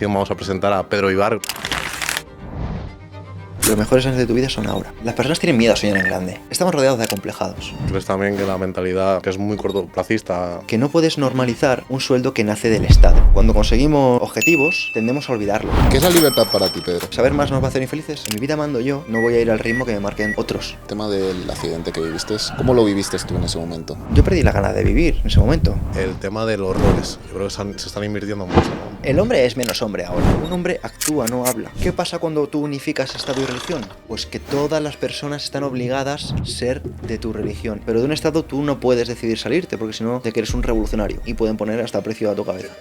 Vamos a presentar a Pedro Ibar. Los mejores años de tu vida son ahora. Las personas tienen miedo a soñar en grande. Estamos rodeados de acomplejados. ¿Crees también que la mentalidad, que es muy cortoplacista? Que no puedes normalizar un sueldo que nace del Estado. Cuando conseguimos objetivos, tendemos a olvidarlo. ¿Qué es la libertad para ti, Pedro? ¿Saber más nos va a hacer infelices? En mi vida mando yo, no voy a ir al ritmo que me marquen otros. El tema del accidente que viviste, ¿cómo lo viviste tú en ese momento? Yo perdí la gana de vivir en ese momento. El tema de los roles, yo creo que se están invirtiendo mucho, ¿no? El hombre es menos hombre ahora. Un hombre actúa, no habla. ¿Qué pasa cuando tú unificas Estado y religión? Pues que todas las personas están obligadas a ser de tu religión. Pero de un Estado tú no puedes decidir salirte, porque si no, te que eres un revolucionario y pueden poner hasta precio a tu cabeza.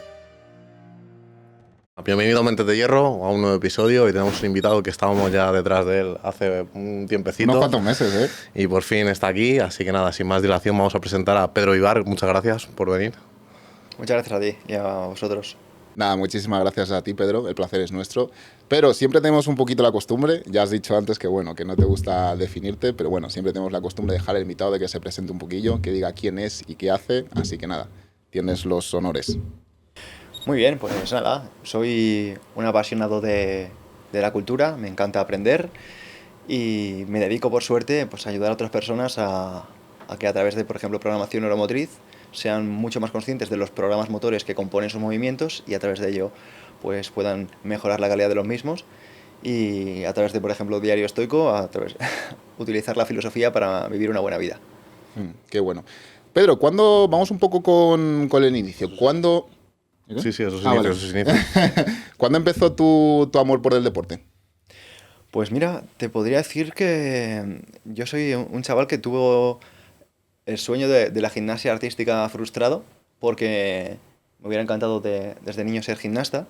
Bienvenido a Mentes de Hierro, a un nuevo episodio, y tenemos un invitado que estábamos ya detrás de él hace un tiempecito. Unos cuantos meses, ¿eh? Y por fin está aquí, así que nada, sin más dilación vamos a presentar a Pedro Ibar. Muchas gracias por venir. Muchas gracias a ti y a vosotros. Nada, muchísimas gracias a ti, Pedro, el placer es nuestro. Pero siempre tenemos un poquito la costumbre, ya has dicho antes que bueno, que no te gusta definirte, pero bueno, siempre tenemos la costumbre de dejar al invitado de que se presente un poquillo, que diga quién es y qué hace, así que nada, tienes los honores. Muy bien, pues nada, soy un apasionado de la cultura, me encanta aprender y me dedico por suerte pues, a ayudar a otras personas a que a través de, por ejemplo, programación neuromotriz sean mucho más conscientes de los programas motores que componen sus movimientos y a través de ello pues, puedan mejorar la calidad de los mismos y a través de, por ejemplo, Diario Estoico, utilizar la filosofía para vivir una buena vida. Qué bueno. Pedro, vamos un poco con el inicio. ¿Cuándo... Sí, esos Ah, inicios, vale. esos inicios. ¿Cuándo empezó tu amor por el deporte? Pues mira, te podría decir que yo soy un chaval que tuvo el sueño de la gimnasia artística frustrado, porque me hubiera encantado desde niño ser gimnasta,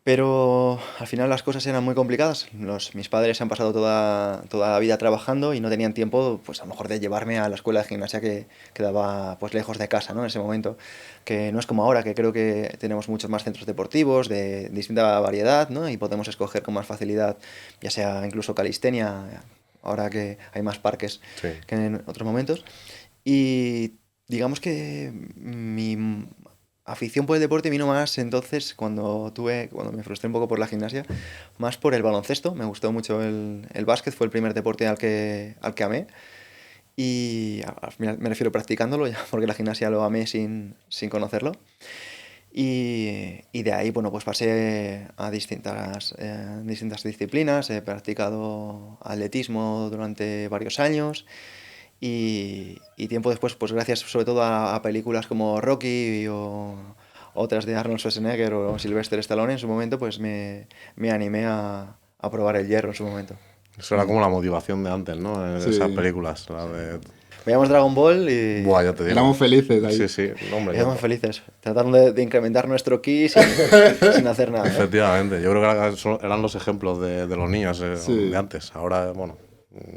pero al final las cosas eran muy complicadas. Mis padres se han pasado toda la vida trabajando y no tenían tiempo, pues a lo mejor de llevarme a la escuela de gimnasia que quedaba pues lejos de casa, ¿no? En ese momento, que no es como ahora, que creo que tenemos muchos más centros deportivos de distinta variedad, ¿no? Y podemos escoger con más facilidad, ya sea incluso calistenia, ahora que hay más parques Sí. que en otros momentos. Y digamos que mi afición por el deporte vino más entonces cuando me frustré un poco por la gimnasia, más por el baloncesto. Me gustó mucho el básquet, fue el primer deporte al que amé. Y al final me refiero practicándolo, ya, porque la gimnasia lo amé sin conocerlo. Y de ahí, bueno, pues pasé a distintas disciplinas. He practicado atletismo durante varios años. Y tiempo después, pues gracias sobre todo a películas como Rocky o otras de Arnold Schwarzenegger o Sylvester Stallone en su momento, pues me animé a probar el hierro en su momento. Eso era como la motivación de antes, ¿no? Sí. Esas películas, la de... Veíamos Dragon Ball y Buah, ya te digo. Éramos felices ahí. Sí, no, hombre. éramos felices, tratando de incrementar nuestro ki sin hacer nada. Efectivamente, yo creo que eran los ejemplos de los niños Sí. de antes. Ahora, bueno,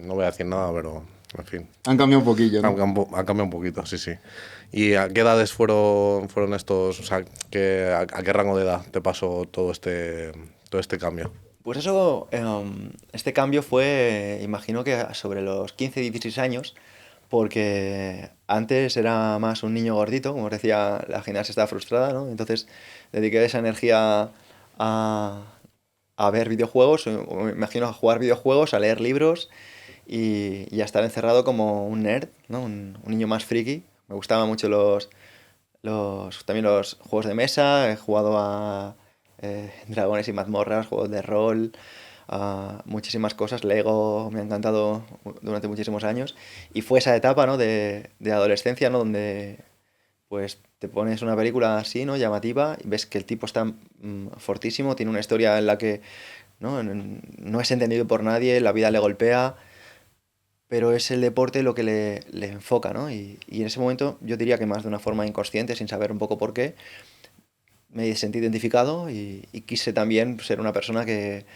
no voy a decir nada, pero en fin. Han cambiado un poquillo, ¿no? Ha cambiado un poquito, sí. ¿Y a qué edades fueron estos? O sea, ¿a qué rango de edad te pasó todo este cambio? Pues eso, este cambio fue, imagino que sobre los 15, 16 años, porque antes era más un niño gordito, como os decía, la gimnasia estaba frustrada, ¿no? Entonces dediqué esa energía a, a ver videojuegos, o me imagino a jugar videojuegos, a leer libros y a estar encerrado como un nerd, ¿no? Un niño más friki. Me gustaban mucho también los juegos de mesa, he jugado a dragones y mazmorras, juegos de rol, a muchísimas cosas, Lego, me ha encantado durante muchísimos años. Y fue esa etapa, ¿no? de adolescencia, ¿no? Donde pues te pones una película así, ¿no? Llamativa, y ves que el tipo está fortísimo, tiene una historia en la que no es entendido por nadie, la vida le golpea, pero es el deporte lo que le enfoca, ¿no? Y en ese momento yo diría que más de una forma inconsciente, sin saber un poco por qué, me sentí identificado y quise también ser una persona que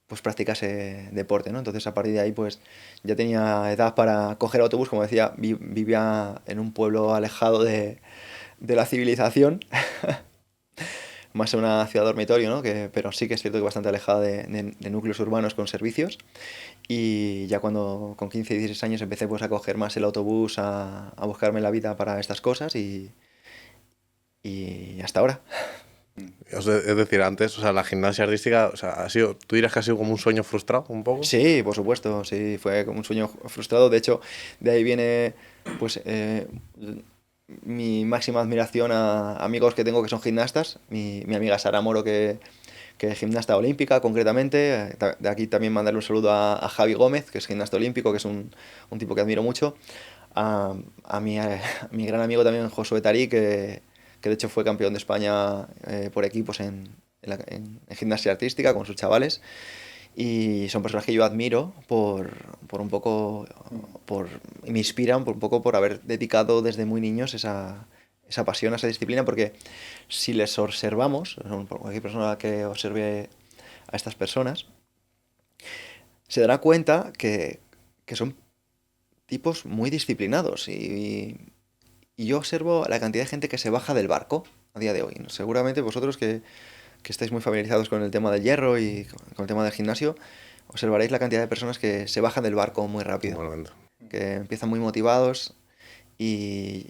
pues practicase deporte, ¿no? Entonces a partir de ahí pues ya tenía edad para coger autobús, como decía, vivía en un pueblo alejado de la civilización, más en una ciudad dormitorio, ¿no? Pero sí que es cierto que bastante alejada de núcleos urbanos con servicios. Y ya cuando con 15 y 16 años empecé pues a coger más el autobús, a buscarme la vida para estas cosas y hasta ahora. Es decir, antes, o sea, la gimnasia artística, o sea, ¿tú dirías que ha sido como un sueño frustrado un poco? Sí, por supuesto, sí, fue como un sueño frustrado. De hecho, de ahí viene, pues, mi máxima admiración a amigos que tengo que son gimnastas. Mi amiga Sara Moro, que es gimnasta olímpica, concretamente. De aquí también mandarle un saludo a Javi Gómez, que es gimnasta olímpico, que es un tipo que admiro mucho. A mi gran amigo también, Josué Tarí, que de hecho fue campeón de España por equipos en gimnasia artística con sus chavales. Y son personas que yo admiro por un poco, y me inspiran por un poco por haber dedicado desde muy niños esa pasión a esa disciplina, porque si les observamos, por cualquier persona que observe a estas personas, se dará cuenta que son tipos muy disciplinados y yo observo la cantidad de gente que se baja del barco a día de hoy, ¿no? Seguramente vosotros que estáis muy familiarizados con el tema del hierro y con el tema del gimnasio, observaréis la cantidad de personas que se bajan del barco muy rápido, Igualmente. que empiezan muy motivados y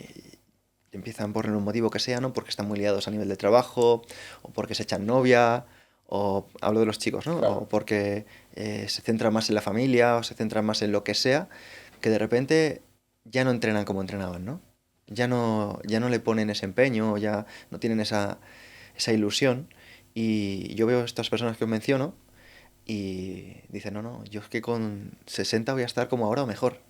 empiezan por el motivo que sea, ¿no? Porque están muy liados a nivel de trabajo, o porque se echan novia, o hablo de los chicos, ¿no? Claro. O porque se centran más en la familia, o se centran más en lo que sea, que de repente ya no entrenan como entrenaban, ¿no? Ya no le ponen ese empeño, ya no tienen esa ilusión. Y yo veo a estas personas que os menciono y dicen, no, no, yo es que con 60 voy a estar como ahora o mejor.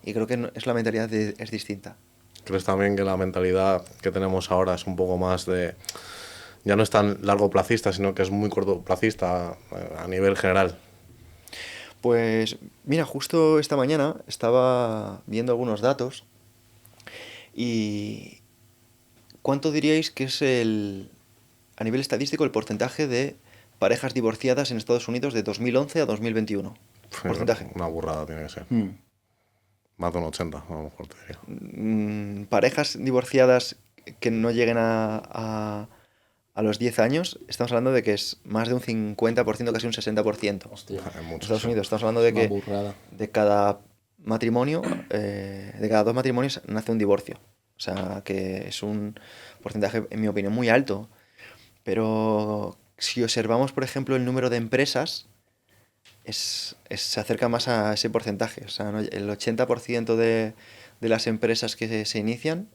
Y creo que es la mentalidad es distinta. ¿Crees también que la mentalidad que tenemos ahora es un poco más de... Ya no es tan largoplacista, sino que es muy cortoplacista a nivel general? Pues mira, justo esta mañana estaba viendo algunos datos y ¿cuánto diríais que es a nivel estadístico el porcentaje de parejas divorciadas en Estados Unidos de 2011 a 2021? Porcentaje. Una burrada tiene que ser. Mm. Más de un 80, a lo mejor te diría. Parejas divorciadas que no lleguen a los 10 años, estamos hablando de que es más de un 50%, casi un 60%. Hostia, Hay En muchos, Estados sí. Unidos estamos hablando de una que burrada. de cada matrimonio, de cada 2 matrimonios nace un divorcio. O sea, que es un porcentaje, en mi opinión, muy alto. Pero si observamos, por ejemplo, el número de empresas, se acerca más a ese porcentaje. O sea, ¿no? El 80% de las empresas que se inician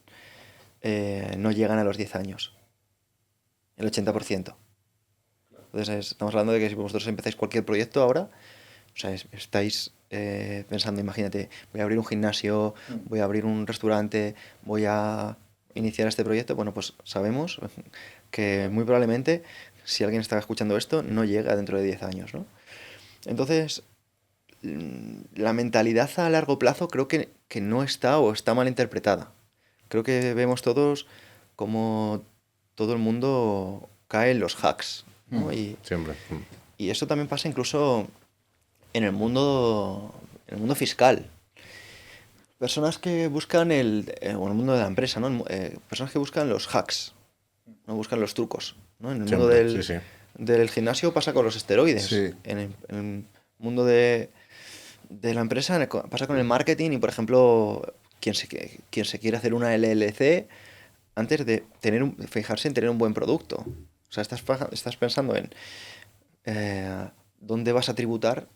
no llegan a los 10 años. El 80%. Entonces, estamos hablando de que si vosotros empezáis cualquier proyecto ahora, o sea, estáis pensando, imagínate, voy a abrir un gimnasio, voy a abrir un restaurante, voy a iniciar este proyecto. Bueno, pues sabemos que muy probablemente, si alguien está escuchando esto, no llega dentro de 10 años, ¿no? Entonces, la mentalidad a largo plazo creo que no está o está mal interpretada. Creo que vemos todos como todo el mundo cae en los hacks, ¿no? Siempre. Y eso también pasa incluso en el mundo fiscal. Personas que buscan o en el mundo de la empresa, ¿no? Personas que buscan los hacks, no buscan los trucos, ¿no? En el mundo Siempre, sí, sí. del gimnasio pasa con los esteroides. Sí. En el mundo de la empresa pasa con el marketing y, por ejemplo, quien se quiere hacer una LLC, antes de fijarse en tener un buen producto. O sea, estás pensando en dónde vas a tributar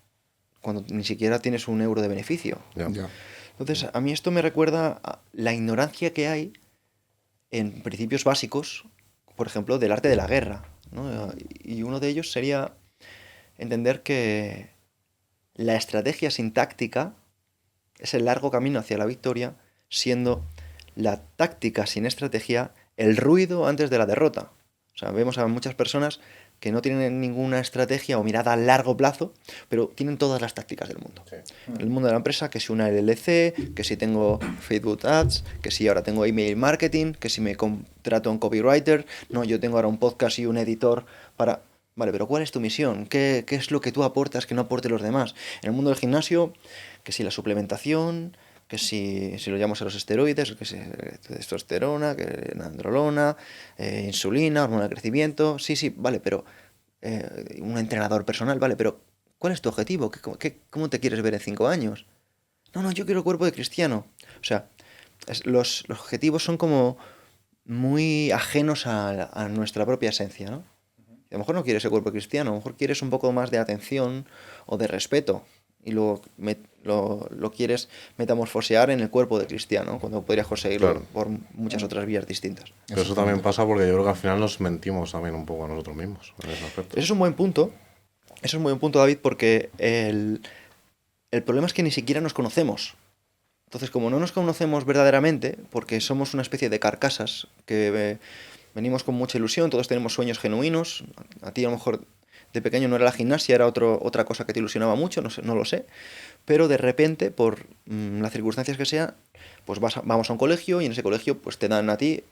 cuando ni siquiera tienes un euro de beneficio. Ya. Ya. Entonces, a mí esto me recuerda a la ignorancia que hay en principios básicos, por ejemplo, del arte de la guerra, ¿no? Y uno de ellos sería entender que la estrategia sin táctica es el largo camino hacia la victoria, siendo la táctica sin estrategia el ruido antes de la derrota. O sea, vemos a muchas personas que no tienen ninguna estrategia o mirada a largo plazo, pero tienen todas las tácticas del mundo. Sí. En el mundo de la empresa, que si una LLC, que si tengo Facebook Ads, que si ahora tengo email marketing, que si me contrato a un copywriter, no, yo tengo ahora un podcast y un editor para... Vale, pero ¿cuál es tu misión? ¿Qué es lo que tú aportas que no aporte los demás? En el mundo del gimnasio, que si la suplementación, que si lo llamamos a los esteroides, que si testosterona, que androlona, insulina, hormona de crecimiento, sí, vale, pero un entrenador personal, vale, pero ¿cuál es tu objetivo? ¿Cómo te quieres ver en 5 años? No, yo quiero el cuerpo de Cristiano. O sea, los objetivos son como muy ajenos a nuestra propia esencia, ¿no? A lo mejor no quieres el cuerpo cristiano, a lo mejor quieres un poco más de atención o de respeto y lo quieres metamorfosear en el cuerpo de cristiano, cuando podrías conseguirlo Claro. por muchas otras vías distintas. Pero eso también pasa porque yo creo que al final nos mentimos también un poco a nosotros mismos en ese aspecto. Eso es un buen punto. Eso es un buen punto, David, porque el problema es que ni siquiera nos conocemos. Entonces, como no nos conocemos verdaderamente, porque somos una especie de carcasas que venimos con mucha ilusión, todos tenemos sueños genuinos. A ti a lo mejor de pequeño no era la gimnasia, era otra cosa que te ilusionaba mucho, no lo sé. Pero de repente, por las circunstancias que sea, pues vamos a un colegio y en ese colegio pues te dan a ti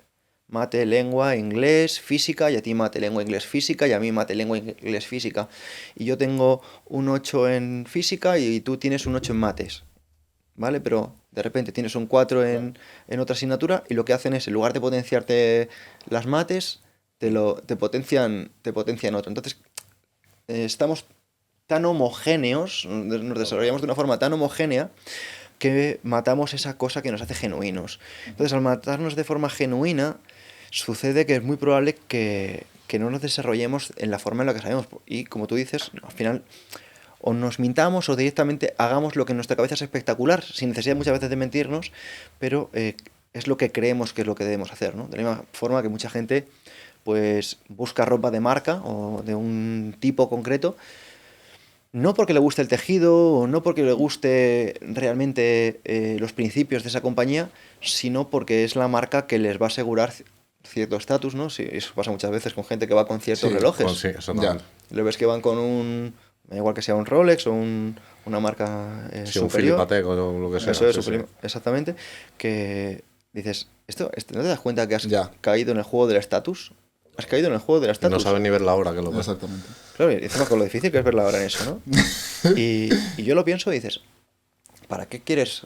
mate, lengua, inglés, física, y a ti mate, lengua, inglés, física, y a mí mate, lengua, inglés, física. Y yo tengo un 8 en física y tú tienes un 8 en mates, ¿vale? Pero de repente tienes un 4 en otra asignatura y lo que hacen es, en lugar de potenciarte las mates, te potencian otro. Entonces, estamos tan homogéneos, nos desarrollamos de una forma tan homogénea que matamos esa cosa que nos hace genuinos. Entonces, al matarnos de forma genuina, sucede que es muy probable que no nos desarrollemos en la forma en la que sabemos. Y como tú dices, al final o nos mintamos o directamente hagamos lo que en nuestra cabeza es espectacular, sin necesidad muchas veces de mentirnos, pero es lo que creemos que es lo que debemos hacer, ¿no? De la misma forma que mucha gente pues busca ropa de marca o de un tipo concreto, no porque le guste el tejido o no porque le guste realmente los principios de esa compañía, sino porque es la marca que les va a asegurar cierto estatus, ¿no? Sí, eso pasa muchas veces con gente que va con ciertos relojes. Sí, exactamente. Lo ves que van con me da igual que sea un Rolex o una marca Sí, un superior. Philippe Patek o lo que sea. Eso es, sí. exactamente. Que dices, ¿no te das cuenta que has Ya. caído en el juego del estatus? Has caído en el juego del Y estatus. no saben ni ver la hora que lo ves. Exactamente. Claro, y encima con lo difícil que es verla ahora en eso, ¿no? Y yo lo pienso y dices, ¿para qué quieres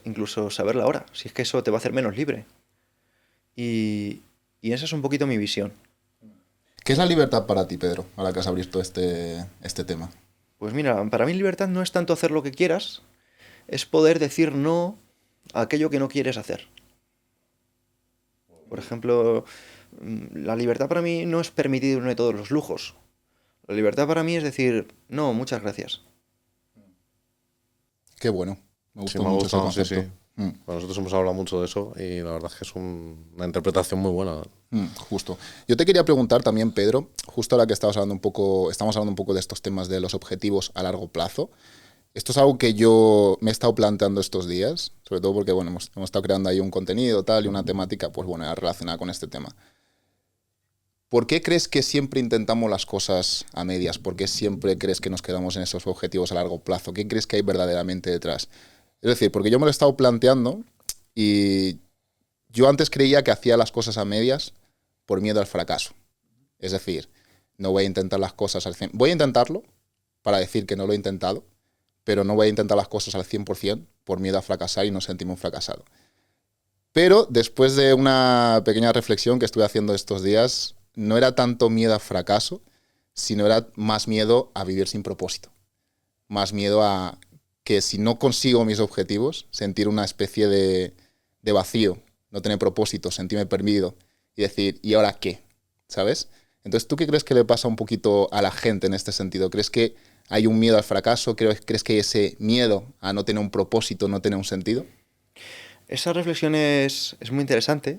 incluso saber la hora? Si es que eso te va a hacer menos libre. Y esa es un poquito mi visión. ¿Qué es la libertad para ti, Pedro, ahora que has abierto este tema? Pues mira, para mí libertad no es tanto hacer lo que quieras, es poder decir no a aquello que no quieres hacer. Por ejemplo, la libertad para mí no es permitirme todos los lujos. La libertad para mí es decir, no, muchas gracias. Qué bueno. Me Sí, gustó me ha mucho ese gustado, sí, concepto. sí. Nosotros hemos hablado mucho de eso y la verdad es que es una interpretación muy buena. Justo. Yo te quería preguntar también, Pedro, justo ahora que estamos hablando un poco de estos temas de los objetivos a largo plazo. Esto es algo que yo me he estado planteando estos días, sobre todo porque bueno, hemos estado creando ahí un contenido tal y una temática, pues bueno, relacionada con este tema. ¿Por qué crees que siempre intentamos las cosas a medias? ¿Por qué siempre crees que nos quedamos en esos objetivos a largo plazo? ¿Qué crees que hay verdaderamente detrás? Es decir, porque yo me lo he estado planteando y yo antes creía que hacía las cosas a medias por miedo al fracaso. Es decir, no voy a intentar las cosas al 100%. Voy a intentarlo para decir que no lo he intentado, pero no voy a intentar las cosas al 100% por miedo a fracasar y no sentirme un fracasado. Pero después de una pequeña reflexión que estuve haciendo estos días, no era tanto miedo al fracaso, sino era más miedo a vivir sin propósito. Más miedo a que si no consigo mis objetivos, sentir una especie de vacío, no tener propósito, sentirme perdido y decir, ¿y ahora qué? ¿Sabes? Entonces, ¿tú qué crees que le pasa un poquito a la gente en este sentido? ¿Crees que hay un miedo al fracaso? ¿Crees que hay ese miedo a no tener un propósito, no tener un sentido? Esa reflexión es muy interesante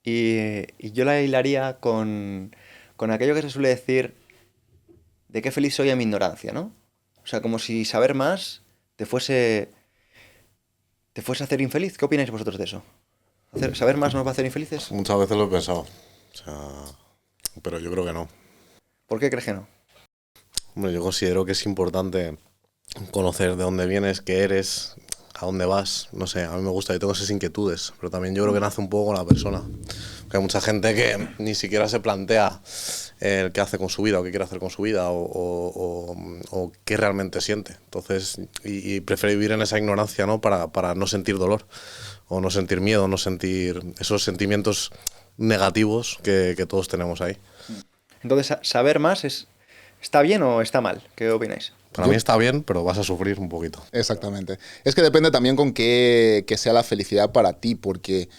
y yo la hilaría con aquello que se suele decir de qué feliz soy en mi ignorancia, ¿no? O sea, como si saber más te fuese a hacer infeliz. ¿Qué opináis vosotros de eso? ¿Saber más nos va a hacer infelices? Muchas veces lo he pensado. O sea, pero yo creo que no. ¿Por qué crees que no? Hombre, yo considero que es importante conocer de dónde vienes, qué eres, a dónde vas. No sé, a mí me gusta, yo tengo esas inquietudes, pero también yo creo que nace un poco con la persona. Porque hay mucha gente que ni siquiera se plantea el qué hace con su vida o qué quiere hacer con su vida o qué realmente siente. Entonces, y prefiere vivir en esa ignorancia, ¿no? Para no sentir dolor o no sentir miedo, no sentir esos sentimientos negativos que todos tenemos ahí. Entonces, ¿saber más está bien o está mal? ¿Qué opináis? Para mí está bien, pero vas a sufrir un poquito. Exactamente. Es que depende también con qué sea la felicidad para ti, porque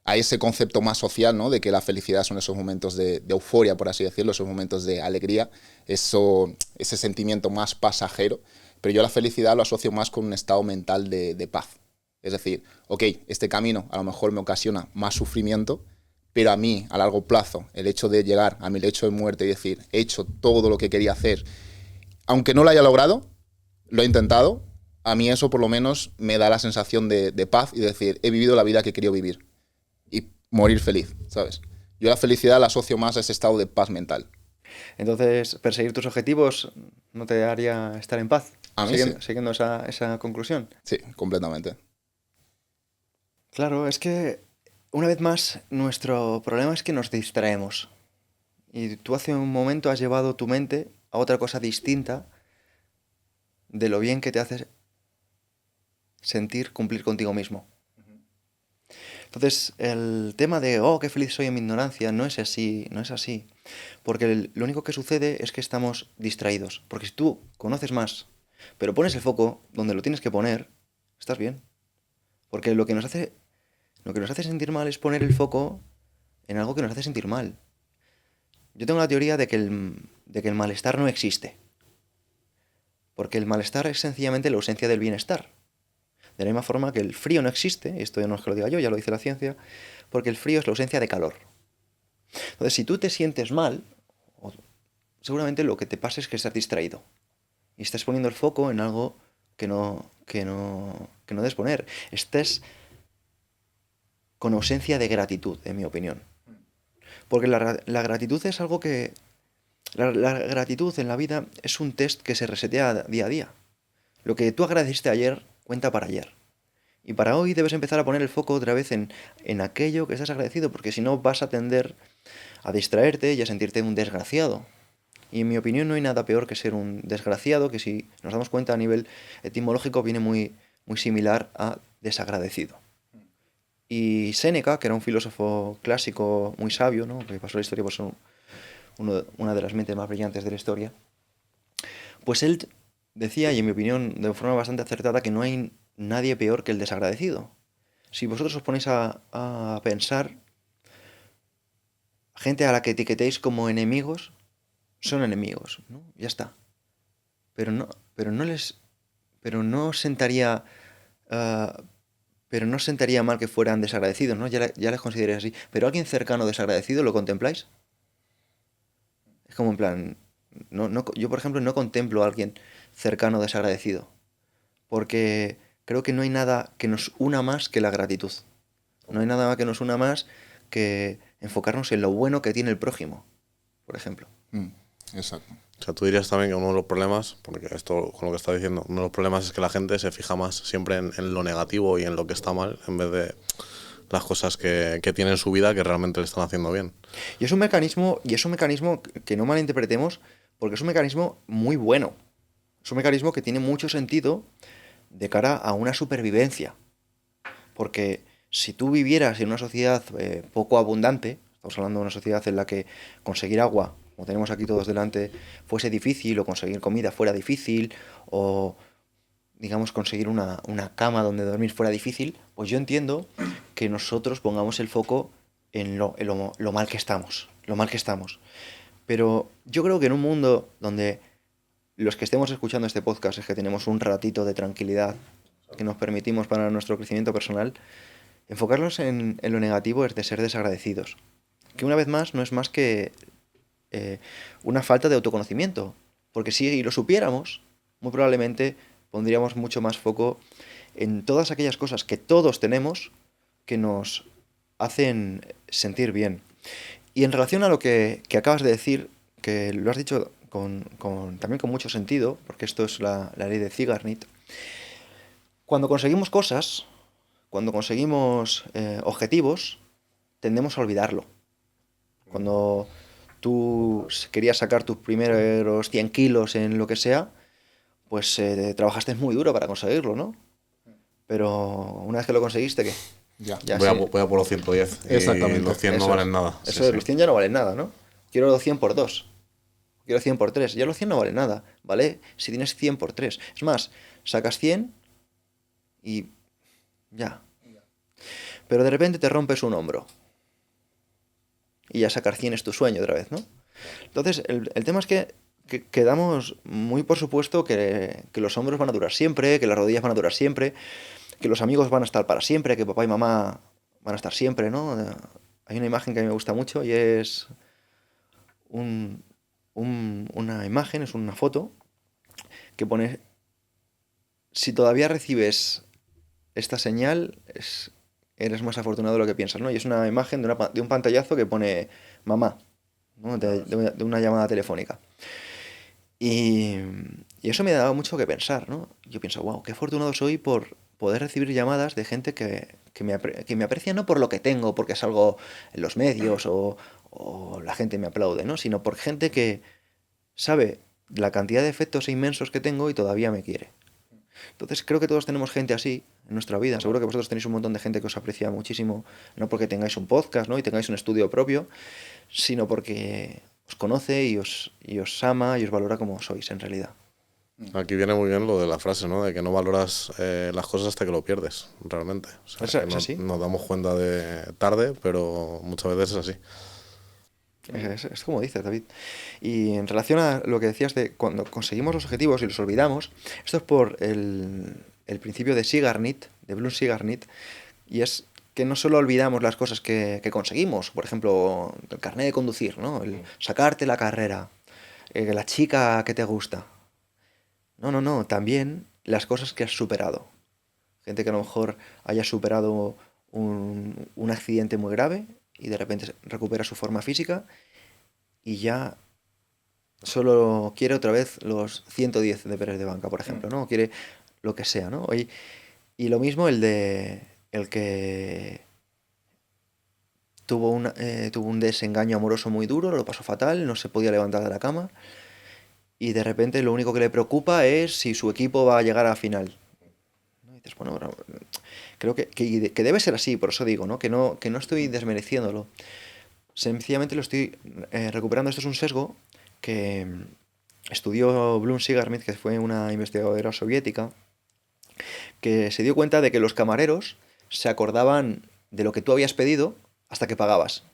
a ese concepto más social, ¿no? De que la felicidad son esos momentos de euforia, por así decirlo, esos momentos de alegría, ese sentimiento más pasajero. Pero yo la felicidad lo asocio más con un estado mental de paz. Es decir, ok, este camino a lo mejor me ocasiona más sufrimiento, pero a mí, a largo plazo, el hecho de llegar a mi lecho de muerte y decir, he hecho todo lo que quería hacer, aunque no lo haya logrado, lo he intentado, a mí eso por lo menos me da la sensación de paz y de decir, he vivido la vida que he querido vivir y morir feliz, ¿sabes? Yo la felicidad la asocio más a ese estado de paz mental. Entonces, perseguir tus objetivos no te haría estar en paz. A mí sí. Siguiendo esa conclusión. Sí, completamente. Claro, es que una vez más nuestro problema es que nos distraemos. Y tú hace un momento has llevado tu mente a otra cosa distinta de lo bien que te hace sentir cumplir contigo mismo. Entonces, el tema de, oh, qué feliz soy en mi ignorancia, no es así, no es así. Porque lo único que sucede es que estamos distraídos. Porque si tú conoces más, pero pones el foco donde lo tienes que poner, estás bien. Porque lo que nos hace sentir mal es poner el foco en algo que nos hace sentir mal. Yo tengo la teoría de que el malestar no existe. Porque el malestar es sencillamente la ausencia del bienestar. De la misma forma que el frío no existe, esto ya no es que lo diga yo, ya lo dice la ciencia, porque el frío es la ausencia de calor. Entonces, si tú te sientes mal, seguramente lo que te pasa es que estás distraído. Y estás poniendo el foco en algo que no debes poner. Estés con ausencia de gratitud, en mi opinión. Porque la gratitud es algo que... La gratitud en la vida es un test que se resetea día a día. Lo que tú agradeciste ayer cuenta para ayer. Y para hoy debes empezar a poner el foco otra vez en aquello que estás agradecido, porque si no vas a tender a distraerte y a sentirte un desgraciado. Y en mi opinión no hay nada peor que ser un desgraciado, que si nos damos cuenta a nivel etimológico viene muy, muy similar a desagradecido. Y Séneca, que era un filósofo clásico muy sabio, ¿no? Que pasó la historia por ser una de las mentes más brillantes de la historia, pues él decía, y en mi opinión de forma bastante acertada, que no hay nadie peor que el desagradecido. Si vosotros os ponéis a pensar, gente a la que etiquetéis como enemigos, son enemigos, ¿no? Ya está. Pero no sentaría mal que fueran desagradecidos, ¿no? Ya les consideréis así. Pero alguien cercano desagradecido, ¿lo contempláis? Es como en plan... yo, por ejemplo, no contemplo a alguien cercano desagradecido. Porque creo que no hay nada que nos una más que la gratitud. No hay nada que nos una más que enfocarnos en lo bueno que tiene el prójimo, por ejemplo. Exacto. O sea, tú dirías también que uno de los problemas, porque esto con lo que estás diciendo, uno de los problemas es que la gente se fija más siempre en lo negativo y en lo que está mal, en vez de las cosas que tiene en su vida que realmente le están haciendo bien. Y es un mecanismo que no malinterpretemos, porque es un mecanismo muy bueno. Es un mecanismo que tiene mucho sentido de cara a una supervivencia. Porque si tú vivieras en una sociedad poco abundante, estamos hablando de una sociedad en la que conseguir agua, como tenemos aquí todos delante, fuese difícil, o conseguir comida fuera difícil, o digamos conseguir una cama donde dormir fuera difícil, pues yo entiendo que nosotros pongamos el foco en lo mal que estamos, Pero yo creo que en un mundo donde los que estemos escuchando este podcast es que tenemos un ratito de tranquilidad que nos permitimos para nuestro crecimiento personal, enfocarnos en lo negativo es de ser desagradecidos. Que una vez más no es más que una falta de autoconocimiento. Porque si lo supiéramos, muy probablemente pondríamos mucho más foco en todas aquellas cosas que todos tenemos que nos hacen sentir bien. Y en relación a lo que acabas de decir, que lo has dicho también con mucho sentido, porque esto es la ley de Zeigarnik, cuando conseguimos cosas, cuando conseguimos objetivos, tendemos a olvidarlo. Cuando tú querías sacar tus primeros 100 kilos en lo que sea, pues trabajaste muy duro para conseguirlo, ¿no? Pero una vez que lo conseguiste, ¿qué? Ya voy a por los 110. Exactamente. Y los 100 no valen nada. Eso de los 100 ya no valen nada, ¿no? Quiero los 100 por 2. Quiero 100 por 3. Ya los 100 no valen nada, ¿vale? Si tienes 100 por 3. Es más, sacas 100 y ya. pero de repente te rompes un hombro. Y ya sacar 100 es tu sueño otra vez, ¿no? Entonces, el tema es que damos muy por supuesto que los hombros van a durar siempre, que las rodillas van a durar siempre, que los amigos van a estar para siempre, que papá y mamá van a estar siempre, ¿no? Hay una imagen que a mí me gusta mucho y es una imagen, es una foto que pone, si todavía recibes esta señal, eres más afortunado de lo que piensas, ¿no? Y es una imagen de un pantallazo que pone mamá, ¿no? De una llamada telefónica. Y eso me ha dado mucho que pensar, ¿no? Yo pienso, wow, qué afortunado soy por poder recibir llamadas de gente que me aprecia no por lo que tengo, porque salgo en los medios o la gente me aplaude, ¿no? Sino por gente que sabe la cantidad de efectos inmensos que tengo y todavía me quiere. Entonces creo que todos tenemos gente así en nuestra vida. Seguro que vosotros tenéis un montón de gente que os aprecia muchísimo, no porque tengáis un podcast, ¿no? Y tengáis un estudio propio, sino porque os conoce y os ama y os valora como sois en realidad. Aquí viene muy bien lo de la frase, ¿no? De que no valoras las cosas hasta que lo pierdes, realmente. O sea, ¿Es así? nos damos cuenta de tarde, pero muchas veces es así. Es como dices, David. Y en relación a lo que decías de cuando conseguimos los objetivos y los olvidamos, esto es por el principio de Sigarnit, de Bloom Sigarnit, y es que no solo olvidamos las cosas que conseguimos, por ejemplo, el carnet de conducir, ¿no? El sacarte la carrera, la chica que te gusta. No, también las cosas que has superado. Gente que a lo mejor haya superado un accidente muy grave y de repente recupera su forma física y ya solo quiere otra vez los 110 deberes de banca, por ejemplo, ¿no? Quiere lo que sea, ¿no? Y lo mismo el que tuvo un desengaño amoroso muy duro, lo pasó fatal, no se podía levantar de la cama y de repente lo único que le preocupa es si su equipo va a llegar a la final. ¿No? Y dices, bueno, creo que debe ser así, por eso digo, ¿no? Que no estoy desmereciéndolo. Sencillamente lo estoy recuperando. Esto es un sesgo que estudió Bloom Sigarmit, que fue una investigadora soviética, que se dio cuenta de que los camareros se acordaban de lo que tú habías pedido hasta que pagabas.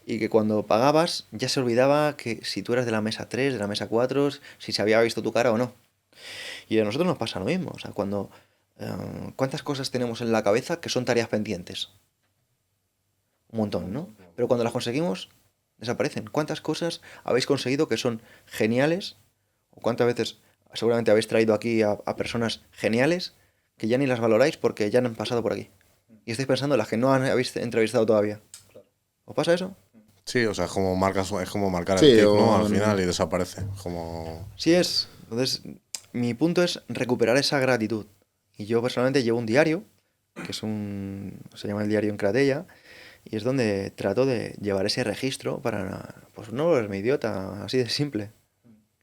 Y que cuando pagabas ya se olvidaba que si tú eras de la mesa 3, de la mesa 4, si se había visto tu cara o no. Y a nosotros nos pasa lo mismo. O sea, ¿cuántas cosas tenemos en la cabeza que son tareas pendientes? Un montón, ¿no? Pero cuando las conseguimos, desaparecen. ¿Cuántas cosas habéis conseguido que son geniales? ¿O cuántas veces seguramente habéis traído aquí a personas geniales que ya ni las valoráis porque ya no han pasado por aquí? Y estáis pensando en las que no habéis entrevistado todavía. ¿Os pasa eso? Sí, o sea, es como marcar Sí, el clip, ¿no? Al final y desaparece. Como... Sí es. Entonces, mi punto es recuperar esa gratitud. Y yo personalmente llevo un diario, que se llama el diario en Cratella, y es donde trato de llevar ese registro para, pues no volverme idiota, así de simple.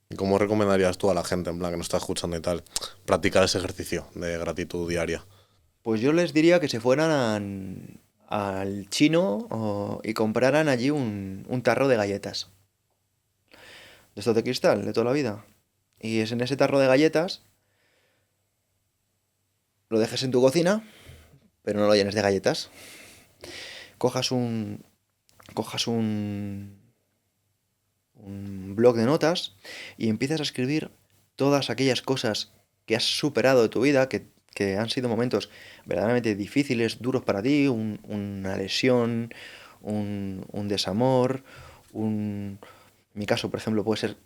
¿Y cómo recomendarías tú a la gente, en plan, que nos está escuchando y tal, practicar ese ejercicio de gratitud diaria? Pues yo les diría que se fueran al chino y compraran allí un tarro de galletas. De estos de cristal, de toda la vida. Y es en ese tarro de galletas, lo dejes en tu cocina, pero no lo llenes de galletas. Cojas un blog de notas y empiezas a escribir todas aquellas cosas que has superado de tu vida, que han sido momentos verdaderamente difíciles, duros para ti, una lesión, un desamor, en mi caso, por ejemplo, puede ser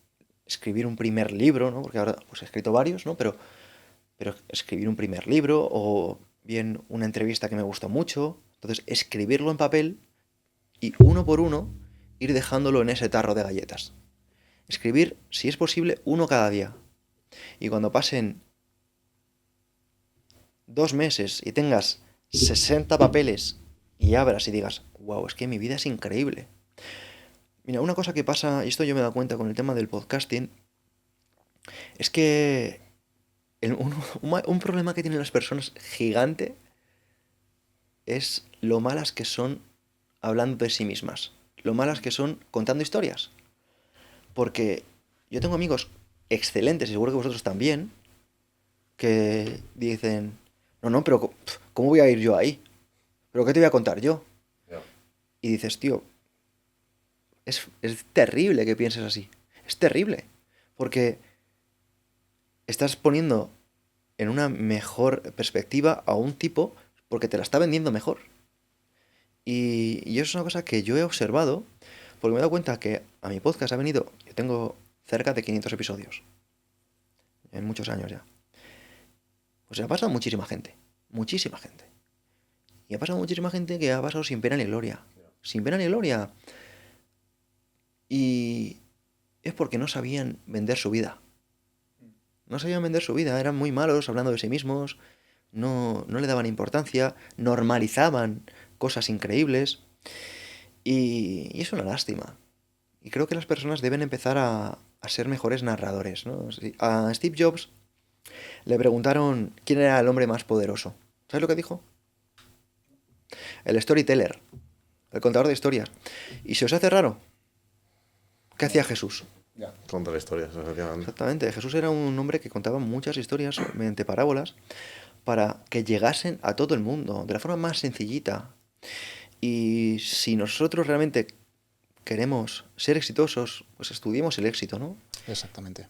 escribir un primer libro, ¿no? Porque ahora pues he escrito varios, ¿no? Pero escribir un primer libro o bien una entrevista que me gustó mucho. Entonces, escribirlo en papel y uno por uno ir dejándolo en ese tarro de galletas. Escribir, si es posible, uno cada día. Y cuando pasen 2 meses y tengas 60 papeles y abras y digas, wow, es que mi vida es increíble. Mira, una cosa que pasa, y esto yo me he dado cuenta con el tema del podcasting, es que un problema que tienen las personas gigante es lo malas que son hablando de sí mismas, lo malas que son contando historias. Porque yo tengo amigos excelentes, y seguro que vosotros también, que dicen, no, pero ¿cómo voy a ir yo ahí? ¿Pero qué te voy a contar yo? Ya. Y dices, tío, es terrible que pienses así. Es terrible. Porque estás poniendo en una mejor perspectiva a un tipo porque te la está vendiendo mejor. Y eso es una cosa que yo he observado porque me he dado cuenta que a mi podcast ha venido, yo tengo cerca de 500 episodios, en muchos años ya. Pues ha pasado muchísima gente, muchísima gente. Y ha pasado muchísima gente que ha pasado sin pena ni gloria. Sin pena ni gloria. Y es porque no sabían vender su vida. No sabían vender su vida, eran muy malos hablando de sí mismos, no le daban importancia, normalizaban cosas increíbles. Y es una lástima. Y creo que las personas deben empezar a ser mejores narradores, ¿no? A Steve Jobs le preguntaron quién era el hombre más poderoso. ¿Sabes lo que dijo? El storyteller, el contador de historias. ¿Y se os hace raro? ¿Qué hacía Jesús? Contar historias, efectivamente. Exactamente, Jesús era un hombre que contaba muchas historias mediante parábolas para que llegasen a todo el mundo, de la forma más sencillita. Y si nosotros realmente queremos ser exitosos, pues estudiemos el éxito, ¿no? Exactamente.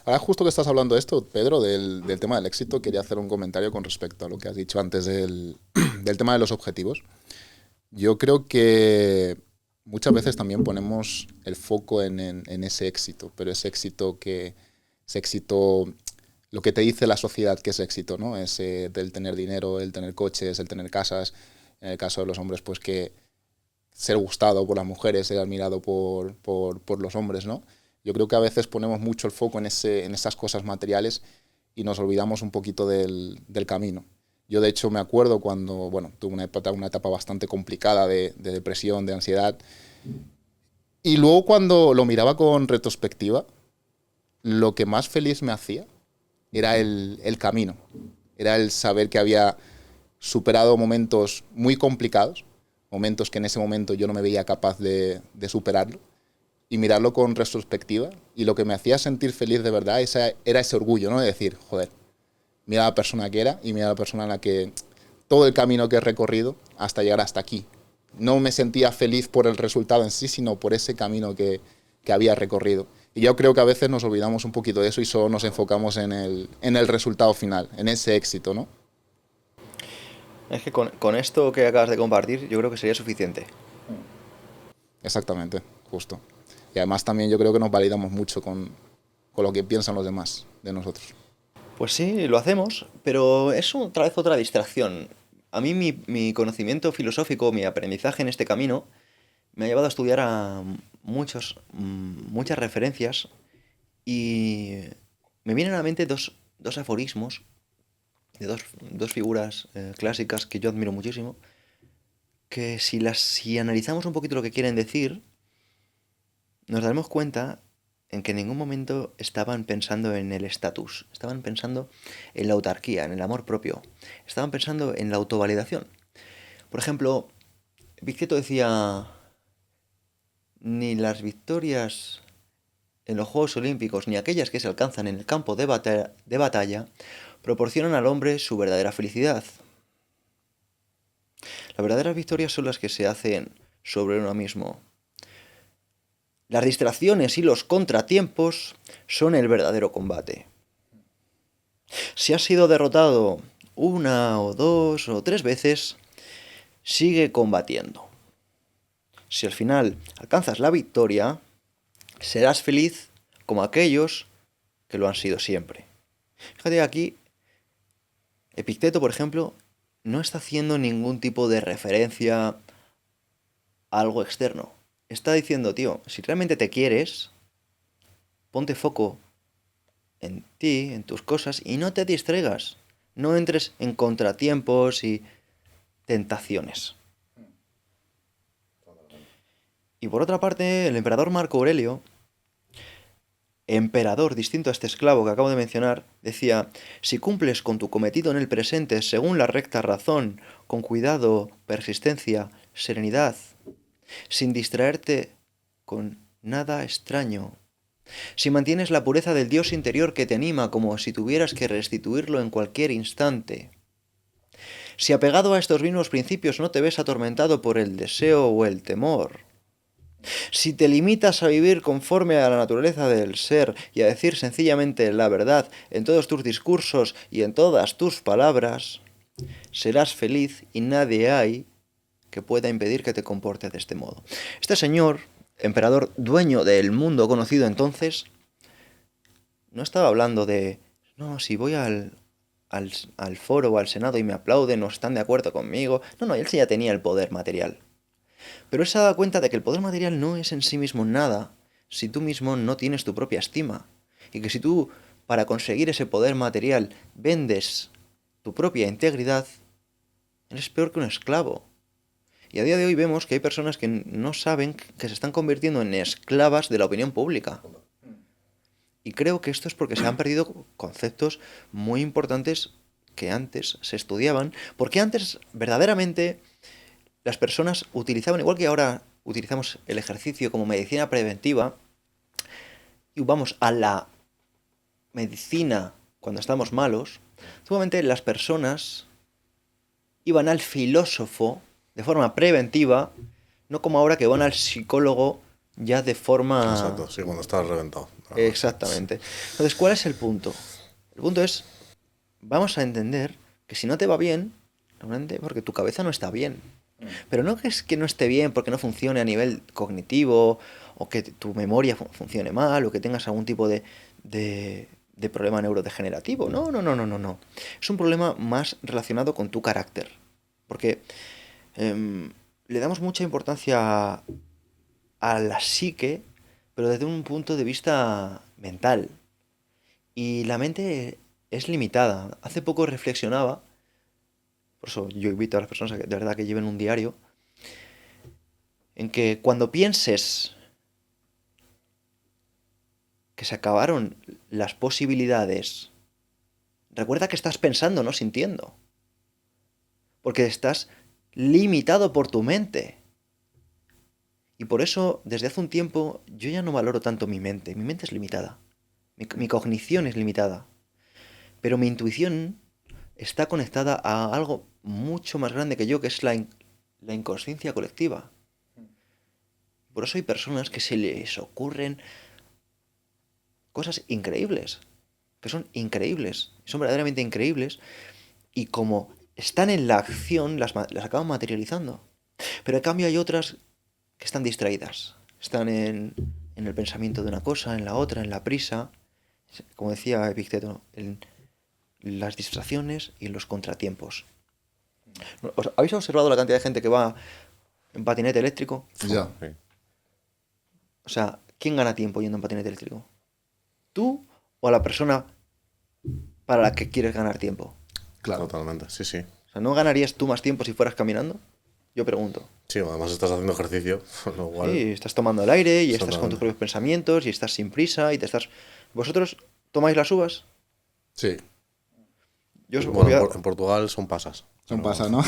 Ahora, justo que estás hablando de esto, Pedro, del tema del éxito, quería hacer un comentario con respecto a lo que has dicho antes del tema de los objetivos. Yo creo que muchas veces también ponemos el foco en ese éxito, pero ese éxito lo que te dice la sociedad que es éxito, ¿no? Ese del tener dinero, el tener coches, el tener casas. En el caso de los hombres, pues que ser gustado por las mujeres, ser admirado por los hombres, ¿no? Yo creo que a veces ponemos mucho el foco en esas cosas materiales y nos olvidamos un poquito del camino. Yo, de hecho, me acuerdo cuando, bueno, tuve una etapa bastante complicada de depresión, de ansiedad. Y luego, cuando lo miraba con retrospectiva, lo que más feliz me hacía era el camino. Era el saber que había superado momentos muy complicados, momentos que en ese momento yo no me veía capaz de superarlo, y mirarlo con retrospectiva. Y lo que me hacía sentir feliz de verdad era ese orgullo, ¿no? De decir, joder, mira la persona que era y mira la persona en la que todo el camino que he recorrido hasta llegar hasta aquí. No me sentía feliz por el resultado en sí, sino por ese camino que había recorrido. Y yo creo que a veces nos olvidamos un poquito de eso y solo nos enfocamos en el resultado final, en ese éxito, ¿no? Es que con esto que acabas de compartir, yo creo que sería suficiente. Exactamente, justo. Y además también yo creo que nos validamos mucho con lo que piensan los demás de nosotros. Pues sí, lo hacemos, pero es otra vez otra distracción. A mí mi conocimiento filosófico, mi aprendizaje en este camino, me ha llevado a estudiar a muchas referencias y me vienen a la mente dos aforismos de dos figuras clásicas que yo admiro muchísimo, que si analizamos un poquito lo que quieren decir, nos daremos cuenta en que en ningún momento estaban pensando en el estatus, estaban pensando en la autarquía, en el amor propio, estaban pensando en la autovalidación. Por ejemplo, Epicteto decía, ni las victorias en los Juegos Olímpicos, ni aquellas que se alcanzan en el campo de batalla, proporcionan al hombre su verdadera felicidad. Las verdaderas victorias son las que se hacen sobre uno mismo. Las distracciones y los contratiempos son el verdadero combate. Si has sido derrotado una o dos o tres veces, sigue combatiendo. Si al final alcanzas la victoria, serás feliz como aquellos que lo han sido siempre. Fíjate aquí, Epicteto, por ejemplo, no está haciendo ningún tipo de referencia a algo externo. Está diciendo, tío, si realmente te quieres, ponte foco en ti, en tus cosas, y no te distraigas. No entres en contratiempos y tentaciones. Y por otra parte, el emperador Marco Aurelio, emperador distinto a este esclavo que acabo de mencionar, decía, si cumples con tu cometido en el presente según la recta razón, con cuidado, persistencia, serenidad, sin distraerte con nada extraño, si mantienes la pureza del Dios interior que te anima como si tuvieras que restituirlo en cualquier instante, Si apegado a estos mismos principios no te ves atormentado por el deseo o el temor, si te limitas a vivir conforme a la naturaleza del ser y a decir sencillamente la verdad en todos tus discursos y en todas tus palabras, serás feliz y nadie hay que pueda impedir que te comportes de este modo. Este señor, emperador dueño del mundo conocido entonces, no estaba hablando de, no, si voy al foro o al senado y me aplauden o están de acuerdo conmigo. No, él sí ya tenía el poder material. Pero él se ha dado cuenta de que el poder material no es en sí mismo nada si tú mismo no tienes tu propia estima. Y que si tú, para conseguir ese poder material, vendes tu propia integridad, eres peor que un esclavo. Y a día de hoy vemos que hay personas que no saben que se están convirtiendo en esclavas de la opinión pública. Y creo que esto es porque se han perdido conceptos muy importantes que antes se estudiaban, porque antes verdaderamente las personas utilizaban, igual que ahora utilizamos el ejercicio como medicina preventiva, y vamos a la medicina cuando estamos malos, antiguamente las personas iban al filósofo de forma preventiva, no como ahora que van al psicólogo ya de forma... Exacto, sí, cuando estás reventado. Exactamente. Entonces, ¿cuál es el punto? El punto es, vamos a entender que si no te va bien, realmente porque tu cabeza no está bien. Pero no que es que no esté bien porque no funcione a nivel cognitivo, o que tu memoria funcione mal, o que tengas algún tipo de problema neurodegenerativo. No, no, no, no, no, no. Es un problema más relacionado con tu carácter. Porque le damos mucha importancia a la psique, pero desde un punto de vista mental. Y la mente es limitada. Hace poco reflexionaba, por eso yo invito a las personas a que de verdad que lleven un diario, en que cuando pienses que se acabaron las posibilidades, recuerda que estás pensando, no sintiendo. Porque estás limitado por tu mente. Y por eso, desde hace un tiempo, yo ya no valoro tanto mi mente. Mi mente es limitada. Mi cognición es limitada. Pero mi intuición está conectada a algo mucho más grande que yo, que es la inconsciencia colectiva. Por eso hay personas que se les ocurren cosas increíbles. Que son increíbles. Son verdaderamente increíbles. Y como están en la acción, las acaban materializando. Pero en cambio hay otras que están distraídas. Están en el pensamiento de una cosa, en la otra, en la prisa. Como decía Epicteto, en las distracciones y en los contratiempos. ¿Habéis observado la cantidad de gente que va en patinete eléctrico? Ya. Sí. O sea, ¿quién gana tiempo yendo en patinete eléctrico? ¿Tú o la persona para la que quieres ganar tiempo? Claro. Totalmente, sí, sí. O sea, ¿no ganarías tú más tiempo si fueras caminando? Yo pregunto. Sí, además estás haciendo ejercicio, lo cual... Sí, estás tomando el aire y estás con tus Totalmente. propios pensamientos y estás sin prisa y te estás... ¿Vosotros tomáis las uvas? Sí. Yo Bueno, en Portugal son pasas. Son Pero- pasas, ¿no?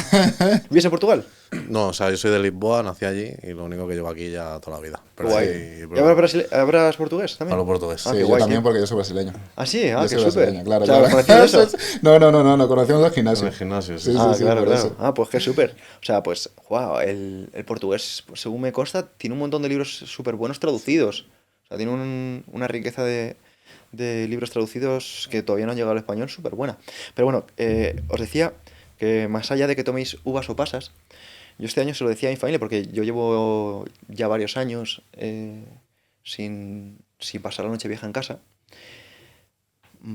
¿Vives en Portugal? No, o sea, yo soy de Lisboa, nací allí y lo único que llevo aquí ya toda la vida. Pero Guay. sí, ¿Y hablas portugués también? hablo portugués. Ah, Sí, qué yo guay, también tío. porque yo soy brasileño. Ah, sí, Yo qué soy súper. brasileño, claro, O sea, claro. ¿conocías eso? No, conocíamos al En gimnasio. el gimnasio, Sí, sí. Ah, sí, claro, por claro. eso. Ah, pues qué súper. O sea, pues, wow, el portugués, pues, según me consta, tiene un montón de libros súper buenos traducidos. O sea, tiene una riqueza de libros traducidos que todavía no han llegado al español súper buena. Pero bueno, os decía que más allá de que toméis uvas o pasas, yo este año se lo decía a mi familia porque yo llevo ya varios años sin pasar la noche vieja en casa.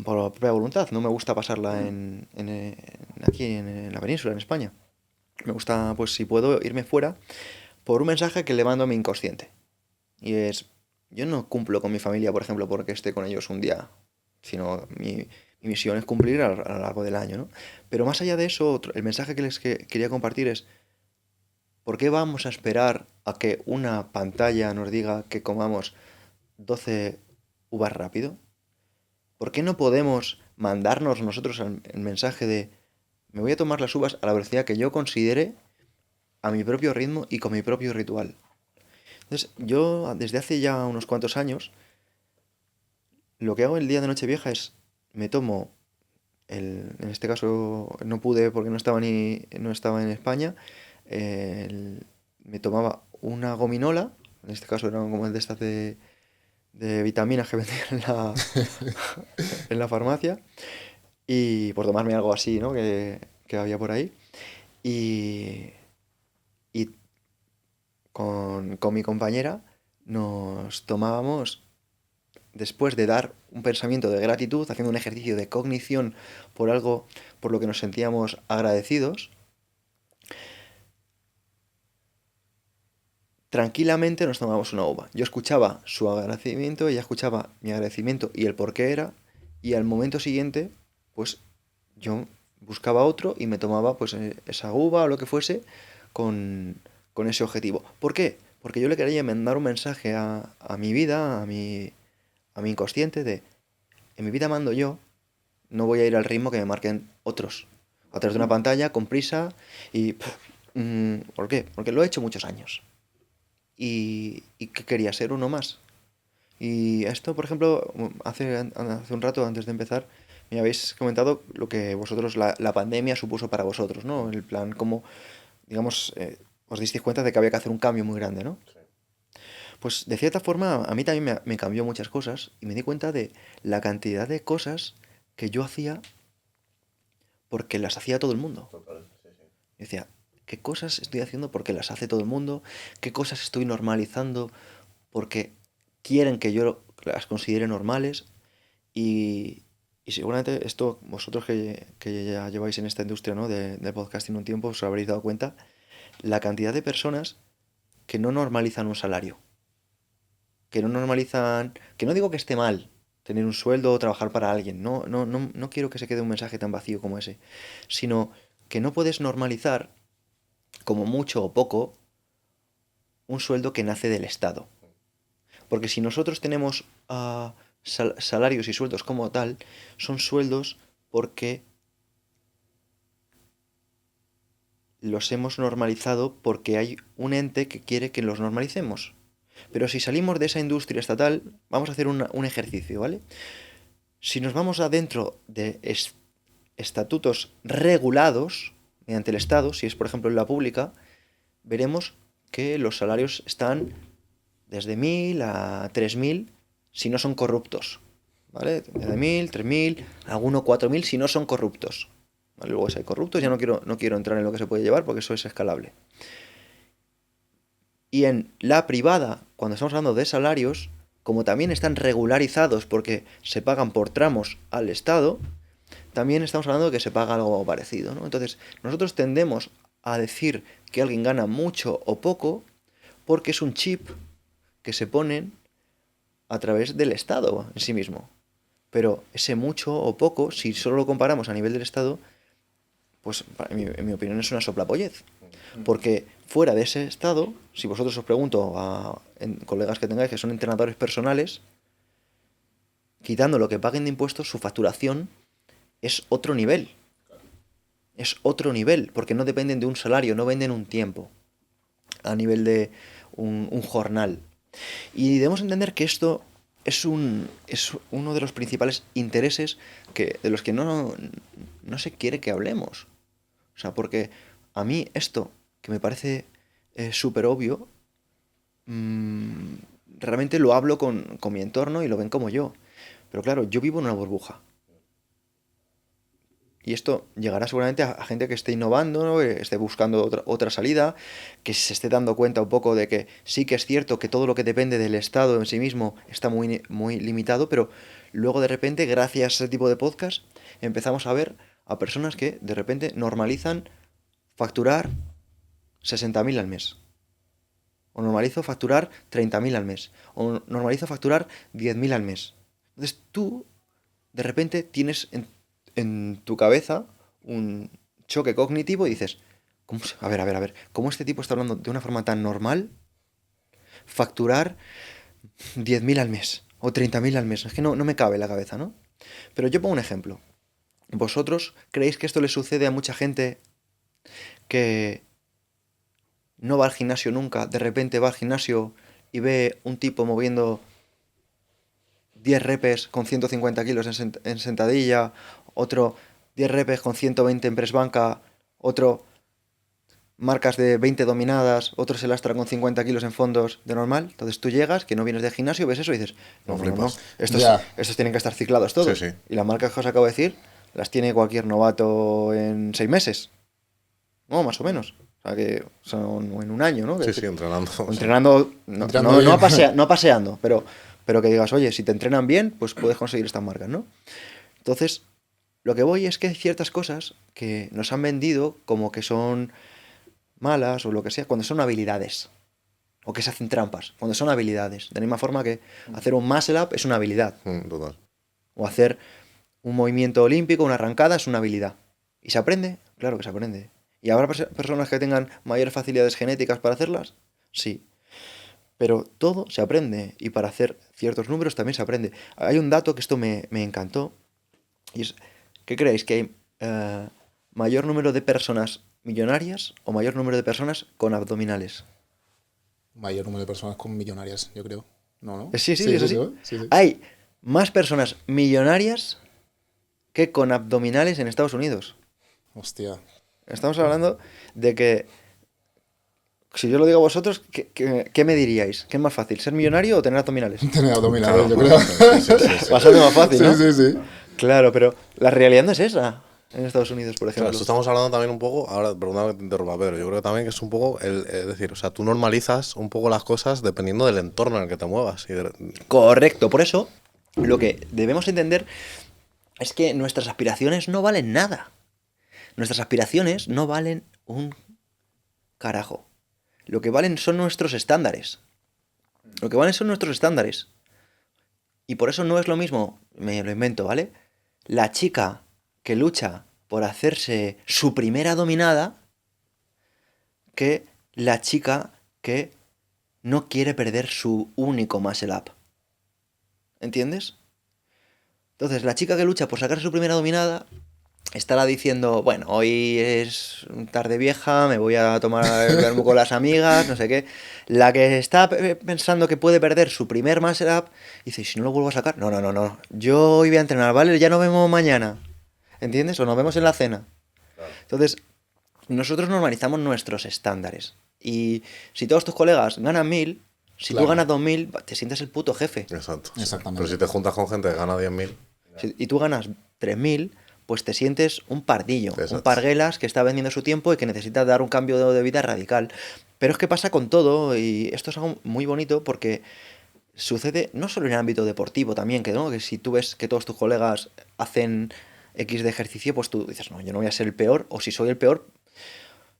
Por la propia voluntad, no me gusta pasarla aquí en la península, en España. Me gusta, pues si puedo, irme fuera por un mensaje que le mando a mi inconsciente. Y es, yo no cumplo con mi familia, por ejemplo, porque esté con ellos un día, sino mi misión es cumplir a lo largo del año, ¿no? Pero más allá de eso, el mensaje que les quería compartir es, ¿por qué vamos a esperar a que una pantalla nos diga que comamos 12 uvas rápido? ¿Por qué no podemos mandarnos nosotros el mensaje de me voy a tomar las uvas a la velocidad que yo considere, a mi propio ritmo y con mi propio ritual? Entonces, yo desde hace ya unos cuantos años, lo que hago el día de Nochevieja es me tomo en este caso no pude porque no estaba en España, me tomaba una gominola, en este caso eran como de estas de vitaminas que vendían en la farmacia, y por tomarme algo así, ¿no? Que había por ahí. Y, y con mi compañera nos tomábamos, después de dar un pensamiento de gratitud, haciendo un ejercicio de cognición por algo por lo que nos sentíamos agradecidos, tranquilamente nos tomábamos una uva. Yo escuchaba su agradecimiento, ella escuchaba mi agradecimiento y el por qué era, y al momento siguiente, pues yo buscaba otro y me tomaba pues esa uva o lo que fuese con, con ese objetivo. ¿Por qué? Porque yo le quería mandar un mensaje a mi vida, a mi inconsciente de, en mi vida mando yo, no voy a ir al ritmo que me marquen otros. A través de una pantalla, con prisa y... ¿por qué? Porque lo he hecho muchos años. Y que quería ser uno más. Y esto, por ejemplo, hace un rato, antes de empezar, me habéis comentado lo que vosotros, la pandemia supuso para vosotros, ¿no? El plan, como, digamos, os disteis cuenta de que había que hacer un cambio muy grande, ¿no? Pues de cierta forma, a mí también me cambió muchas cosas y me di cuenta de la cantidad de cosas que yo hacía porque las hacía todo el mundo. Y decía, ¿qué cosas estoy haciendo porque las hace todo el mundo? ¿Qué cosas estoy normalizando porque quieren que yo las considere normales? Y, y seguramente esto, vosotros que ya lleváis en esta industria, ¿no? Del podcasting un tiempo, os habréis dado cuenta la cantidad de personas que no normalizan un salario, que no normalizan, que no digo que esté mal tener un sueldo o trabajar para alguien, no quiero que se quede un mensaje tan vacío como ese, sino que no puedes normalizar, como mucho o poco, un sueldo que nace del Estado. Porque si nosotros tenemos salarios y sueldos como tal, son sueldos porque los hemos normalizado porque hay un ente que quiere que los normalicemos. Pero si salimos de esa industria estatal, vamos a hacer un ejercicio, ¿vale? Si nos vamos adentro de estatutos regulados mediante el Estado, si es por ejemplo en la pública, veremos que los salarios están desde 1.000 a 3.000 si no son corruptos, ¿vale? Desde 1.000, 3.000, alguno 4.000 si no son corruptos. ¿Vale? Luego si hay corruptos, ya no quiero entrar en lo que se puede llevar porque eso es escalable. Y en la privada, cuando estamos hablando de salarios, como también están regularizados porque se pagan por tramos al Estado, también estamos hablando de que se paga algo parecido, ¿no? Entonces, nosotros tendemos a decir que alguien gana mucho o poco porque es un chip que se ponen a través del Estado en sí mismo. Pero ese mucho o poco, si solo lo comparamos a nivel del Estado, pues en mi opinión es una soplapollez. Porque fuera de ese estado, si vosotros os pregunto a colegas que tengáis que son entrenadores personales, quitando lo que paguen de impuestos, su facturación es otro nivel. Es otro nivel, porque no dependen de un salario, no venden un tiempo a nivel de un jornal. Y debemos entender que esto es uno de los principales intereses de los que no se quiere que hablemos. O sea, porque a mí esto, que me parece súper obvio, mmm, realmente lo hablo con mi entorno y lo ven como yo. Pero claro, yo vivo en una burbuja. Y esto llegará seguramente a gente que esté innovando, ¿no? Que esté buscando otra salida, que se esté dando cuenta un poco de que sí que es cierto que todo lo que depende del Estado en sí mismo está muy, muy limitado, pero luego de repente, gracias a ese tipo de podcast, empezamos a ver a personas que de repente normalizan facturar 60.000 al mes. O normalizo facturar 30.000 al mes. O normalizo facturar 10.000 al mes. Entonces tú, de repente, tienes en tu cabeza un choque cognitivo y dices, a ver, ¿cómo este tipo está hablando de una forma tan normal? Facturar 10.000 al mes o 30.000 al mes. Es que no me cabe en la cabeza, ¿no? Pero yo pongo un ejemplo. ¿Vosotros creéis que esto le sucede a mucha gente que no va al gimnasio nunca, de repente va al gimnasio y ve un tipo moviendo 10 repes con 150 kilos en sentadilla, otro 10 repes con 120 en press banca, otro marcas de 20 dominadas, otro se lastra con 50 kilos en fondos de normal. Entonces tú llegas, que no vienes de gimnasio, ves eso y dices, no, No no, no, no, flipas. estos tienen que estar ciclados todos. Sí, sí. Y las marcas que os acabo de decir, las tiene cualquier novato en 6 meses. No, más o menos. O sea que son en un año, ¿no? Sí, sí, entrenando. O entrenando, no, Entrenando no bien. no paseando, pero que digas, oye, si te entrenan bien, pues puedes conseguir estas marcas, ¿no? Entonces, lo que voy es que hay ciertas cosas que nos han vendido como que son malas o lo que sea, cuando son habilidades. O que se hacen trampas, cuando son habilidades. De la misma forma que hacer un muscle up es una habilidad. Total. O hacer un movimiento olímpico, una arrancada, es una habilidad. ¿Y se aprende? Claro que se aprende. ¿Y habrá personas que tengan mayores facilidades genéticas para hacerlas? Sí. Pero todo se aprende. Y para hacer ciertos números también se aprende. Hay un dato que esto me encantó. Y es, ¿qué creéis? ¿Que hay mayor número de personas millonarias o mayor número de personas con abdominales? Mayor número de personas con millonarias, yo creo. No, ¿no? Sí, sí, Sí, es sí, sí, así. sí, sí. Hay más personas millonarias que con abdominales en Estados Unidos. Hostia. Estamos hablando de que, si yo lo digo a vosotros, ¿qué me diríais? ¿Qué es más fácil, ser millonario o tener abdominales? Tener abdominales, Claro, yo creo. sí, sí, sí. Bastante más fácil, ¿no? Sí, sí, sí. Claro, pero la realidad no es esa en Estados Unidos, por Claro, ejemplo. esto estamos hablando también un poco, ahora perdona que te interrumpa, Pedro, yo creo que también que es un poco, es decir, o sea, tú normalizas un poco las cosas dependiendo del entorno en el que te muevas. Correcto, por eso lo que debemos entender es que nuestras aspiraciones no valen nada. Nuestras aspiraciones no valen un carajo. Lo que valen son nuestros estándares. Lo que valen son nuestros estándares. Y por eso no es lo mismo, me lo invento, ¿vale? La chica que lucha por hacerse su primera dominada que la chica que no quiere perder su único muscle up. ¿Entiendes? Entonces, la chica que lucha por sacar su primera dominada estará diciendo, bueno, hoy es tarde vieja, me voy a tomar el vermú con las amigas, no sé qué. La que está pensando que puede perder su primer muscle up, dice, ¿y si no lo vuelvo a sacar? No, no, no, no. Yo hoy voy a entrenar, ¿vale? Ya nos vemos mañana. ¿Entiendes? O nos vemos en la cena. Entonces, nosotros normalizamos nuestros estándares. Y si todos tus colegas ganan 1000, si tú Claro. ganas 2000, te sientes el puto jefe. Exacto. Exactamente. Pero si te juntas con gente que gana 10.000, Y tú ganas 3000, pues te sientes un pardillo, Exacto. un parguelas que está vendiendo su tiempo y que necesita dar un cambio de vida radical. Pero es que pasa con todo, y esto es algo muy bonito porque sucede no solo en el ámbito deportivo también, que, ¿no? Que si tú ves que todos tus colegas hacen X de ejercicio, pues tú dices, no, yo no voy a ser el peor, o si soy el peor,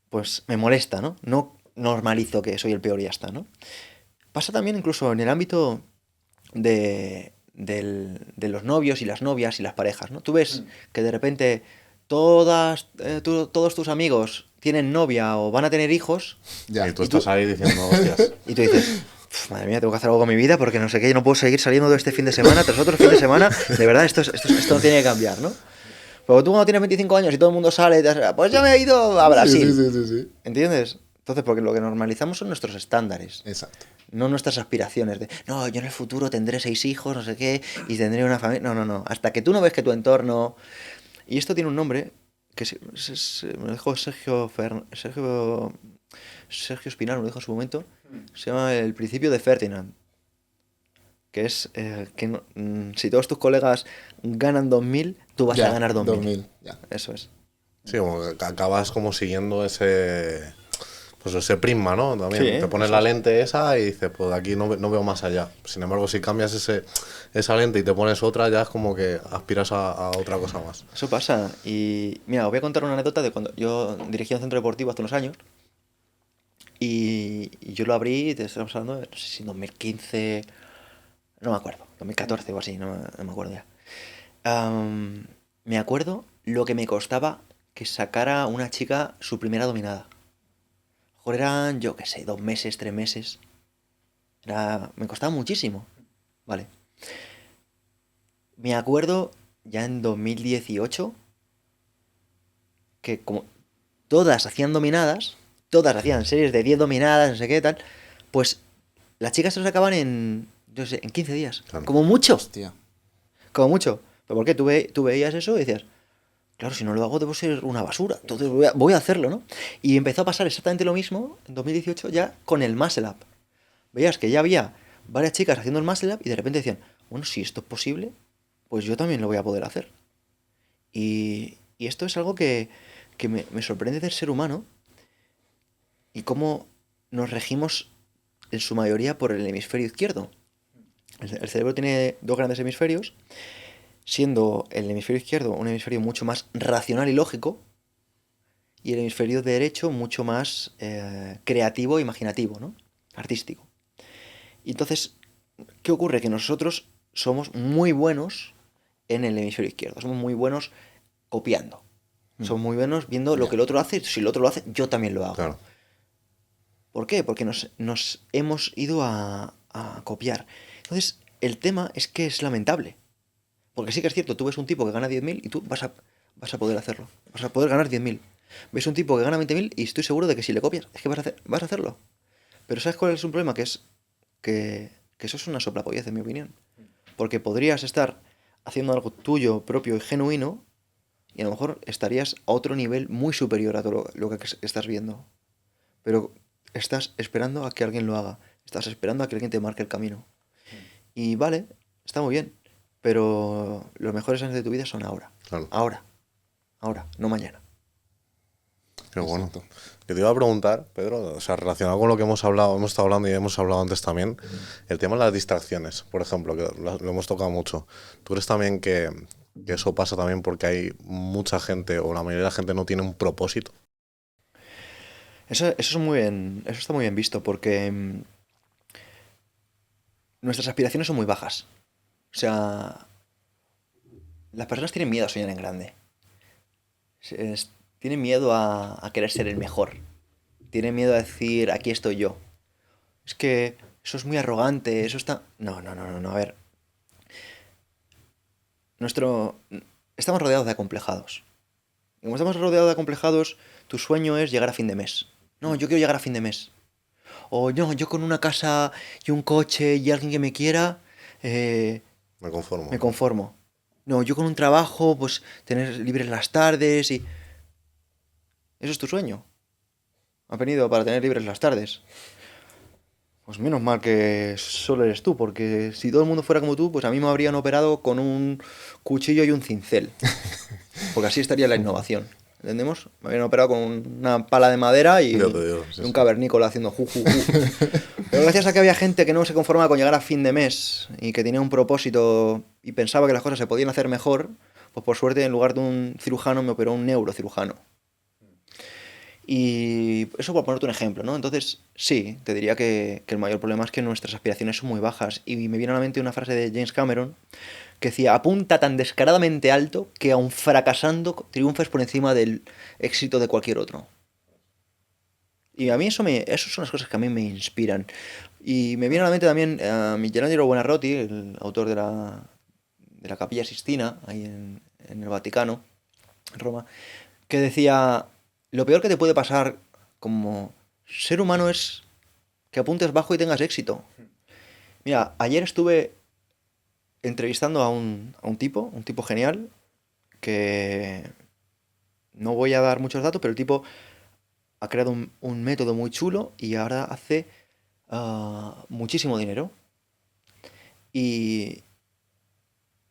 pues me molesta, ¿no? No normalizo que soy el peor y ya está, ¿no? Pasa también incluso en el ámbito de los novios y las novias y las parejas, ¿no? Tú ves que de repente todos tus amigos tienen novia o van a tener hijos Ya. y tú estás ahí diciendo, hostias. y tú dices, madre mía, tengo que hacer algo con mi vida porque no sé qué, yo no puedo seguir saliendo de este fin de semana tras otro fin de semana, de verdad, esto no tiene que cambiar, ¿no? Pero tú cuando tienes 25 años y todo el mundo sale, pues ya me he ido a Brasil, Sí, sí, sí, sí. ¿entiendes? Entonces, porque lo que normalizamos son nuestros estándares. Exacto. No nuestras aspiraciones de, no, yo en el futuro tendré 6 hijos, no sé qué, y tendré una familia. No, no, no. Hasta que tú no ves que tu entorno... Y esto tiene un nombre que me lo dijo Sergio Espinar, me lo dijo en su momento. Se llama el principio de Ferdinand. Que es que si todos tus colegas ganan 2000, tú vas Ya, a ganar 2000. 2000, ya. Eso es. Sí, como que acabas como siguiendo ese, pues ese prisma, ¿no? También Sí, te pones eso la es. lente esa y dices, pues de aquí no veo más allá. Sin embargo, si cambias esa lente y te pones otra, ya es como que aspiras a otra cosa más. Eso pasa. Y mira, os voy a contar una anécdota de cuando yo dirigía un centro deportivo hace unos años. Y yo lo abrí, te estamos hablando, no sé si en 2015, no me acuerdo, 2014 o así, no me acuerdo ya. Me acuerdo lo que me costaba que sacara una chica su primera dominada. Joder, eran, yo qué sé, 2 meses, 3 meses. Me costaba muchísimo. Vale. Me acuerdo ya en 2018 que como todas hacían dominadas, todas hacían series de 10 dominadas, no sé qué tal, pues las chicas se lo sacaban en, yo sé, en 15 días. Claro. Como mucho, Hostia. como mucho. ¿Pero por qué? Tú veías eso y decías, Claro, si no lo hago debo ser una basura, entonces voy a hacerlo, ¿no? Y empezó a pasar exactamente lo mismo en 2018 ya con el Muscle Up. Veías que ya había varias chicas haciendo el Muscle Up y de repente decían, bueno, si esto es posible, pues yo también lo voy a poder hacer. Y esto es algo que me sorprende del ser humano y cómo nos regimos en su mayoría por el hemisferio izquierdo. El cerebro tiene dos grandes hemisferios, siendo el hemisferio izquierdo un hemisferio mucho más racional y lógico, y el hemisferio derecho mucho más creativo e imaginativo, ¿no? Artístico. Y entonces, ¿qué ocurre? Que nosotros somos muy buenos en el hemisferio izquierdo, somos muy buenos copiando. Somos muy buenos viendo lo que el otro hace, si el otro lo hace, yo también lo hago. Claro. ¿Por qué? Porque nos hemos ido a copiar. Entonces, el tema es que es lamentable. Porque sí que es cierto, tú ves un tipo que gana 10.000 y tú vas a poder hacerlo. Vas a poder ganar 10.000. Ves un tipo que gana 20.000 y estoy seguro de que si le copias, es que vas a hacerlo. Pero ¿sabes cuál es un problema? Que eso es una soplapollez, en mi opinión. Porque podrías estar haciendo algo tuyo, propio y genuino, y a lo mejor estarías a otro nivel muy superior a todo lo que estás viendo. Pero estás esperando a que alguien lo haga. Estás esperando a que alguien te marque el camino. Y vale, está muy bien. Pero los mejores años de tu vida son ahora. Claro. Ahora, no mañana. Qué bueno. Yo te iba a preguntar, Pedro, o sea, relacionado con lo que hemos estado hablando y hemos hablado antes también, el tema de las distracciones, por ejemplo, que lo hemos tocado mucho. ¿Tú crees también que eso pasa también porque hay mucha gente, o la mayoría de la gente no tiene un propósito? Eso está muy bien visto, porque nuestras aspiraciones son muy bajas. O sea, las personas tienen miedo a soñar en grande. Tienen miedo a querer ser el mejor. Tienen miedo a decir, aquí estoy yo. Es que eso es muy arrogante, eso está... No, a ver. Estamos rodeados de acomplejados. Y como estamos rodeados de acomplejados, tu sueño es llegar a fin de mes. No, yo quiero llegar a fin de mes. O no, yo con una casa y un coche y alguien que me quiera... Me conformo. Me conformo. No, yo con un trabajo, pues tener libres las tardes y... ¿Eso es tu sueño? ¿Has venido para tener libres las tardes? Pues menos mal que solo eres tú, porque si todo el mundo fuera como tú, pues a mí me habrían operado con un cuchillo y un cincel. Porque así estaría la innovación. ¿Entendemos? Me habrían operado con una pala de madera y un cavernícola haciendo ju. Pero gracias a que había gente que no se conformaba con llegar a fin de mes y que tenía un propósito y pensaba que las cosas se podían hacer mejor, pues por suerte en lugar de un cirujano me operó un neurocirujano. Y eso por ponerte un ejemplo, ¿no? Entonces, sí, te diría que el mayor problema es que nuestras aspiraciones son muy bajas. Y me viene a la mente una frase de James Cameron que decía, apunta tan descaradamente alto que aun fracasando triunfas por encima del éxito de cualquier otro. Y a mí eso son las cosas que a mí me inspiran. Y me viene a la mente también Michelangelo Buonarroti, el autor de la Capilla Sistina, ahí en el Vaticano, en Roma, que decía... Lo peor que te puede pasar como ser humano es que apuntes bajo y tengas éxito. Mira, ayer estuve entrevistando a un tipo genial, que no voy a dar muchos datos, pero el tipo ha creado un método muy chulo y ahora hace muchísimo dinero. Y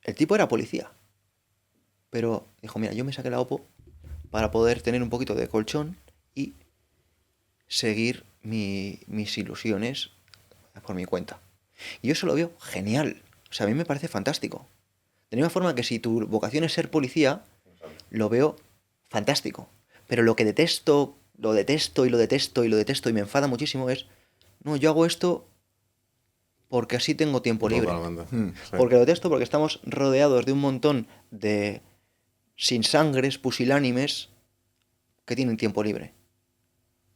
el tipo era policía, pero dijo, mira, yo me saqué la OPO para poder tener un poquito de colchón y seguir mis ilusiones por mi cuenta. Y yo eso lo veo genial. O sea, a mí me parece fantástico. De la misma forma que si tu vocación es ser policía, lo veo fantástico. Pero lo que detesto y me enfada muchísimo es, no, yo hago esto porque así tengo tiempo libre. Sí. Porque lo detesto porque estamos rodeados de un montón de sin sangres, pusilánimes, que tienen tiempo libre.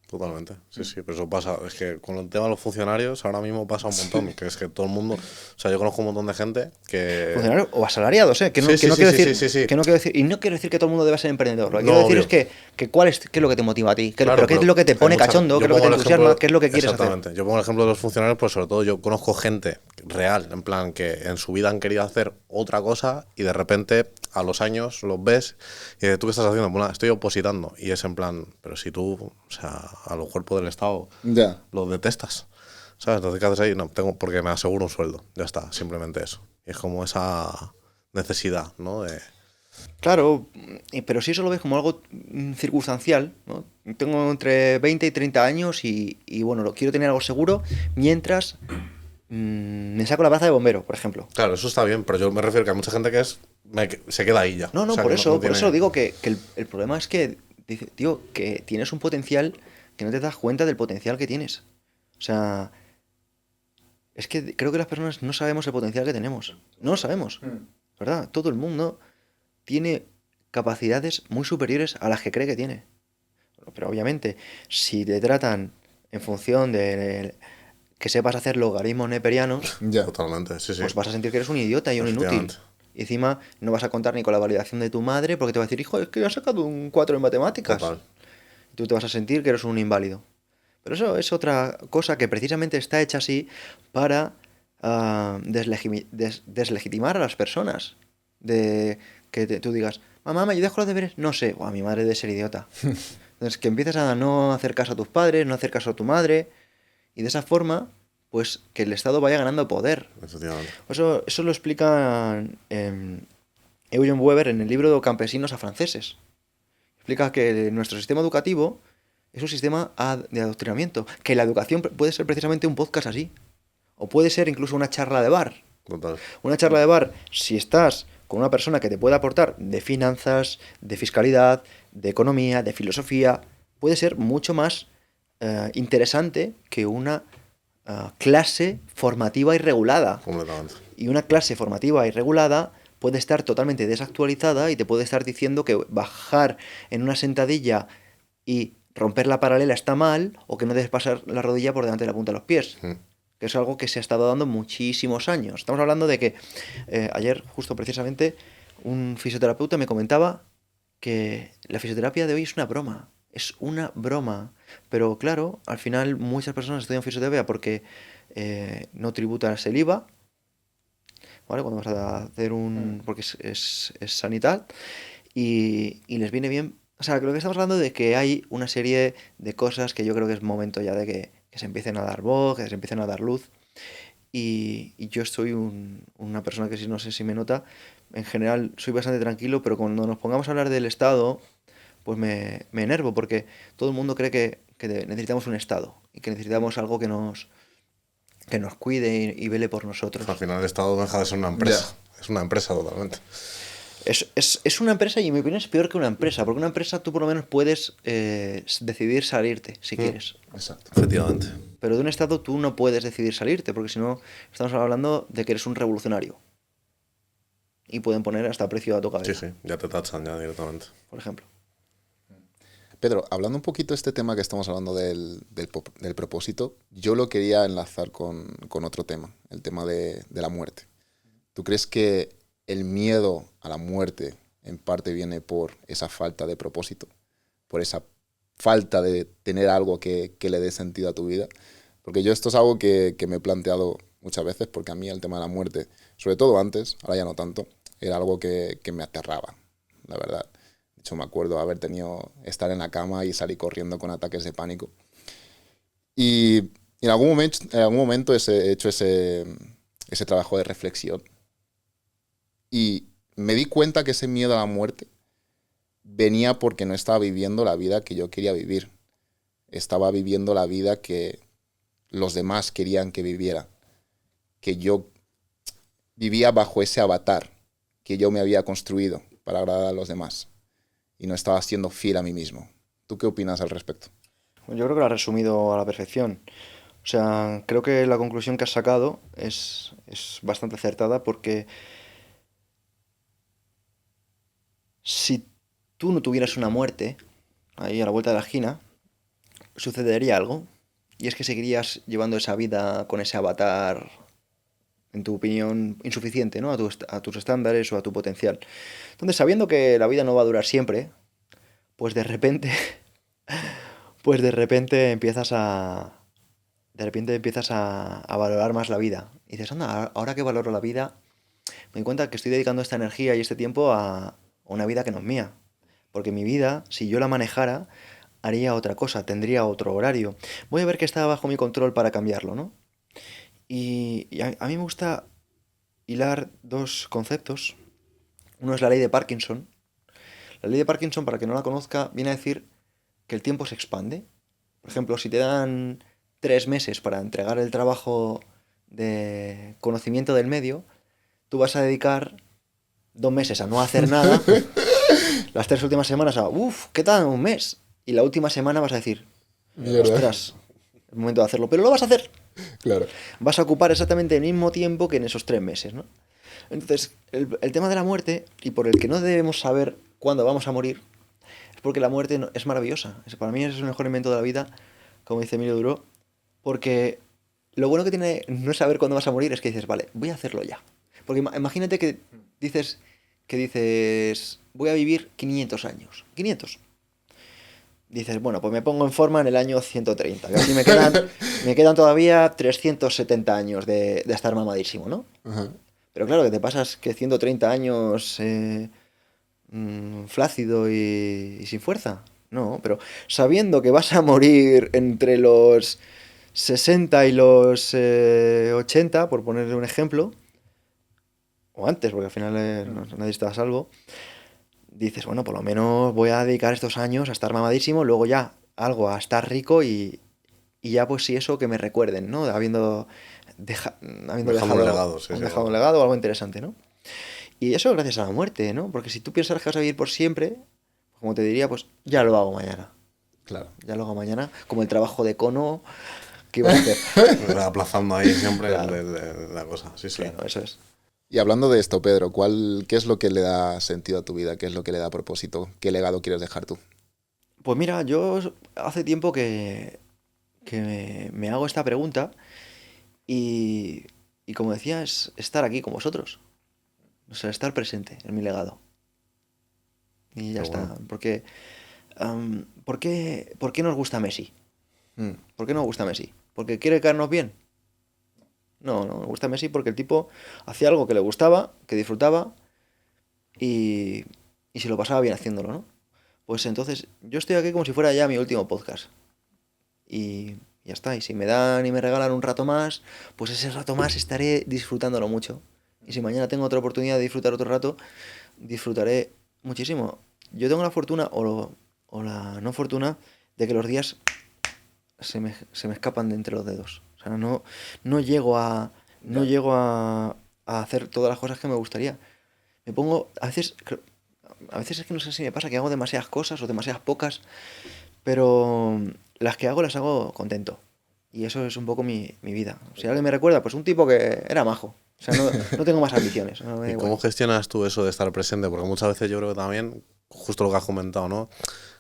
Totalmente, sí, pero eso pasa, es que con el tema de los funcionarios ahora mismo pasa un montón, que es que todo el mundo, o sea, yo conozco un montón de gente que... Funcionarios o asalariados, que no quiero decir, y no quiero decir que todo el mundo deba ser emprendedor, lo que quiero decir es que qué es lo que te motiva a ti, pero qué es lo que te pone cachondo, qué es lo que te entusiasma, qué es lo que quieres hacer. Exactamente, yo pongo el ejemplo de los funcionarios, pues sobre todo yo conozco gente real, en plan que en su vida han querido hacer otra cosa y de repente a los años los ves y dices, ¿tú qué estás haciendo? Bueno, estoy opositando. Y es en plan, pero si tú, o sea, a los cuerpos del Estado Ya. los detestas, ¿sabes? Entonces, ¿qué haces ahí? No, tengo porque me aseguro un sueldo, ya está, simplemente eso. Y es como esa necesidad, ¿no? De, Claro, pero si eso lo ves como algo circunstancial, ¿no? Tengo entre 20 y 30 años y bueno, quiero tener algo seguro mientras me saco la plaza de bombero, por ejemplo. claro, eso está bien, pero yo me refiero que hay mucha gente que se queda ahí ya. No, O no, sea, por que eso, no por tiene... eso digo que el problema es que, dice, tío, que tienes un potencial que no te das cuenta del potencial que tienes. O sea, es que creo que las personas no sabemos el potencial que tenemos. No lo sabemos, ¿verdad? Todo el mundo tiene capacidades muy superiores a las que cree que tiene. Pero obviamente, si te tratan en función de que sepas hacer logaritmos neperianos, Ya. Totalmente, sí, sí. pues vas a sentir que eres un idiota y un inútil. Efectivamente. Y encima no vas a contar ni con la validación de tu madre porque te va a decir, hijo, es que has sacado un 4 en matemáticas. Total. Y tú te vas a sentir que eres un inválido. Pero eso es otra cosa que precisamente está hecha así para deslegitimar a las personas. De que tú digas, mamá, ¿yo dejo los deberes? No sé, o a mi madre debe ser idiota. Entonces, que empieces a no hacer caso a tus padres, no hacer caso a tu madre, y de esa forma, pues que el Estado vaya ganando poder. Efectivamente. Eso lo explica Eugen Weber en el libro Campesinos a franceses. Explica que nuestro sistema educativo es un sistema de adoctrinamiento, que la educación puede ser precisamente un podcast así, o puede ser incluso una charla de bar. Total. Una charla de bar, si estás con una persona que te puede aportar de finanzas, de fiscalidad, de economía, de filosofía, puede ser mucho más interesante que una clase formativa y regulada. Completamente. Y una clase formativa y regulada puede estar totalmente desactualizada y te puede estar diciendo que bajar en una sentadilla y romper la paralela está mal, o que no debes pasar la rodilla por delante de la punta de los pies. Que es algo que se ha estado dando muchísimos años. Estamos hablando de que ayer, justo precisamente, un fisioterapeuta me comentaba que la fisioterapia de hoy es una broma. Es una broma. Pero claro, al final muchas personas estudian fisioterapia porque no tributas el IVA, ¿vale? Cuando vas a hacer porque es sanidad, y les viene bien. O sea, creo que estamos hablando de que hay una serie de cosas que yo creo que es momento ya de que se empiecen a dar voz, que se empiecen a dar luz. Y yo soy una persona que, si no sé si me nota, en general soy bastante tranquilo, pero cuando nos pongamos a hablar del Estado, pues me enervo, porque todo el mundo cree que necesitamos un Estado y que necesitamos algo que nos cuide y vele por nosotros. Al final el Estado no deja de ser una empresa. Es una empresa totalmente. Es una empresa, y en mi opinión es peor que una empresa, porque una empresa tú por lo menos puedes decidir salirte si quieres. Exacto. Efectivamente. Pero de un Estado tú no puedes decidir salirte, porque si no estamos hablando de que eres un revolucionario. Y pueden poner hasta precio a tu cabeza, Sí, sí, ya te tachan ya directamente. por ejemplo. Pedro, hablando un poquito de este tema que estamos hablando del propósito, yo lo quería enlazar con otro tema, el tema de la muerte. ¿Tú crees que el miedo a la muerte en parte viene por esa falta de propósito? Por esa falta de tener algo que le dé sentido a tu vida. Porque yo esto es algo que me he planteado muchas veces, porque a mí el tema de la muerte, sobre todo antes, ahora ya no tanto, era algo que me aterraba, la verdad. De hecho, me acuerdo estar en la cama y salir corriendo con ataques de pánico. Y en algún momento he hecho ese trabajo de reflexión. Y me di cuenta que ese miedo a la muerte venía porque no estaba viviendo la vida que yo quería vivir. Estaba viviendo la vida que los demás querían que viviera. Que yo vivía bajo ese avatar que yo me había construido para agradar a los demás. Y no estaba siendo fiel a mí mismo. ¿Tú qué opinas al respecto? Yo creo que lo has resumido a la perfección. O sea, creo que la conclusión que has sacado es bastante acertada, porque si tú no tuvieras una muerte ahí a la vuelta de la esquina, sucedería algo. Y es que seguirías llevando esa vida con ese avatar, en tu opinión, insuficiente, ¿no? A tus estándares o a tu potencial. Entonces, sabiendo que la vida no va a durar siempre, pues de repente empiezas a valorar más la vida. Y dices, anda, ahora que valoro la vida, me doy cuenta que estoy dedicando esta energía y este tiempo a una vida que no es mía. Porque mi vida, si yo la manejara, haría otra cosa, tendría otro horario. Voy a ver que está bajo mi control para cambiarlo, ¿no? Y a mí me gusta hilar dos conceptos. Uno es la ley de Parkinson. La ley de Parkinson, para quien no la conozca, viene a decir que el tiempo se expande. Por ejemplo, si te dan 3 meses para entregar el trabajo de conocimiento del medio, tú vas a dedicar 2 meses a no hacer nada, las 3 últimas semanas a, ¿qué tal? Un mes. Y la última semana vas a decir, Mierda. ostras, es el momento de hacerlo, pero lo vas a hacer. Claro. Vas a ocupar exactamente el mismo tiempo que en esos 3 meses, ¿no? Entonces, el tema de la muerte, y por el que no debemos saber cuándo vamos a morir, es porque la muerte es maravillosa. Para mí es el mejor invento de la vida, como dice Emilio Duro, porque lo bueno que tiene no saber cuándo vas a morir es que dices, vale, voy a hacerlo ya. Porque imagínate que dices, voy a vivir 500 años. 500. Dices, bueno, pues me pongo en forma en el año 130, que así me quedan todavía 370 años de estar mamadísimo, ¿no? Ajá. Pero claro, que te pasas que 130 años flácido y sin fuerza. No, pero sabiendo que vas a morir entre los 60 y los 80, por ponerle un ejemplo, o antes, porque al final nadie está a salvo, dices, bueno, por lo menos voy a dedicar estos años a estar mamadísimo, luego ya algo a estar rico y ya pues sí eso que me recuerden, ¿no? Habiendo dejado un legado o algo interesante, ¿no? Y eso gracias a la muerte, ¿no? Porque si tú piensas que vas a vivir por siempre, como te diría, pues ya lo hago mañana. Claro. Ya lo hago mañana, como el trabajo de cono que iba a hacer. Aplazando ahí siempre Claro. la cosa, sí. Claro, eso es. Y hablando de esto, Pedro, ¿qué es lo que le da sentido a tu vida? ¿Qué es lo que le da propósito? ¿Qué legado quieres dejar tú? Pues mira, yo hace tiempo que me hago esta pregunta y como decía, es estar aquí con vosotros. O sea, estar presente en mi legado. Y ya Qué está. bueno. Porque, ¿por qué nos gusta Messi? ¿Por qué nos gusta Messi? ¿Porque quiere caernos bien? No, nos gusta Messi porque el tipo hacía algo que le gustaba, que disfrutaba y se lo pasaba bien haciéndolo, ¿no? Pues entonces yo estoy aquí como si fuera ya mi último podcast. Y ya está. Y si me dan y me regalan un rato más, pues ese rato más estaré disfrutándolo mucho. Y si mañana tengo otra oportunidad de disfrutar otro rato, disfrutaré muchísimo. Yo tengo la fortuna o la no fortuna de que los días se me escapan de entre los dedos. O sea, no llego a hacer todas las cosas que me gustaría. Me pongo, a veces es que no sé si me pasa que hago demasiadas cosas o demasiadas pocas, pero las que hago las hago contento. Y eso es un poco mi vida. Si alguien me recuerda, pues un tipo que era majo. O sea, no tengo más ambiciones. No me da ¿Y igual. cómo gestionas tú eso de estar presente? Porque muchas veces yo creo que también, justo lo que has comentado, ¿no?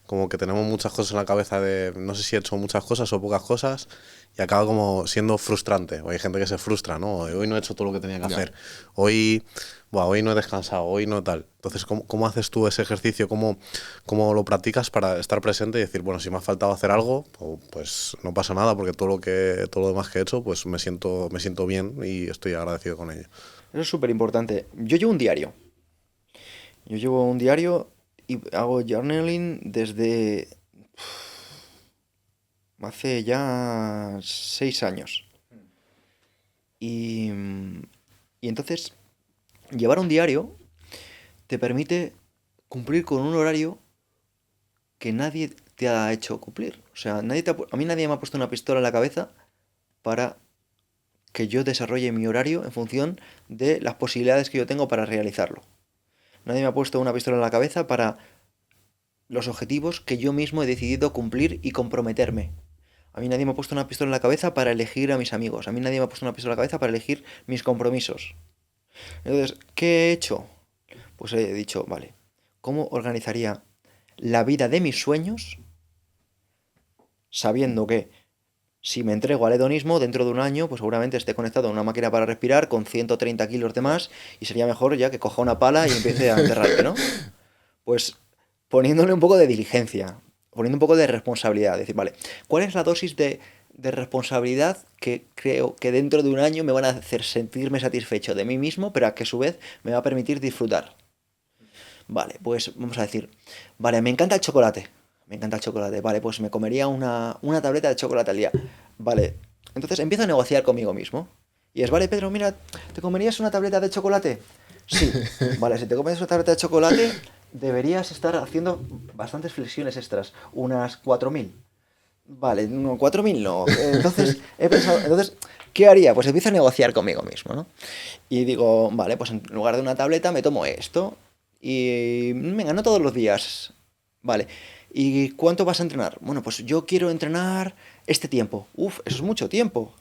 Como que tenemos muchas cosas en la cabeza de no sé si he hecho muchas cosas o pocas cosas y acaba como siendo frustrante. O hay gente que se frustra, ¿no? Hoy no he hecho todo lo que tenía que hacer. Hoy no he descansado, hoy no tal. Entonces, ¿cómo haces tú ese ejercicio? ¿Cómo lo practicas para estar presente y decir, bueno, si me ha faltado hacer algo, pues no pasa nada porque todo lo demás que he hecho, pues me siento bien y estoy agradecido con ello? Eso es súper importante. Yo llevo un diario y hago journaling desde hace ya 6 años. Y entonces, llevar un diario te permite cumplir con un horario que nadie te ha hecho cumplir. O sea, a mí nadie me ha puesto una pistola en la cabeza para que yo desarrolle mi horario en función de las posibilidades que yo tengo para realizarlo. Nadie me ha puesto una pistola en la cabeza para los objetivos que yo mismo he decidido cumplir y comprometerme. A mí nadie me ha puesto una pistola en la cabeza para elegir a mis amigos. A mí nadie me ha puesto una pistola en la cabeza para elegir mis compromisos. Entonces, ¿qué he hecho? Pues he dicho, vale, ¿cómo organizaría la vida de mis sueños sabiendo que si me entrego al hedonismo, dentro de un año, pues seguramente esté conectado a una máquina para respirar con 130 kilos de más y sería mejor ya que coja una pala y empiece a enterrarme, ¿no? Pues poniéndole un poco de diligencia, poniendo un poco de responsabilidad. Decir, vale, ¿cuál es la dosis de de responsabilidad que creo que dentro de un año me van a hacer sentirme satisfecho de mí mismo, pero a que a su vez me va a permitir disfrutar. Vale, pues vamos a decir, vale, me encanta el chocolate. Me encanta el chocolate. Vale, pues me comería una tableta de chocolate al día. Vale, entonces empiezo a negociar conmigo mismo. Y es, vale, Pedro, mira, ¿te comerías una tableta de chocolate? Sí. Vale, si te comes una tableta de chocolate, deberías estar haciendo bastantes flexiones extras. Unas 4000. Vale, no, 4000 no. Entonces, he pensado, entonces, ¿qué haría? Pues empiezo a negociar conmigo mismo, ¿no? Y digo, vale, pues en lugar de una tableta me tomo esto. Y venga, no todos los días. Vale. ¿Y cuánto vas a entrenar? Bueno, pues yo quiero entrenar este tiempo. Uf, eso es mucho tiempo.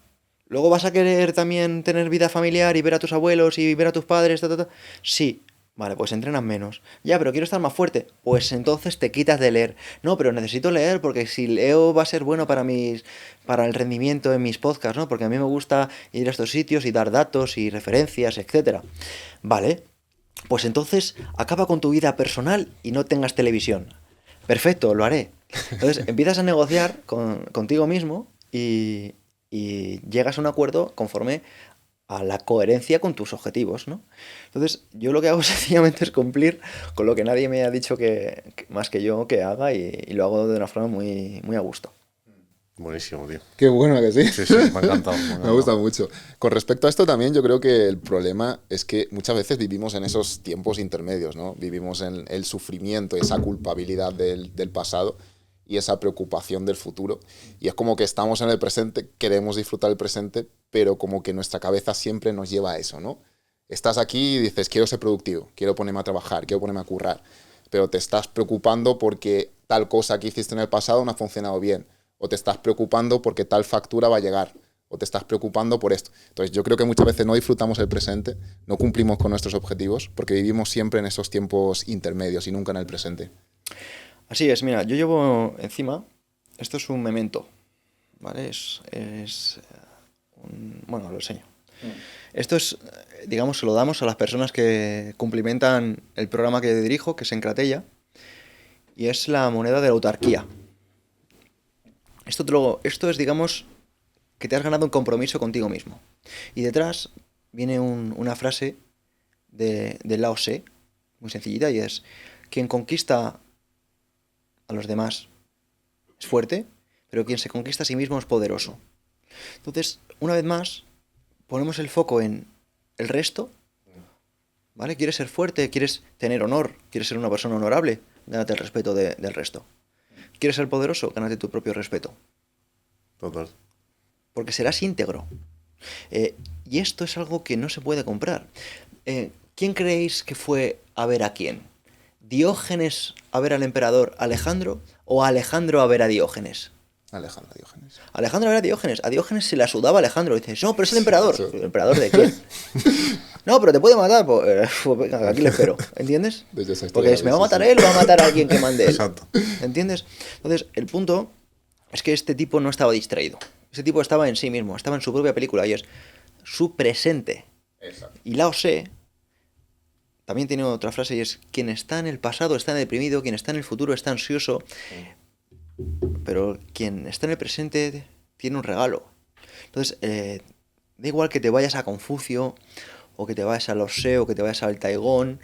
Luego vas a querer también tener vida familiar y ver a tus abuelos y ver a tus padres, ta, ta, ta. Sí. Vale, pues entrenas menos. Ya, pero quiero estar más fuerte. Pues entonces te quitas de leer. No, pero necesito leer porque si leo va a ser bueno para el rendimiento en mis podcasts, ¿no? Porque a mí me gusta ir a estos sitios y dar datos y referencias, etcétera. Vale. Pues entonces acaba con tu vida personal y no tengas televisión. Perfecto, lo haré. Entonces empiezas a negociar contigo mismo y llegas a un acuerdo conforme a la coherencia con tus objetivos, ¿no? Entonces yo lo que hago sencillamente es cumplir con lo que nadie me ha dicho más que yo que haga y lo hago de una forma muy, muy a gusto. Buenísimo, tío. Qué bueno que sí. Sí, sí, me ha encantado. Me gusta mucho. Con respecto a esto también yo creo que el problema es que muchas veces vivimos en esos tiempos intermedios, ¿no? Vivimos en el sufrimiento, esa culpabilidad del pasado y esa preocupación del futuro. Y es como que estamos en el presente, queremos disfrutar el presente, pero como que nuestra cabeza siempre nos lleva a eso, ¿no? Estás aquí y dices, quiero ser productivo, quiero ponerme a trabajar, quiero ponerme a currar, pero te estás preocupando porque tal cosa que hiciste en el pasado no ha funcionado bien, o te estás preocupando porque tal factura va a llegar, o te estás preocupando por esto. Entonces yo creo que muchas veces no disfrutamos el presente, no cumplimos con nuestros objetivos, porque vivimos siempre en esos tiempos intermedios y nunca en el presente. Así es, mira, yo llevo encima, esto es un memento, ¿vale? Bueno, lo enseño. Esto es, digamos, se lo damos a las personas que cumplimentan el programa que dirijo, que es Encratella, y es la moneda de la autarquía. Esto es, digamos, que te has ganado un compromiso contigo mismo. Y detrás viene una frase de Lao Tse, muy sencillita, y es: quien conquista a los demás es fuerte, pero quien se conquista a sí mismo es poderoso. Entonces, una vez más, ponemos el foco en el resto, ¿vale? ¿Quieres ser fuerte? ¿Quieres tener honor? ¿Quieres ser una persona honorable? Gánate el respeto del resto. ¿Quieres ser poderoso? Gánate tu propio respeto. Total. Porque serás íntegro. Y esto es algo que no se puede comprar. ¿Quién creéis que fue a ver a quién? ¿Diógenes a ver al emperador Alejandro o Alejandro a ver a Diógenes? Alejandro Diógenes. Alejandro era Diógenes. A Diógenes se la sudaba Alejandro. Dices, no, pero es el emperador. ¿El emperador de quién? No, pero te puede matar. Pues venga, aquí le espero. ¿Entiendes? Porque si me va a matar él, va a matar a alguien que mande él. Exacto. ¿Entiendes? Entonces, el punto es que este tipo no estaba distraído. Este tipo estaba en sí mismo, estaba en su propia película y es su presente. Exacto. Y Lao Tse también tiene otra frase y es: quien está en el pasado está deprimido, quien está en el futuro está ansioso, pero quien está en el presente tiene un regalo. Entonces, da igual que te vayas a Confucio, o que te vayas a Lao Tse, o que te vayas al Taigón,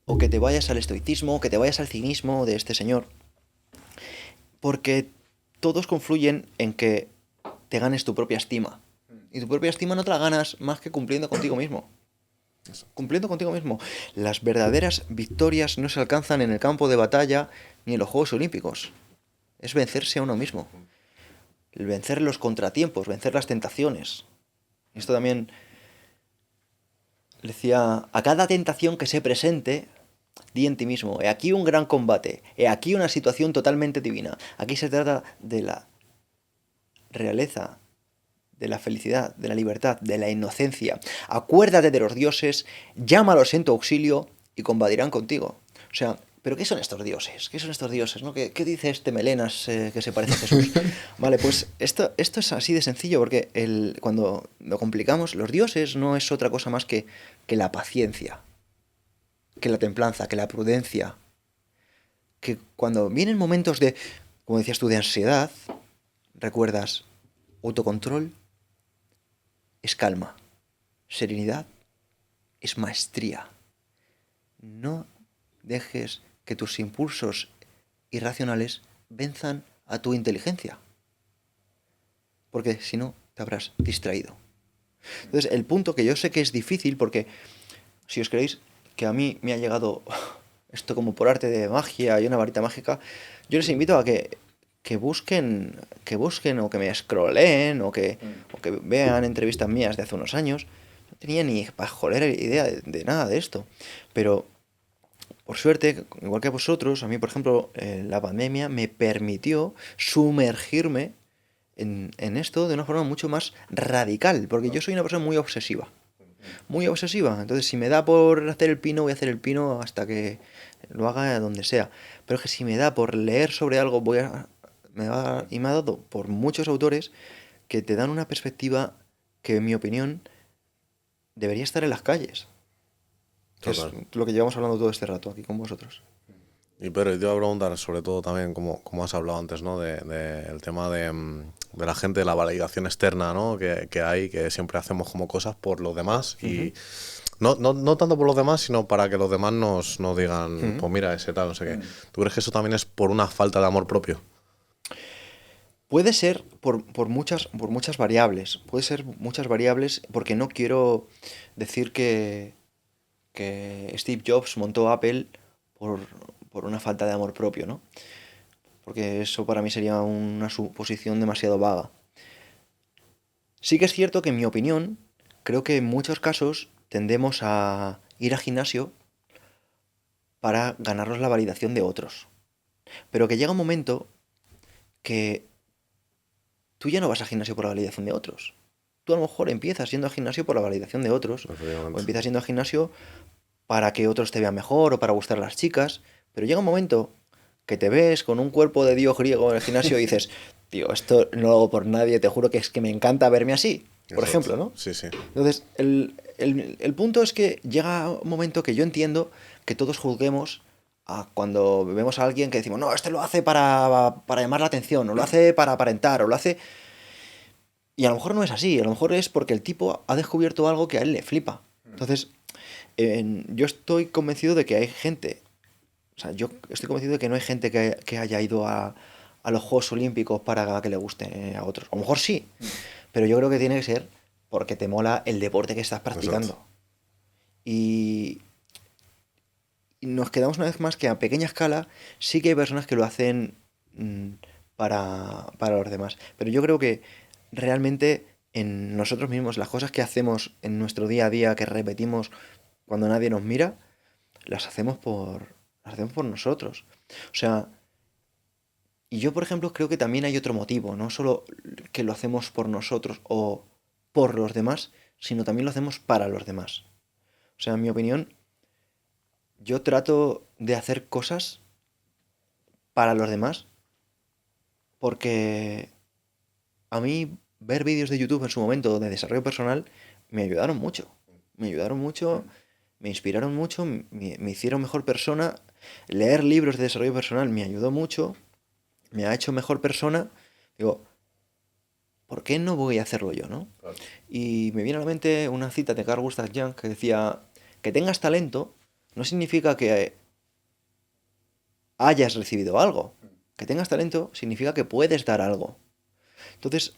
o que te vayas al estoicismo, o que te vayas al cinismo de este señor, porque todos confluyen en que te ganes tu propia estima. Y tu propia estima no te la ganas más que cumpliendo contigo mismo. Cumpliendo contigo mismo. Las verdaderas victorias no se alcanzan en el campo de batalla ni en los Juegos Olímpicos. Es vencerse a uno mismo. El vencer los contratiempos, vencer las tentaciones. Esto también decía: a cada tentación que se presente, di en ti mismo, he aquí un gran combate, he aquí una situación totalmente divina. Aquí se trata de la realeza, de la felicidad, de la libertad, de la inocencia. Acuérdate de los dioses, llámalos en tu auxilio y combatirán contigo. O sea, ¿pero qué son estos dioses? ¿Qué son estos dioses? ¿No? ¿Qué dice este melenas que se parece a Jesús? Vale, pues esto es así de sencillo, porque cuando lo complicamos, los dioses no es otra cosa más que la paciencia, que la templanza, que la prudencia. Que cuando vienen momentos de, como decías tú, de ansiedad, recuerdas, autocontrol es calma, serenidad es maestría. No dejes que tus impulsos irracionales venzan a tu inteligencia, porque si no te habrás distraído. Entonces, el punto que yo sé que es difícil, porque si os creéis que a mí me ha llegado esto como por arte de magia y una varita mágica, yo les invito a que busquen o que me scrolleen o que vean entrevistas mías de hace unos años. No tenía ni pajolera idea de nada de esto. Pero, por suerte, igual que vosotros, a mí, por ejemplo, la pandemia me permitió sumergirme en esto de una forma mucho más radical, porque yo soy una persona muy obsesiva. Muy obsesiva. Entonces, si me da por hacer el pino, voy a hacer el pino hasta que lo haga donde sea. Pero es que si me da por leer sobre algo, y me ha dado por muchos autores que te dan una perspectiva que, en mi opinión, debería estar en las calles. Que es Total. lo que llevamos hablando todo este rato aquí con vosotros. Y pero yo te iba a preguntar sobre todo también, como has hablado antes, ¿no? El tema de la gente, de la validación externa, ¿no? Que hay, que siempre hacemos como cosas por los demás y no tanto por los demás, sino para que los demás nos digan, pues mira, ese tal, no sé qué. ¿Tú crees que eso también es por una falta de amor propio? Puede ser por muchas variables. Puede ser muchas variables porque no quiero decir que Steve Jobs montó Apple por una falta de amor propio, ¿no? Porque eso para mí sería una suposición demasiado vaga. Sí que es cierto que, en mi opinión, creo que en muchos casos tendemos a ir al gimnasio para ganarnos la validación de otros. Pero que llega un momento que tú ya no vas al gimnasio por la validación de otros. Tú a lo mejor empiezas yendo al gimnasio por la validación de otros, o Efectivamente. empiezas yendo al gimnasio para que otros te vean mejor o para gustar a las chicas, pero llega un momento que te ves con un cuerpo de dios griego en el gimnasio y dices, tío, esto no lo hago por nadie, te juro que es que me encanta verme así, por Exacto. ejemplo, ¿no? Sí, sí. Entonces, el punto es que llega un momento que yo entiendo que todos juzguemos cuando vemos a alguien que decimos, no, este lo hace para llamar la atención, o lo hace para aparentar, o lo hace... Y a lo mejor no es así, a lo mejor es porque el tipo ha descubierto algo que a él le flipa. Entonces, yo estoy convencido de que hay gente, o sea, yo estoy convencido de que no hay gente que haya ido a los Juegos Olímpicos para que le guste a otros. A lo mejor sí, pero yo creo que tiene que ser porque te mola el deporte que estás practicando. Exacto. Y nos quedamos una vez más que a pequeña escala sí que hay personas que lo hacen para los demás. Pero yo creo que realmente en nosotros mismos, las cosas que hacemos en nuestro día a día, que repetimos cuando nadie nos mira, las hacemos por nosotros. O sea, y yo, por ejemplo, creo que también hay otro motivo, no solo que lo hacemos por nosotros o por los demás, sino también lo hacemos para los demás. O sea, en mi opinión, yo trato de hacer cosas para los demás porque a mí ver vídeos de YouTube en su momento de desarrollo personal me ayudaron mucho. Me ayudaron mucho, me inspiraron mucho, me hicieron mejor persona. Leer libros de desarrollo personal me ayudó mucho, me ha hecho mejor persona. Digo, ¿por qué no voy a hacerlo yo, no? Claro. Y me viene a la mente una cita de Carl Gustav Jung que decía, que tengas talento no significa que hayas recibido algo. Que tengas talento significa que puedes dar algo. Entonces,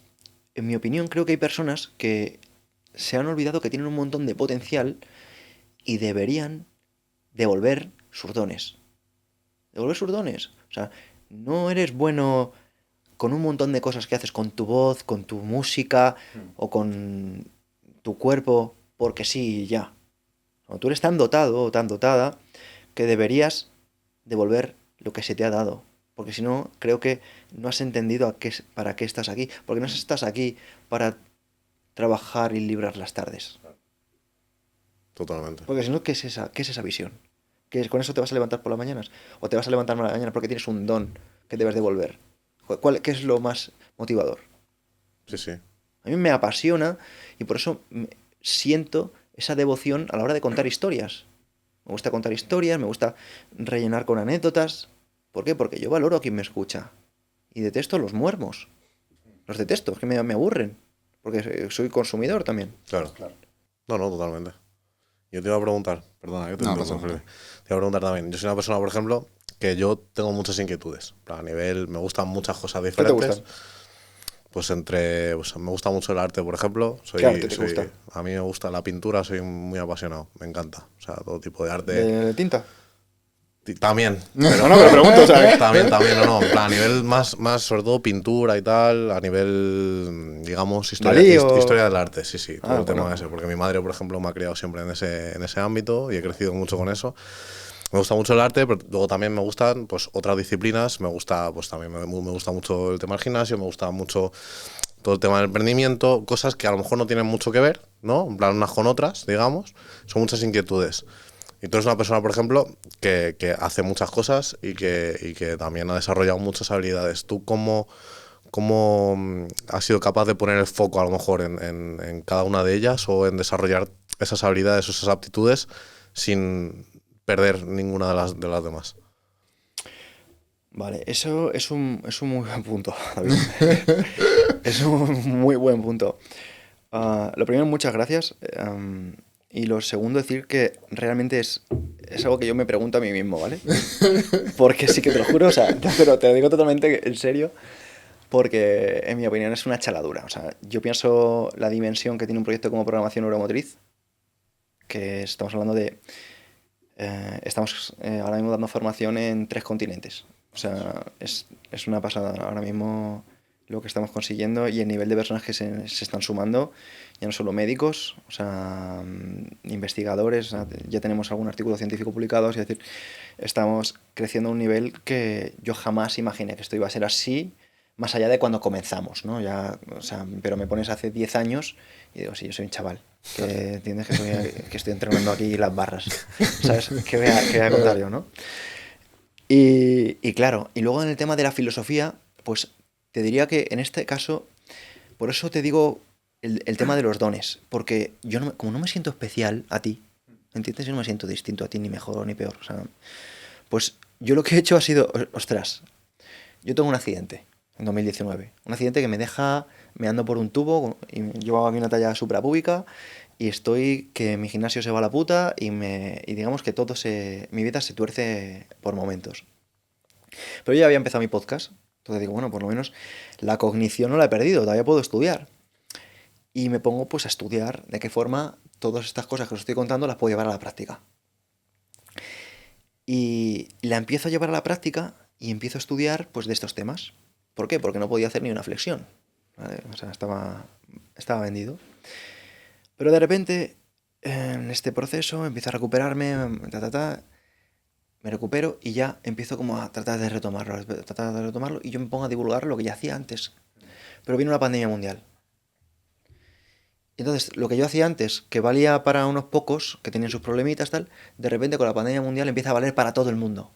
en mi opinión, creo que hay personas que se han olvidado que tienen un montón de potencial y deberían devolver sus dones. Devolver sus dones. O sea, no eres bueno con un montón de cosas que haces con tu voz, con tu música o con tu cuerpo, porque sí y ya. No, tú eres tan dotado o tan dotada que deberías devolver lo que se te ha dado. Porque si no, creo que no has entendido para qué estás aquí. Porque no estás aquí para trabajar y librar las tardes. Totalmente. Porque si no, ¿qué es esa visión? ¿Con eso te vas a levantar por las mañanas? ¿O te vas a levantar por la mañana porque tienes un don que debes devolver? ¿Qué es lo más motivador? Sí, sí. A mí me apasiona y por eso siento esa devoción a la hora de contar historias. Me gusta contar historias, me gusta rellenar con anécdotas. ¿Por qué? Porque yo valoro a quien me escucha. Y detesto los muermos. los detesto, es que me aburren, porque soy consumidor también. Claro. No, totalmente. Yo te iba a preguntar, perdona, que te No, interrumpo, pasa nada. te iba a preguntar también. Yo soy una persona, por ejemplo, que yo tengo muchas inquietudes. En plan, a nivel, me gustan muchas cosas ¿Qué te diferentes. gustan? Pues me gusta mucho el arte, por ejemplo. ¿Qué arte te gusta? A mí me gusta la pintura, soy muy apasionado, me encanta. O sea, todo tipo de arte. ¿De tinta? También. No, pero pregunto, o sea, También, no. En plan, a nivel más, sobre todo pintura y tal, a nivel, digamos, ¿Dalí o...? historia del arte, sí, todo Ah, el tema bueno. ese. Porque mi madre, por ejemplo, me ha criado siempre en ese ámbito y he crecido mucho con eso. Me gusta mucho el arte, pero luego también me gustan pues otras disciplinas. Me gusta, pues también me gusta mucho el tema del gimnasio, me gusta mucho todo el tema del emprendimiento, cosas que a lo mejor no tienen mucho que ver, ¿no? En plan, unas con otras, digamos. Son muchas inquietudes. Y tú eres una persona, por ejemplo, que hace muchas cosas y que también ha desarrollado muchas habilidades. ¿Tú cómo has sido capaz de poner el foco a lo mejor en cada una de ellas o en desarrollar esas habilidades o esas aptitudes sin perder ninguna de las demás? Vale, eso es un muy buen punto, David. Es un muy buen punto. Lo primero, muchas gracias. Y lo segundo, decir que realmente es algo que yo me pregunto a mí mismo, ¿vale? Porque sí que te lo juro, o sea, pero te lo digo totalmente en serio, porque en mi opinión es una chaladura. O sea, yo pienso la dimensión que tiene un proyecto como programación neuromotriz, que estamos hablando de... estamos ahora mismo dando formación en 3 continentes. O sea, es una pasada ahora mismo lo que estamos consiguiendo y el nivel de personas que se están sumando, ya no solo médicos, o sea, investigadores, o sea, ya tenemos algún artículo científico publicado, es decir, estamos creciendo a un nivel que yo jamás imaginé que esto iba a ser así, más allá de cuando comenzamos, ¿no? Ya, o sea, pero me pones hace 10 años y digo, sí, yo soy un chaval, que entiendes que estoy entrenando aquí las barras, ¿sabes? ¿Qué voy a contar yo, no? Y claro, y luego en el tema de la filosofía, pues te diría que en este caso, por eso te digo el tema de los dones, porque yo como no me siento especial a ti, ¿entiendes? Yo no me siento distinto a ti, ni mejor ni peor, o sea, pues yo lo que he hecho ha sido, ostras, yo tengo un accidente en 2019, un accidente que me deja meando por un tubo, y llevaba aquí una talla suprapúbica, y estoy que mi gimnasio se va a la puta y digamos que mi vida se tuerce por momentos. Pero yo ya había empezado mi podcast, entonces digo, bueno, por lo menos la cognición no la he perdido, todavía puedo estudiar. Y me pongo pues a estudiar de qué forma todas estas cosas que os estoy contando las puedo llevar a la práctica. Y la empiezo a llevar a la práctica y empiezo a estudiar pues de estos temas. ¿Por qué? Porque no podía hacer ni una flexión, ¿vale? O sea, estaba vendido. Pero de repente, en este proceso, empiezo a recuperarme, me recupero y ya empiezo como a tratar de retomarlo, y yo me pongo a divulgar lo que ya hacía antes. Pero viene una pandemia mundial. Y entonces, lo que yo hacía antes, que valía para unos pocos, que tenían sus problemitas, tal, de repente con la pandemia mundial empieza a valer para todo el mundo.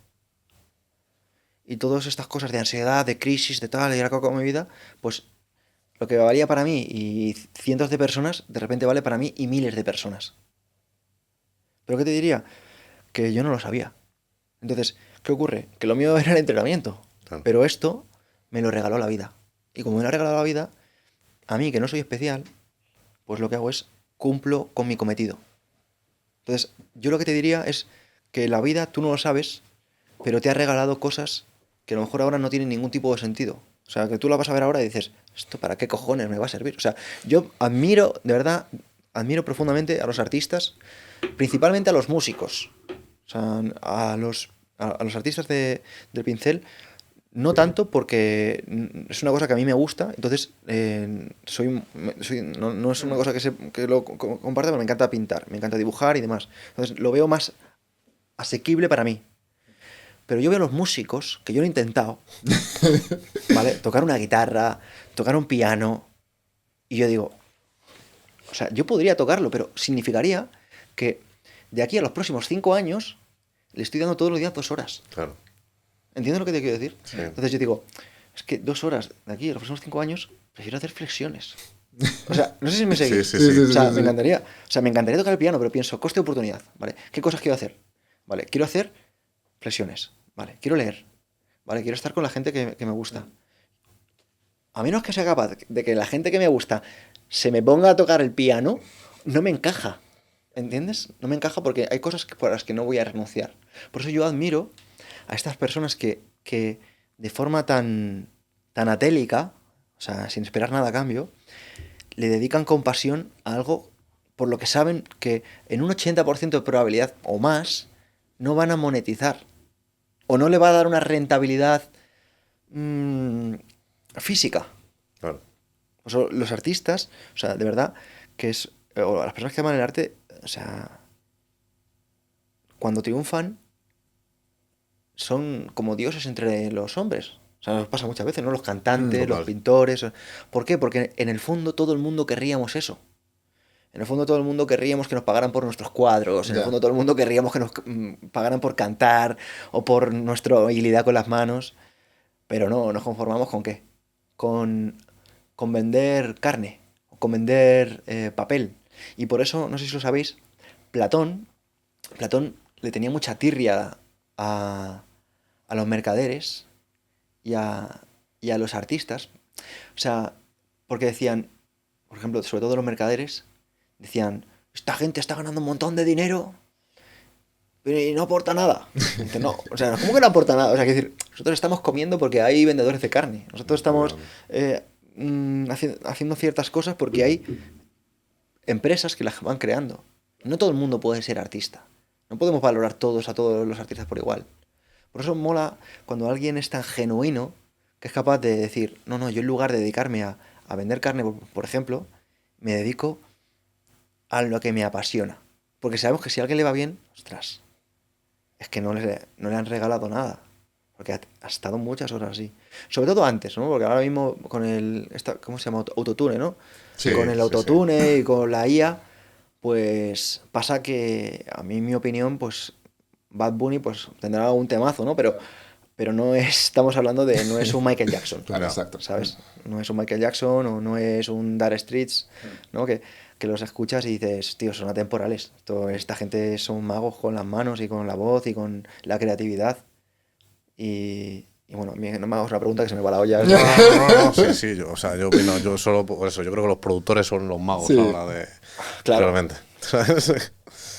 Y todas estas cosas de ansiedad, de crisis, de tal, y ahora con mi vida, pues lo que valía para mí y cientos de personas, de repente vale para mí y miles de personas. ¿Pero qué te diría? Que yo no lo sabía. Entonces, ¿qué ocurre? Que lo mío era el entrenamiento. Claro. Pero esto me lo regaló la vida. Y como me lo ha regalado la vida, a mí, que no soy especial, pues lo que hago es cumplo con mi cometido. Entonces, yo lo que te diría es que la vida tú no lo sabes, pero te ha regalado cosas que a lo mejor ahora no tienen ningún tipo de sentido. O sea, que tú la vas a ver ahora y dices, ¿esto para qué cojones me va a servir? O sea, yo admiro, de verdad, admiro profundamente a los artistas, principalmente a los músicos. O sea, a los artistas del pincel, no tanto porque es una cosa que a mí me gusta, entonces no es una cosa que lo comparte, pero me encanta pintar, me encanta dibujar y demás. Entonces lo veo más asequible para mí. Pero yo veo a los músicos, que yo lo he intentado, ¿vale? Tocar una guitarra, tocar un piano, y yo digo, o sea, yo podría tocarlo, pero significaría que de aquí a los próximos 5 años le estoy dando todos los días 2 horas. Claro. ¿Entiendes lo que te quiero decir? Sí. Entonces yo digo, es que 2 horas de aquí a los próximos 5 años prefiero hacer flexiones. O sea, no sé si me seguís. Sí, sí, sí. O sea, me encantaría. O sea, me encantaría tocar el piano, pero pienso, coste-oportunidad, ¿vale? ¿Qué cosas quiero hacer? Vale, quiero hacer flexiones, ¿vale? Quiero leer, ¿vale? Quiero estar con la gente que me gusta. a menos que sea capaz de que la gente que me gusta se me ponga a tocar el piano, no me encaja. ¿Entiendes? No me encaja porque hay cosas por las que no voy a renunciar. Por eso yo admiro a estas personas que de forma tan atélica, o sea, sin esperar nada a cambio, le dedican con pasión a algo por lo que saben que en un 80% de probabilidad o más no van a monetizar o no le va a dar una rentabilidad física. Claro. O sea, los artistas, o sea, de verdad, o las personas que aman el arte, o sea, cuando triunfan, son como dioses entre los hombres. O sea, nos pasa muchas veces, ¿no? Los cantantes, los Total. pintores. ¿Por qué? Porque en el fondo todo el mundo querríamos eso. En el fondo todo el mundo querríamos que nos pagaran por nuestros cuadros. En el Ya. fondo todo el mundo querríamos que nos pagaran por cantar o por nuestra habilidad con las manos. Pero no, nos conformamos con qué? Con vender carne, o con vender papel. Y por eso, no sé si lo sabéis, Platón le tenía mucha tirria a los mercaderes y a los artistas. O sea, porque decían, por ejemplo, sobre todo los mercaderes, decían, esta gente está ganando un montón de dinero pero y no aporta nada. Dice, no, o sea, ¿cómo que no aporta nada? O sea, quiero decir, nosotros estamos comiendo porque hay vendedores de carne. Nosotros estamos haciendo ciertas cosas porque hay empresas que las van creando. No todo el mundo puede ser artista. No podemos valorar a todos los artistas por igual. Por eso mola cuando alguien es tan genuino que es capaz de decir, no, no, yo en lugar de dedicarme a vender carne, por ejemplo, me dedico a lo que me apasiona. Porque sabemos que si a alguien le va bien, ostras, es que no le han regalado nada. Porque ha estado muchas horas así. Sobre todo antes, ¿no? Porque ahora mismo con ¿cómo se llama? Autotune, ¿no? Sí, Con el sí, sí. autotune y con la IA, pues pasa que, a mí, en mi opinión, pues Bad Bunny pues tendrá un temazo, ¿no? Pero estamos hablando no es un Michael Jackson, Claro, No. exacto. ¿sabes? No es un Michael Jackson o no es un Dire Straits, ¿no? Que los escuchas y dices, tío, son atemporales. Esta gente son magos con las manos y con la voz y con la creatividad. Y bueno, no me hagas una pregunta que se me va la olla. No, sí, sí, o sea, yo opino, yo solo por eso, yo creo que los productores son los magos Sí. ahora de... Claro. Realmente. ¿Sabes?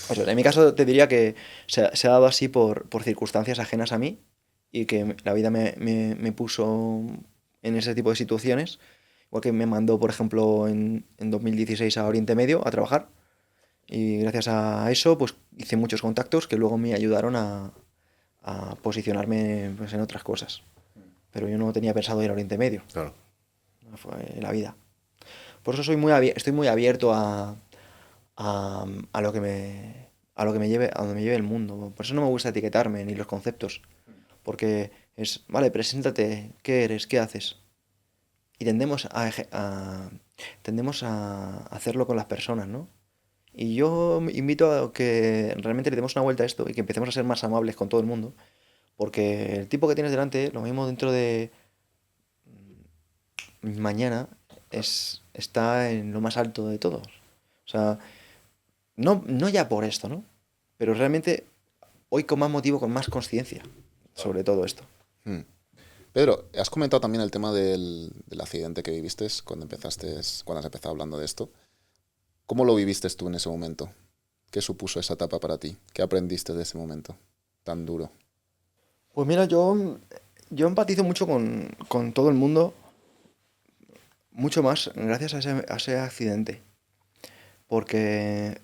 O sea, en mi caso te diría que se ha dado así por circunstancias ajenas a mí y que la vida me puso en ese tipo de situaciones. Igual que me mandó, por ejemplo, en 2016 a Oriente Medio a trabajar. Y gracias a eso, pues hice muchos contactos que luego me ayudaron a posicionarme pues, en otras cosas. Pero yo no tenía pensado ir a Oriente Medio. Claro. No fue la vida. Por eso estoy muy abierto a lo que me lleve, a donde me lleve el mundo. Por eso no me gusta etiquetarme ni los conceptos. Porque vale, preséntate, ¿qué eres? ¿Qué haces? Y tendemos a hacerlo con las personas, ¿no? Y yo invito a que realmente le demos una vuelta a esto y que empecemos a ser más amables con todo el mundo. Porque el tipo que tienes delante, lo mismo dentro de mañana, está en lo más alto de todos. O sea, no ya por esto, ¿no? Pero realmente hoy con más motivo, con más conciencia sobre todo esto. Hmm. Pedro, has comentado también el tema del accidente que viviste cuando has empezado hablando de esto. ¿Cómo lo viviste tú en ese momento? ¿Qué supuso esa etapa para ti? ¿Qué aprendiste de ese momento tan duro? Pues mira, yo empatizo mucho con todo el mundo, mucho más gracias a ese accidente. Porque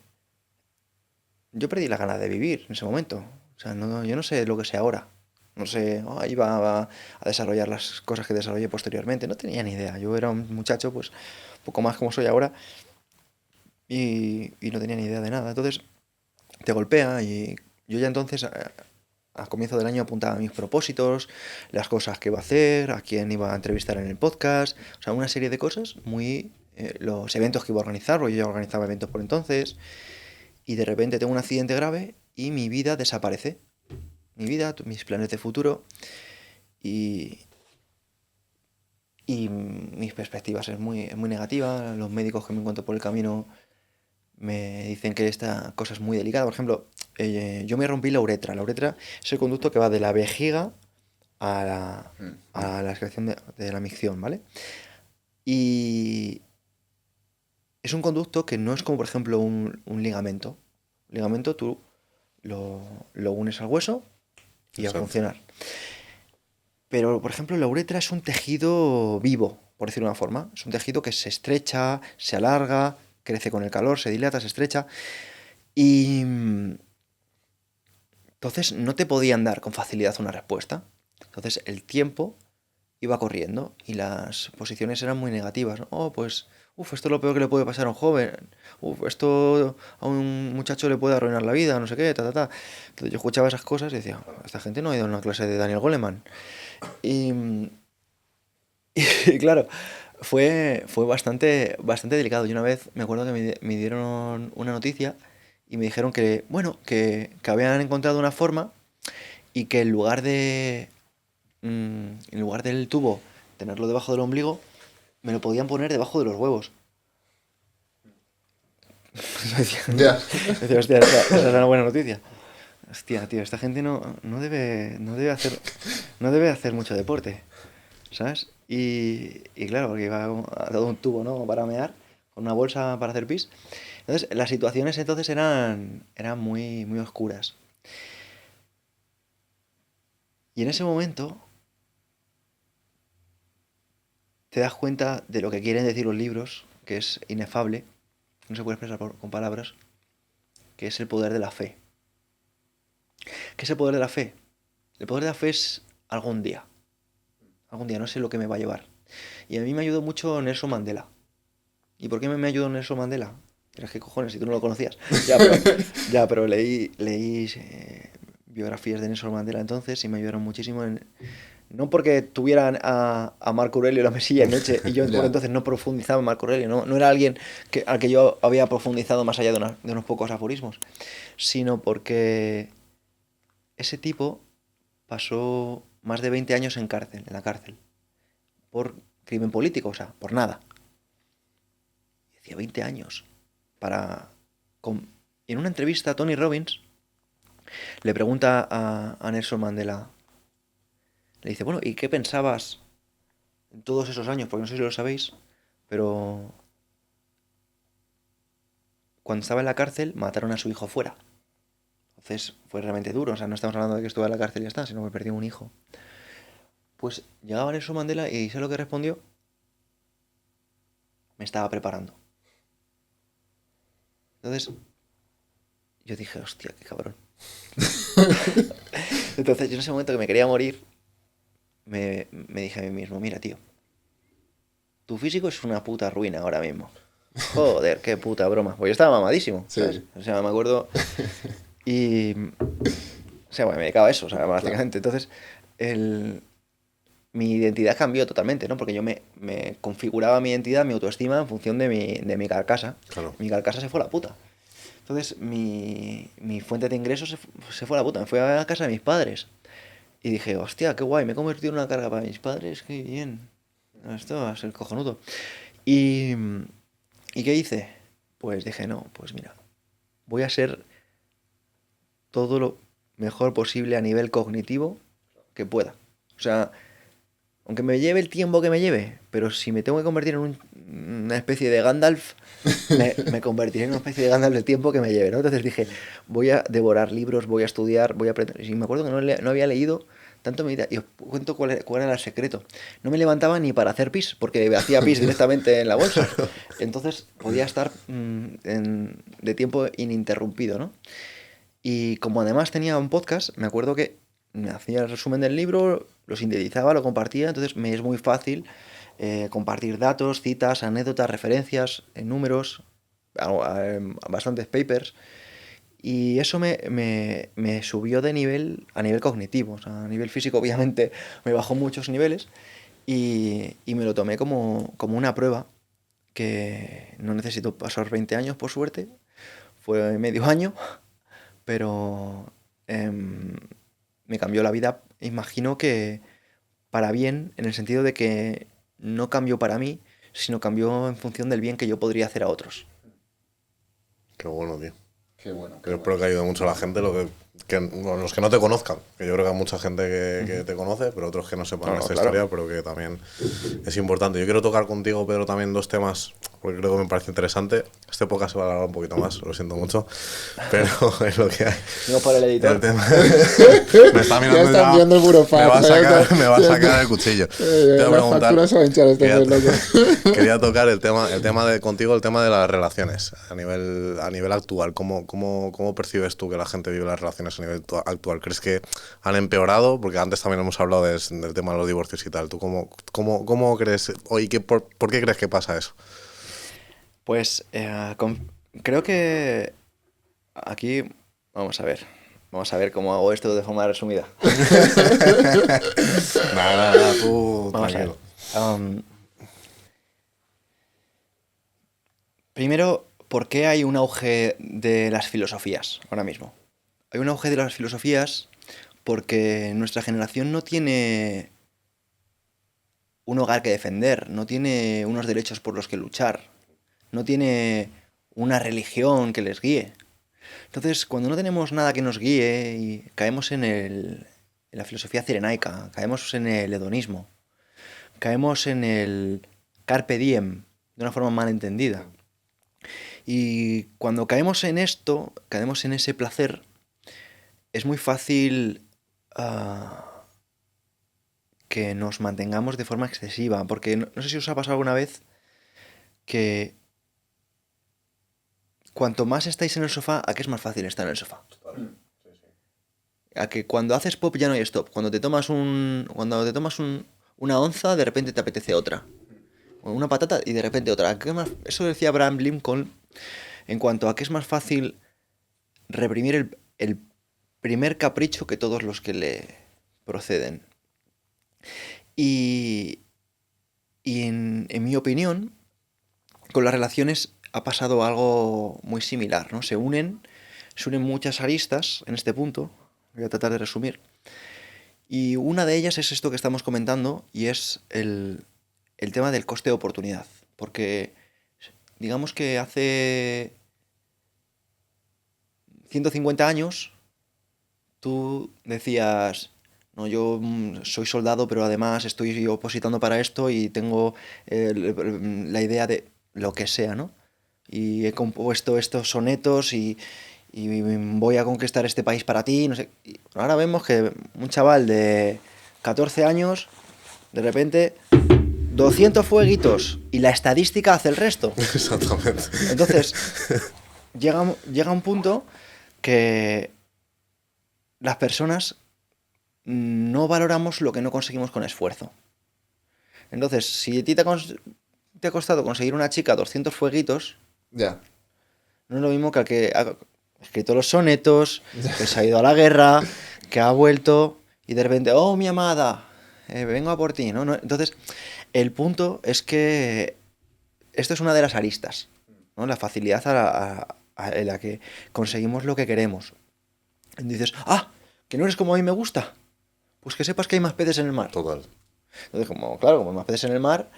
yo perdí la gana de vivir en ese momento. O sea, yo no sé lo que sé ahora. No sé, iba a desarrollar las cosas que desarrollé posteriormente. No tenía ni idea. Yo era un muchacho, pues, un poco más como soy ahora, y no tenía ni idea de nada. Entonces, te golpea y yo ya entonces, a comienzo del año, apuntaba mis propósitos, las cosas que iba a hacer, a quién iba a entrevistar en el podcast, o sea, una serie de cosas los eventos que iba a organizar, porque yo ya organizaba eventos por entonces, y de repente tengo un accidente grave y mi vida desaparece. Mi vida, mis planes de futuro y, y mis perspectivas es muy negativa. Los médicos que me encuentro por el camino me dicen que esta cosa es muy delicada. Por ejemplo, yo me rompí la uretra. La uretra es el conducto que va de la vejiga a la excreción de la micción, ¿vale? Y es un conducto que no es como, por ejemplo, un ligamento. Un ligamento tú lo unes al hueso y a Exacto. funcionar. Pero, por ejemplo, la uretra es un tejido vivo, por decirlo de una forma. Es un tejido que se estrecha, se alarga, crece con el calor, se dilata, se estrecha. Y entonces no te podían dar con facilidad una respuesta. Entonces el tiempo iba corriendo y las posiciones eran muy negativas, ¿no? Oh, pues, esto es lo peor que le puede pasar a un joven. Esto a un muchacho le puede arruinar la vida, no sé qué, ta, ta, ta. Entonces yo escuchaba esas cosas y decía, esta gente no ha ido a una clase de Daniel Goleman. Y, y claro, fue bastante delicado. Yo una vez me acuerdo que me dieron una noticia y me dijeron que, bueno, que habían encontrado una forma y que en lugar del tubo tenerlo debajo del ombligo, me lo podían poner debajo de los huevos. Ya. Decía, hostia, esa es una buena noticia. Hostia, tío, esta gente no debe hacer mucho deporte, ¿sabes? Y claro, porque iba a todo un tubo, ¿no? Para mear, con una bolsa para hacer pis. Entonces, las situaciones entonces eran muy, muy oscuras. Y en ese momento te das cuenta de lo que quieren decir los libros, que es inefable, no se puede expresar con palabras, que es el poder de la fe. ¿Qué es el poder de la fe? El poder de la fe es algún día, no sé lo que me va a llevar. Y a mí me ayudó mucho Nelson Mandela. ¿Y por qué me ayudó Nelson Mandela? Pero qué cojones, si tú no lo conocías. Ya, pero leí biografías de Nelson Mandela entonces y me ayudaron muchísimo no porque tuvieran a Marco Aurelio la mesilla en noche y yo por Ya. entonces no profundizaba en Marco Aurelio, no era alguien al que yo había profundizado más allá de unos pocos aforismos, sino porque ese tipo pasó más de 20 años en la cárcel, por crimen político, o sea, por nada. Decía 20 años para... En una entrevista, Tony Robbins le pregunta a Nelson Mandela, le dice, bueno, ¿y qué pensabas en todos esos años? Porque no sé si lo sabéis, pero cuando estaba en la cárcel mataron a su hijo fuera. Entonces fue realmente duro, o sea, no estamos hablando de que estuvo en la cárcel y ya está, sino que perdió un hijo. Pues llegaba Nelson Mandela y ¿sabes lo que respondió? Me estaba preparando. Entonces yo dije, hostia, qué cabrón. Entonces yo en ese momento que me quería morir, me dije a mí mismo, mira, tío, tu físico es una puta ruina ahora mismo. Joder, qué puta broma. Pues yo estaba mamadísimo, ¿sabes? Sí. O sea, me acuerdo. Y. O sea, bueno, me dedicaba a eso, o sea, Claro. básicamente. Entonces, el, mi identidad cambió totalmente, ¿no? Porque yo me configuraba mi identidad, mi autoestima en función de mi carcasa. Claro. Mi carcasa se fue a la puta. Entonces, mi fuente de ingresos se fue a la puta. Me fui a casa de mis padres. Y dije, hostia, qué guay, me he convertido en una carga para mis padres, qué bien. Esto va a ser cojonudo. Y, ¿Y qué hice? Pues dije, no, pues mira, voy a ser todo lo mejor posible a nivel cognitivo que pueda. O sea, aunque me lleve el tiempo que me lleve, pero si me tengo que convertir en una especie de Gandalf, me convertiré en una especie de Gandalf el tiempo que me lleve, ¿no? Entonces dije, voy a devorar libros, voy a estudiar, voy a aprender. Y me acuerdo que no había leído tanto medida. Y os cuento cuál era el secreto. No me levantaba ni para hacer pis, porque hacía pis directamente en la bolsa. Entonces podía estar de tiempo ininterrumpido, ¿no? Y como además tenía un podcast, me acuerdo que me hacía el resumen del libro, lo sintetizaba, lo compartía, entonces me es muy fácil compartir datos, citas, anécdotas, referencias, números, bastantes papers. Y eso me subió de nivel a nivel cognitivo, o sea, a nivel físico obviamente me bajó muchos niveles y me lo tomé como una prueba que no necesito pasar 20 años por suerte, fue medio año, pero me cambió la vida, imagino que para bien, en el sentido de que no cambió para mí, sino cambió en función del bien que yo podría hacer a otros. Qué bueno, tío. Qué bueno. Pero espero que ayude mucho a la gente, bueno, los que no te conozcan, que yo creo que hay mucha gente que te conoce, pero otros que no sepan esta historia, pero que también es importante. Yo quiero tocar contigo, Pedro, también 2 temas, porque creo que me parece interesante. Este podcast se va a alargar un poquito más, lo siento mucho, pero es lo que hay. No por el editor. El tema... me está mirando Ya están viendo el burofax. me va a sacar el cuchillo. Te voy a preguntar, quería tocar el tema contigo, el tema de las relaciones a nivel actual. ¿Cómo percibes tú que la gente vive las relaciones a nivel actual? ¿Crees que han empeorado? Porque antes también hemos hablado del tema de los divorcios y tal. ¿Tú cómo crees, por qué crees que pasa eso? Pues creo que aquí vamos a ver cómo hago esto de forma resumida. Nada, tú Vamos tranquilo. a ver. Primero, ¿por qué hay un auge de las filosofías ahora mismo? Hay un auge de las filosofías porque nuestra generación no tiene un hogar que defender, no tiene unos derechos por los que luchar, no tiene una religión que les guíe. Entonces, cuando no tenemos nada que nos guíe y caemos en la filosofía cirenaica, caemos en el hedonismo, caemos en el carpe diem de una forma mal entendida. Y cuando caemos en esto, caemos en ese placer, es muy fácil que nos mantengamos de forma excesiva, porque no sé si os ha pasado alguna vez que cuanto más estáis en el sofá, ¿a qué es más fácil estar en el sofá? A que cuando haces pop ya no hay stop. Cuando te tomas una onza, de repente te apetece otra. O una patata y de repente otra. Eso decía Abraham Lincoln en cuanto a que es más fácil reprimir el primer capricho que todos los que le proceden. Y en mi opinión, con las relaciones ha pasado algo muy similar, ¿no? Se unen muchas aristas en este punto, voy a tratar de resumir, y una de ellas es esto que estamos comentando, y es el tema del coste de oportunidad, porque digamos que hace 150 años tú decías, no, yo soy soldado, pero además estoy opositando para esto y tengo la idea de lo que sea, ¿no? Y he compuesto estos sonetos y voy a conquistar este país para ti, no sé. Y ahora vemos que un chaval de 14 años, de repente, 200 fueguitos y la estadística hace el resto. Exactamente. Entonces, llega un punto que las personas no valoramos lo que no conseguimos con esfuerzo. Entonces, si a ti te ha costado conseguir una chica 200 fueguitos, Ya. no es lo mismo que al que ha escrito los sonetos, que se ha ido a la guerra, que ha vuelto y de repente, oh, mi amada, vengo a por ti, ¿no? Entonces, el punto es que esto es una de las aristas, ¿no? La facilidad en la que conseguimos lo que queremos. Y dices, que no eres como a mí me gusta. Pues que sepas que hay más peces en el mar. Total. Entonces, como hay más peces en el mar,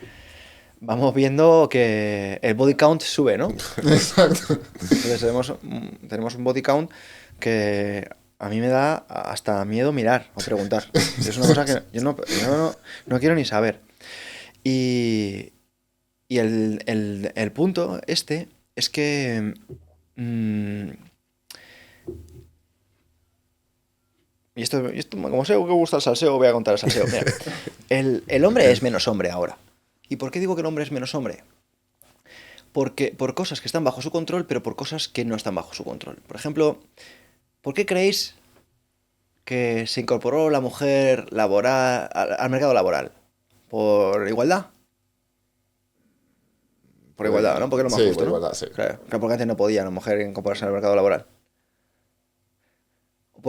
vamos viendo que el body count sube, ¿no? Exacto. Entonces tenemos un body count que a mí me da hasta miedo mirar o preguntar. Es una cosa que yo no quiero ni saber. Y el punto es que y esto, como sé que gusta el salseo, voy a contar el salseo. Mira, el hombre es menos hombre ahora. ¿Y por qué digo que el hombre es menos hombre? Porque por cosas que están bajo su control, pero por cosas que no están bajo su control. Por ejemplo, ¿por qué creéis que se incorporó la mujer laboral al mercado laboral? ¿Por igualdad? Por igualdad, ¿no? Porque es lo más Sí, justo, por ¿no? igualdad, sí. Claro, porque antes no podía la mujer incorporarse al mercado laboral. O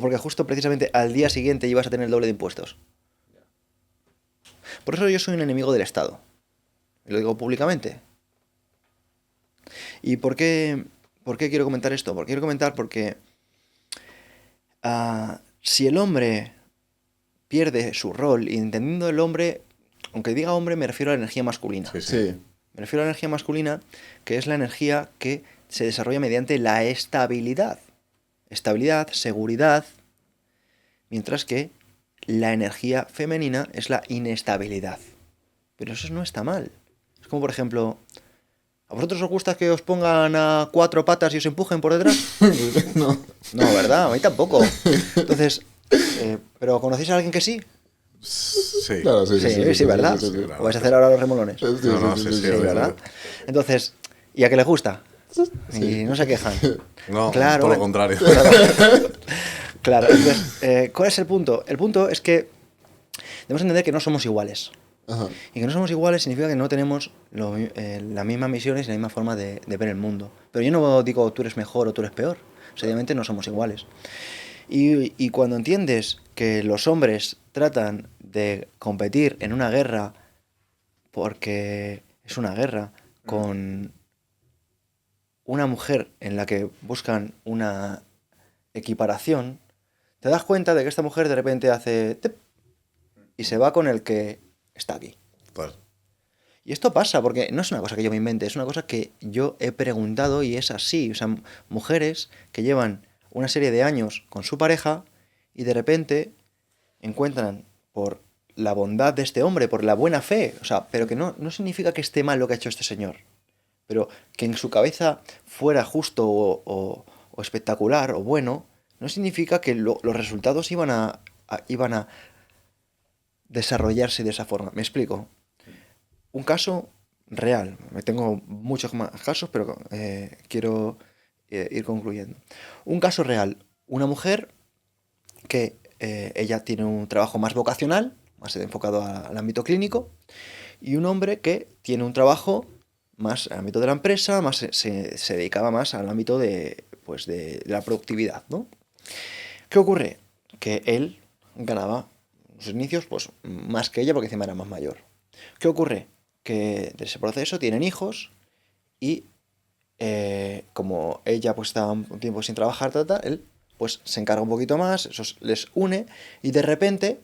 porque justo precisamente al día siguiente ibas a tener el doble de impuestos. Por eso yo soy un enemigo del Estado. Y lo digo públicamente. ¿Y por qué quiero comentar esto? Porque quiero comentar porque si el hombre pierde su rol, y entendiendo el hombre, aunque diga hombre, me refiero a la energía masculina. Sí. Sí. Me refiero a la energía masculina, que es la energía que se desarrolla mediante la estabilidad. Estabilidad, seguridad, mientras que la energía femenina es la inestabilidad. Pero eso no está mal. Es como, por ejemplo, ¿a vosotros os gusta que os pongan a 4 patas y os empujen por detrás? No. No, ¿verdad? A mí tampoco. Entonces, ¿pero conocéis a alguien que sí? Sí. Claro, sí, Sí, ¿verdad? sí, sí. ¿O vais a hacer ahora los remolones? Sí, sí, No, no, sí, sí, sí, sí, sí, Sí, sí, ¿verdad? sí. Entonces, ¿y a qué les gusta? Y no se quejan. No, Claro, todo lo bueno. contrario. Claro, entonces, ¿cuál es el punto? El punto es que debemos entender que no somos iguales. Ajá. Y que no somos iguales significa que no tenemos las mismas misiones y la misma forma de ver el mundo. Pero yo no digo tú eres mejor o tú eres peor. Sencillamente no somos iguales. Y cuando entiendes que los hombres tratan de competir en una guerra porque es una guerra con una mujer en la que buscan una equiparación, te das cuenta de que esta mujer de repente hace tep y se va con el que está aquí. Pues, Y esto pasa porque no es una cosa que yo me invente, es una cosa que yo he preguntado y es así. O sea, mujeres que llevan una serie de años con su pareja y de repente encuentran por la bondad de este hombre, por la buena fe, o sea, pero que no significa que esté mal lo que ha hecho este señor, pero que en su cabeza fuera justo o espectacular o bueno, no significa que los resultados iban a desarrollarse de esa forma. ¿Me explico? Un caso real. Tengo muchos más casos, pero quiero ir concluyendo. Un caso real. Una mujer que ella tiene un trabajo más vocacional, más enfocado al ámbito clínico, y un hombre que tiene un trabajo más al ámbito de la empresa, más se dedicaba más al ámbito de, pues de la productividad, ¿no? ¿Qué ocurre? Que él ganaba en sus inicios pues, más que ella porque encima era más mayor. ¿Qué ocurre? Que de ese proceso tienen hijos y como ella pues está un tiempo sin trabajar, él pues se encarga un poquito más, eso les une y de repente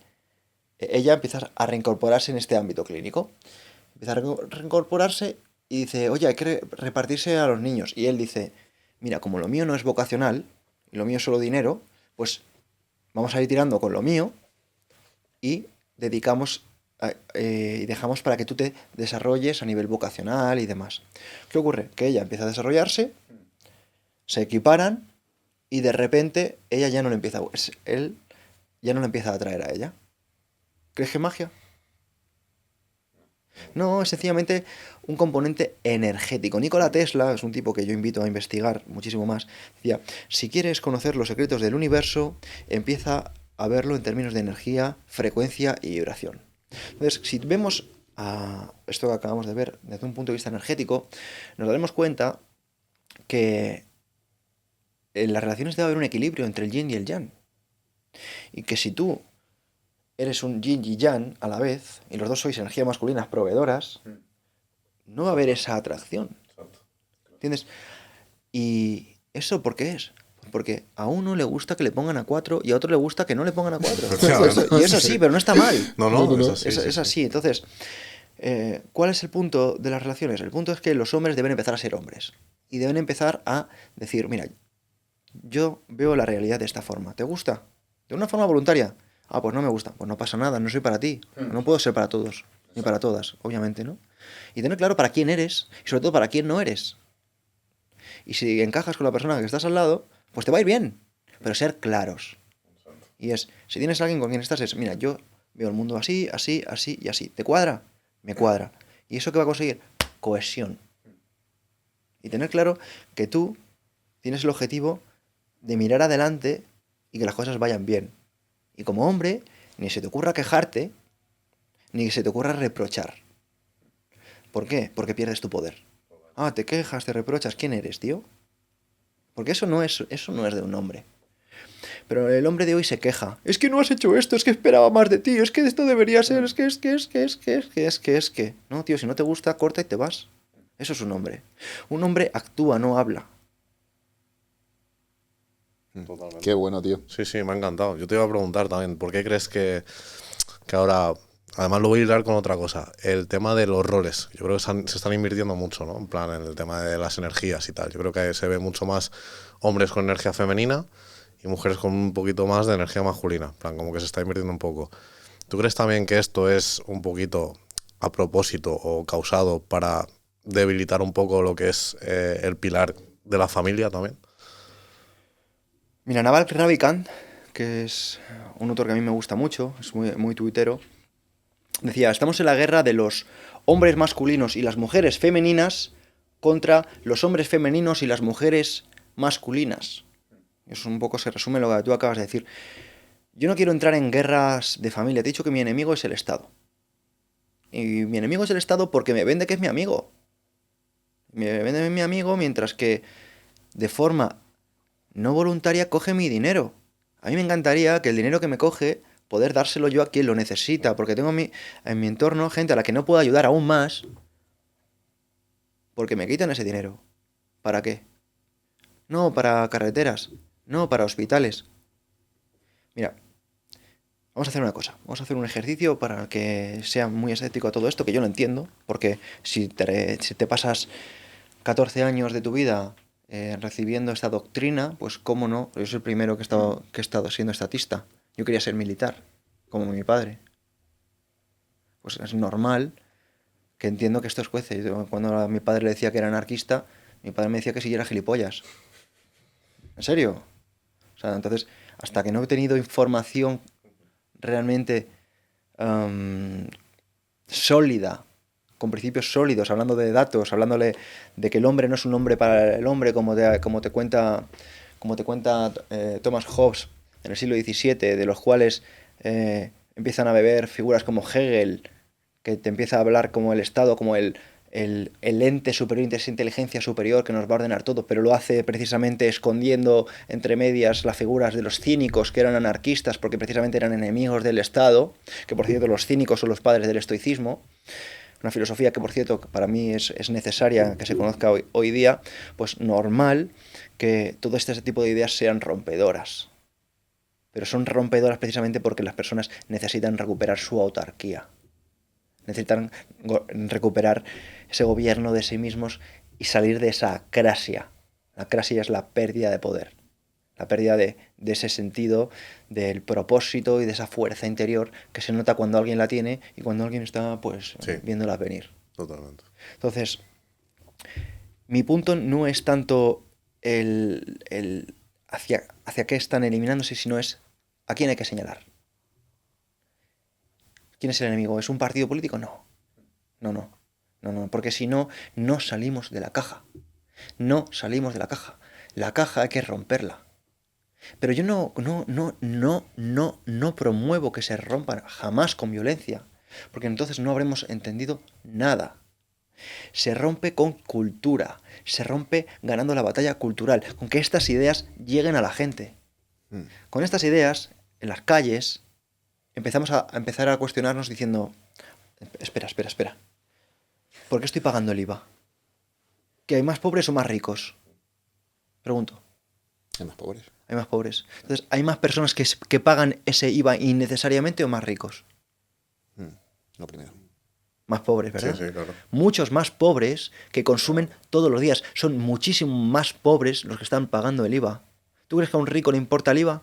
ella empieza a reincorporarse en este ámbito clínico. Empieza a reincorporarse y dice, oye, hay que repartirse a los niños. Y él dice, mira, como lo mío no es vocacional y lo mío es solo dinero, pues vamos a ir tirando con lo mío y dedicamos y dejamos para que tú te desarrolles a nivel vocacional y demás. ¿Qué ocurre? Que ella empieza a desarrollarse, se equiparan y de repente ella ya no le empieza, él ya no le empieza a atraer a ella. ¿Crees que es magia? No, es sencillamente un componente energético. Nikola Tesla es un tipo que yo invito a investigar muchísimo más. Decía, si quieres conocer los secretos del universo, empieza a verlo en términos de energía, frecuencia y vibración. Entonces, si vemos a esto que acabamos de ver desde un punto de vista energético, nos daremos cuenta que en las relaciones debe haber un equilibrio entre el yin y el yang. Y que si tú eres un yin y yang a la vez, y los dos sois energías masculinas proveedoras, no va a haber esa atracción. ¿Entiendes? ¿Y eso por qué es? Porque a uno le gusta que le pongan a 4 y a otro le gusta que no le pongan a 4. Y eso sí, pero no está mal. no, no. es así. Entonces, ¿cuál es el punto de las relaciones? El punto es que los hombres deben empezar a ser hombres. Y deben empezar a decir, mira, yo veo la realidad de esta forma. ¿Te gusta? De una forma voluntaria. Ah, pues no me gusta. Pues no pasa nada, no soy para ti. No puedo ser para todos, ni para todas, obviamente, ¿no? Y tener claro para quién eres y sobre todo para quién no eres. Y si encajas con la persona que estás al lado, pues te va a ir bien. Pero ser claros. Y es, si tienes a alguien con quien estás, es, mira, yo veo el mundo así, así, así y así. ¿Te cuadra? Me cuadra. ¿Y eso qué va a conseguir? Cohesión. Y tener claro que tú tienes el objetivo de mirar adelante y que las cosas vayan bien. Y como hombre, ni se te ocurra quejarte, ni se te ocurra reprochar. ¿Por qué? Porque pierdes tu poder. Ah, te quejas, te reprochas. ¿Quién eres, tío? Porque eso no es de un hombre. Pero el hombre de hoy se queja. Es que no has hecho esto, es que esperaba más de ti, es que esto debería ser, es que. No, tío, si no te gusta, corta y te vas. Eso es un hombre. Un hombre actúa, no habla. Totalmente. Qué bueno, tío. Sí, sí, me ha encantado. Yo te iba a preguntar también, ¿por qué crees que ahora Además lo voy a hilar con otra cosa, el tema de los roles. Yo creo que se están invirtiendo mucho, ¿no? En plan, en el tema de las energías y tal. Yo creo que se ve mucho más hombres con energía femenina y mujeres con un poquito más de energía masculina. En plan, como que se está invirtiendo un poco. ¿Tú crees también que esto es un poquito a propósito o causado para debilitar un poco lo que es el pilar de la familia también? Mira, Naval Ravikant, que es un autor que a mí me gusta mucho, es muy tuitero, decía, estamos en la guerra de los hombres masculinos y las mujeres femeninas contra los hombres femeninos y las mujeres masculinas. Eso un poco se resume lo que tú acabas de decir. Yo no quiero entrar en guerras de familia. Te he dicho que mi enemigo es el Estado. Y mi enemigo es el Estado porque me vende que es mi amigo. Me vende que es mi amigo mientras que de forma no voluntaria coge mi dinero. A mí me encantaría que el dinero que me coge poder dárselo yo a quien lo necesita, porque tengo en mi entorno gente a la que no puedo ayudar aún más porque me quitan ese dinero. ¿Para qué? No para carreteras, no para hospitales. Mira, vamos a hacer una cosa, vamos a hacer un ejercicio para que sea muy escéptico a todo esto, que yo lo entiendo, porque si te pasas 14 años de tu vida recibiendo esta doctrina, pues cómo no, yo soy el primero que he estado siendo estatista. Yo quería ser militar, como mi padre. Pues es normal que entiendo que esto es juece. Cuando a mi padre le decía que era anarquista, mi padre me decía que si era gilipollas. ¿En serio? O sea, entonces, hasta que no he tenido información realmente sólida, con principios sólidos, hablando de datos, hablándole de que el hombre no es un hombre para el hombre, como te cuenta Thomas Hobbes en el siglo XVII, de los cuales empiezan a beber figuras como Hegel, que te empieza a hablar como el Estado, como el ente superior, esa inteligencia superior que nos va a ordenar todo, pero lo hace precisamente escondiendo entre medias las figuras de los cínicos, que eran anarquistas porque precisamente eran enemigos del Estado, que por cierto los cínicos son los padres del estoicismo, una filosofía que por cierto para mí es necesaria que se conozca hoy día, pues normal que todo este tipo de ideas sean rompedoras. Pero son rompedoras precisamente porque las personas necesitan recuperar su autarquía. Necesitan recuperar ese gobierno de sí mismos y salir de esa acrasia. La acrasia es la pérdida de poder, la pérdida de ese sentido del propósito y de esa fuerza interior que se nota cuando alguien la tiene y cuando alguien está pues Sí, viéndola venir. totalmente. Entonces, mi punto no es tanto hacia qué están eliminándose, sino es a quién hay que señalar. ¿Quién es el enemigo? ¿Es un partido político? No. No, porque si no, no salimos de la caja. No salimos de la caja. La caja hay que romperla. Pero yo no promuevo que se rompan jamás con violencia, porque entonces no habremos entendido nada. Se rompe con cultura, se rompe ganando la batalla cultural, con que estas ideas lleguen a la gente. Con estas ideas, en las calles, empezamos a empezar a cuestionarnos diciendo, espera. ¿Por qué estoy pagando el IVA? ¿Que hay más pobres o más ricos? Pregunto. Hay más pobres. Hay más pobres. Entonces, ¿hay más personas que pagan ese IVA innecesariamente o más ricos? Lo primero. Más pobres, ¿verdad? Sí, claro. Muchos más pobres que consumen todos los días. Son muchísimo más pobres los que están pagando el IVA. ¿Tú crees que a un rico le importa el IVA?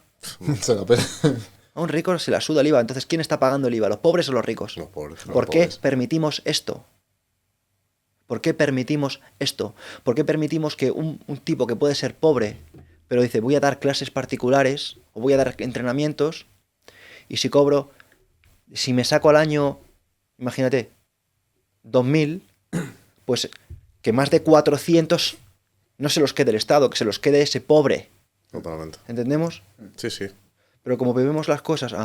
Se la pela. A un rico se la suda el IVA. Entonces, ¿quién está pagando el IVA? ¿Los pobres o los ricos? Los pobres. ¿Por qué permitimos esto? ¿Por qué permitimos esto? ¿Por qué permitimos que un tipo que puede ser pobre, pero dice voy a dar clases particulares o voy a dar entrenamientos y si me saco al año, imagínate, 2.000, pues que más de 400 no se los quede el Estado, que se los quede ese pobre? Totalmente. ¿Entendemos? Sí. Pero como vemos las cosas,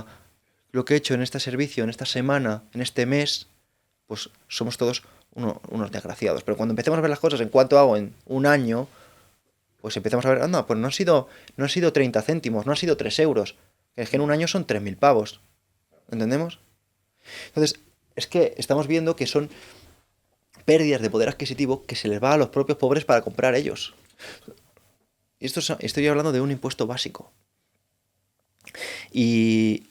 lo que he hecho en este servicio, en esta semana, en este mes, pues somos todos unos desgraciados. Pero cuando empecemos a ver las cosas en cuánto hago en un año, pues empezamos a ver, anda, pues no han sido 30 céntimos, no han sido 3 euros. Es que en un año son 3.000 pavos. ¿Entendemos? Entonces, es que estamos viendo que son pérdidas de poder adquisitivo que se les va a los propios pobres para comprar ellos. Y estoy hablando de un impuesto básico. Y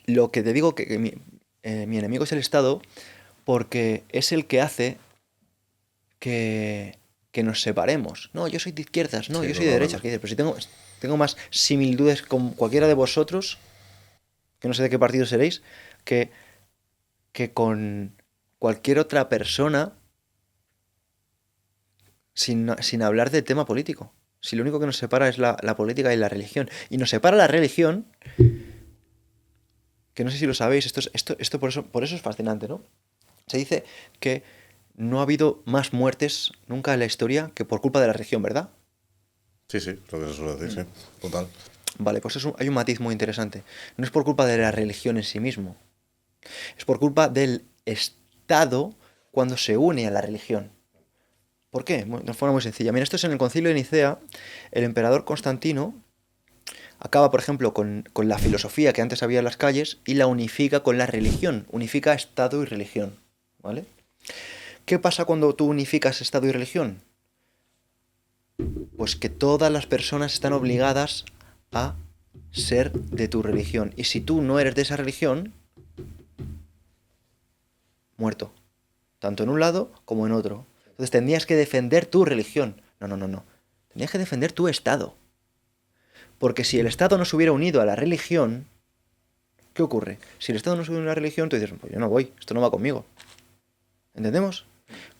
lo que te digo que mi enemigo es el Estado porque es el que hace que nos separemos. No, yo soy de izquierdas, no, Sí, yo soy de derechas. totalmente. ¿Qué dices? Pero si tengo más similitudes con cualquiera de vosotros, que no sé de qué partido seréis, que, que con cualquier otra persona sin hablar del tema político. Si lo único que nos separa es la política y la religión. Y nos separa la religión, que no sé si lo sabéis, esto por eso es fascinante, ¿no? Se dice que no ha habido más muertes nunca en la historia que por culpa de la religión, ¿verdad? Sí, sí, lo que se suele decir, sí. Total. Vale, pues hay un matiz muy interesante. No es por culpa de la religión en sí mismo, es por culpa del Estado cuando se une a la religión. ¿Por qué? Bueno, de forma muy sencilla. Mira, esto es en el Concilio de Nicea. El emperador Constantino acaba, por ejemplo, con la filosofía que antes había en las calles y la unifica con la religión. Unifica Estado y religión. ¿Vale? ¿Qué pasa cuando tú unificas Estado y religión? Pues que todas las personas están obligadas a ser de tu religión. Y si tú no eres de esa religión, muerto. Tanto en un lado como en otro. Entonces tendrías que defender tu religión. No, no, no, no. Tendrías que defender tu Estado. Porque si el Estado no se hubiera unido a la religión, ¿qué ocurre? Si el Estado no se une a la religión, tú dices, pues yo no voy, esto no va conmigo. ¿Entendemos?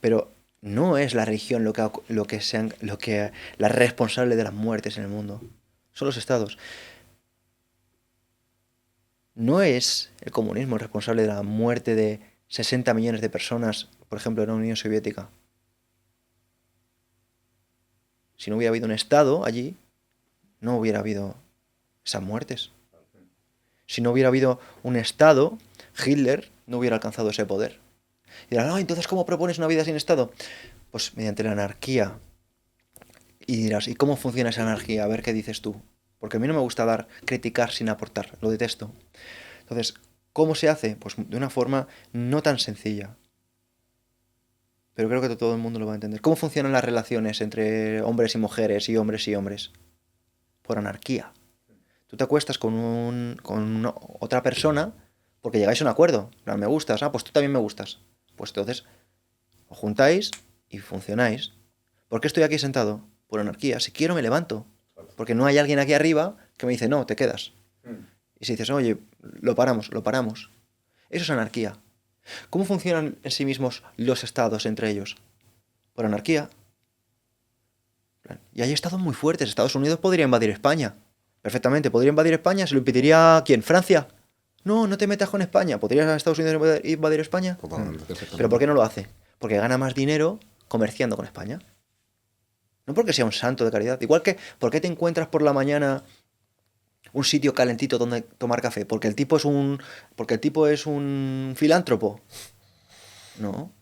Pero no es la religión la responsable de las muertes en el mundo. Son los Estados. No es el comunismo el responsable de la muerte de 60 millones de personas, por ejemplo, en la Unión Soviética. Si no hubiera habido un Estado allí, no hubiera habido esas muertes. Si no hubiera habido un Estado, Hitler no hubiera alcanzado ese poder. Y dirán, no, entonces, ¿cómo propones una vida sin Estado? Pues mediante la anarquía. Y dirás, ¿y cómo funciona esa anarquía? A ver qué dices tú. Porque a mí no me gusta criticar sin aportar, lo detesto. Entonces, ¿cómo se hace? Pues de una forma no tan sencilla. Pero creo que todo el mundo lo va a entender. ¿Cómo funcionan las relaciones entre hombres y mujeres y hombres y hombres? Por anarquía. Tú te acuestas con otra persona porque llegáis a un acuerdo. Me gustas, pues tú también me gustas. Pues entonces os juntáis y funcionáis. ¿Por qué estoy aquí sentado? Por anarquía. Si quiero me levanto. Porque no hay alguien aquí arriba que me dice, no, te quedas. Y si dices, oye, lo paramos, lo paramos. Eso es anarquía. ¿Cómo funcionan en sí mismos los estados entre ellos? Por anarquía. Y hay estados muy fuertes. Estados Unidos podría invadir España. Perfectamente, podría invadir España. ¿Se lo impediría quién? ¿Francia? No, no te metas con España. ¿Podría Estados Unidos invadir España? Totalmente. ¿Pero por qué no lo hace? Porque gana más dinero comerciando con España. No porque sea un santo de caridad. Igual que, ¿por qué te encuentras por la mañana un sitio calentito donde tomar café? Porque el tipo es un filántropo. No,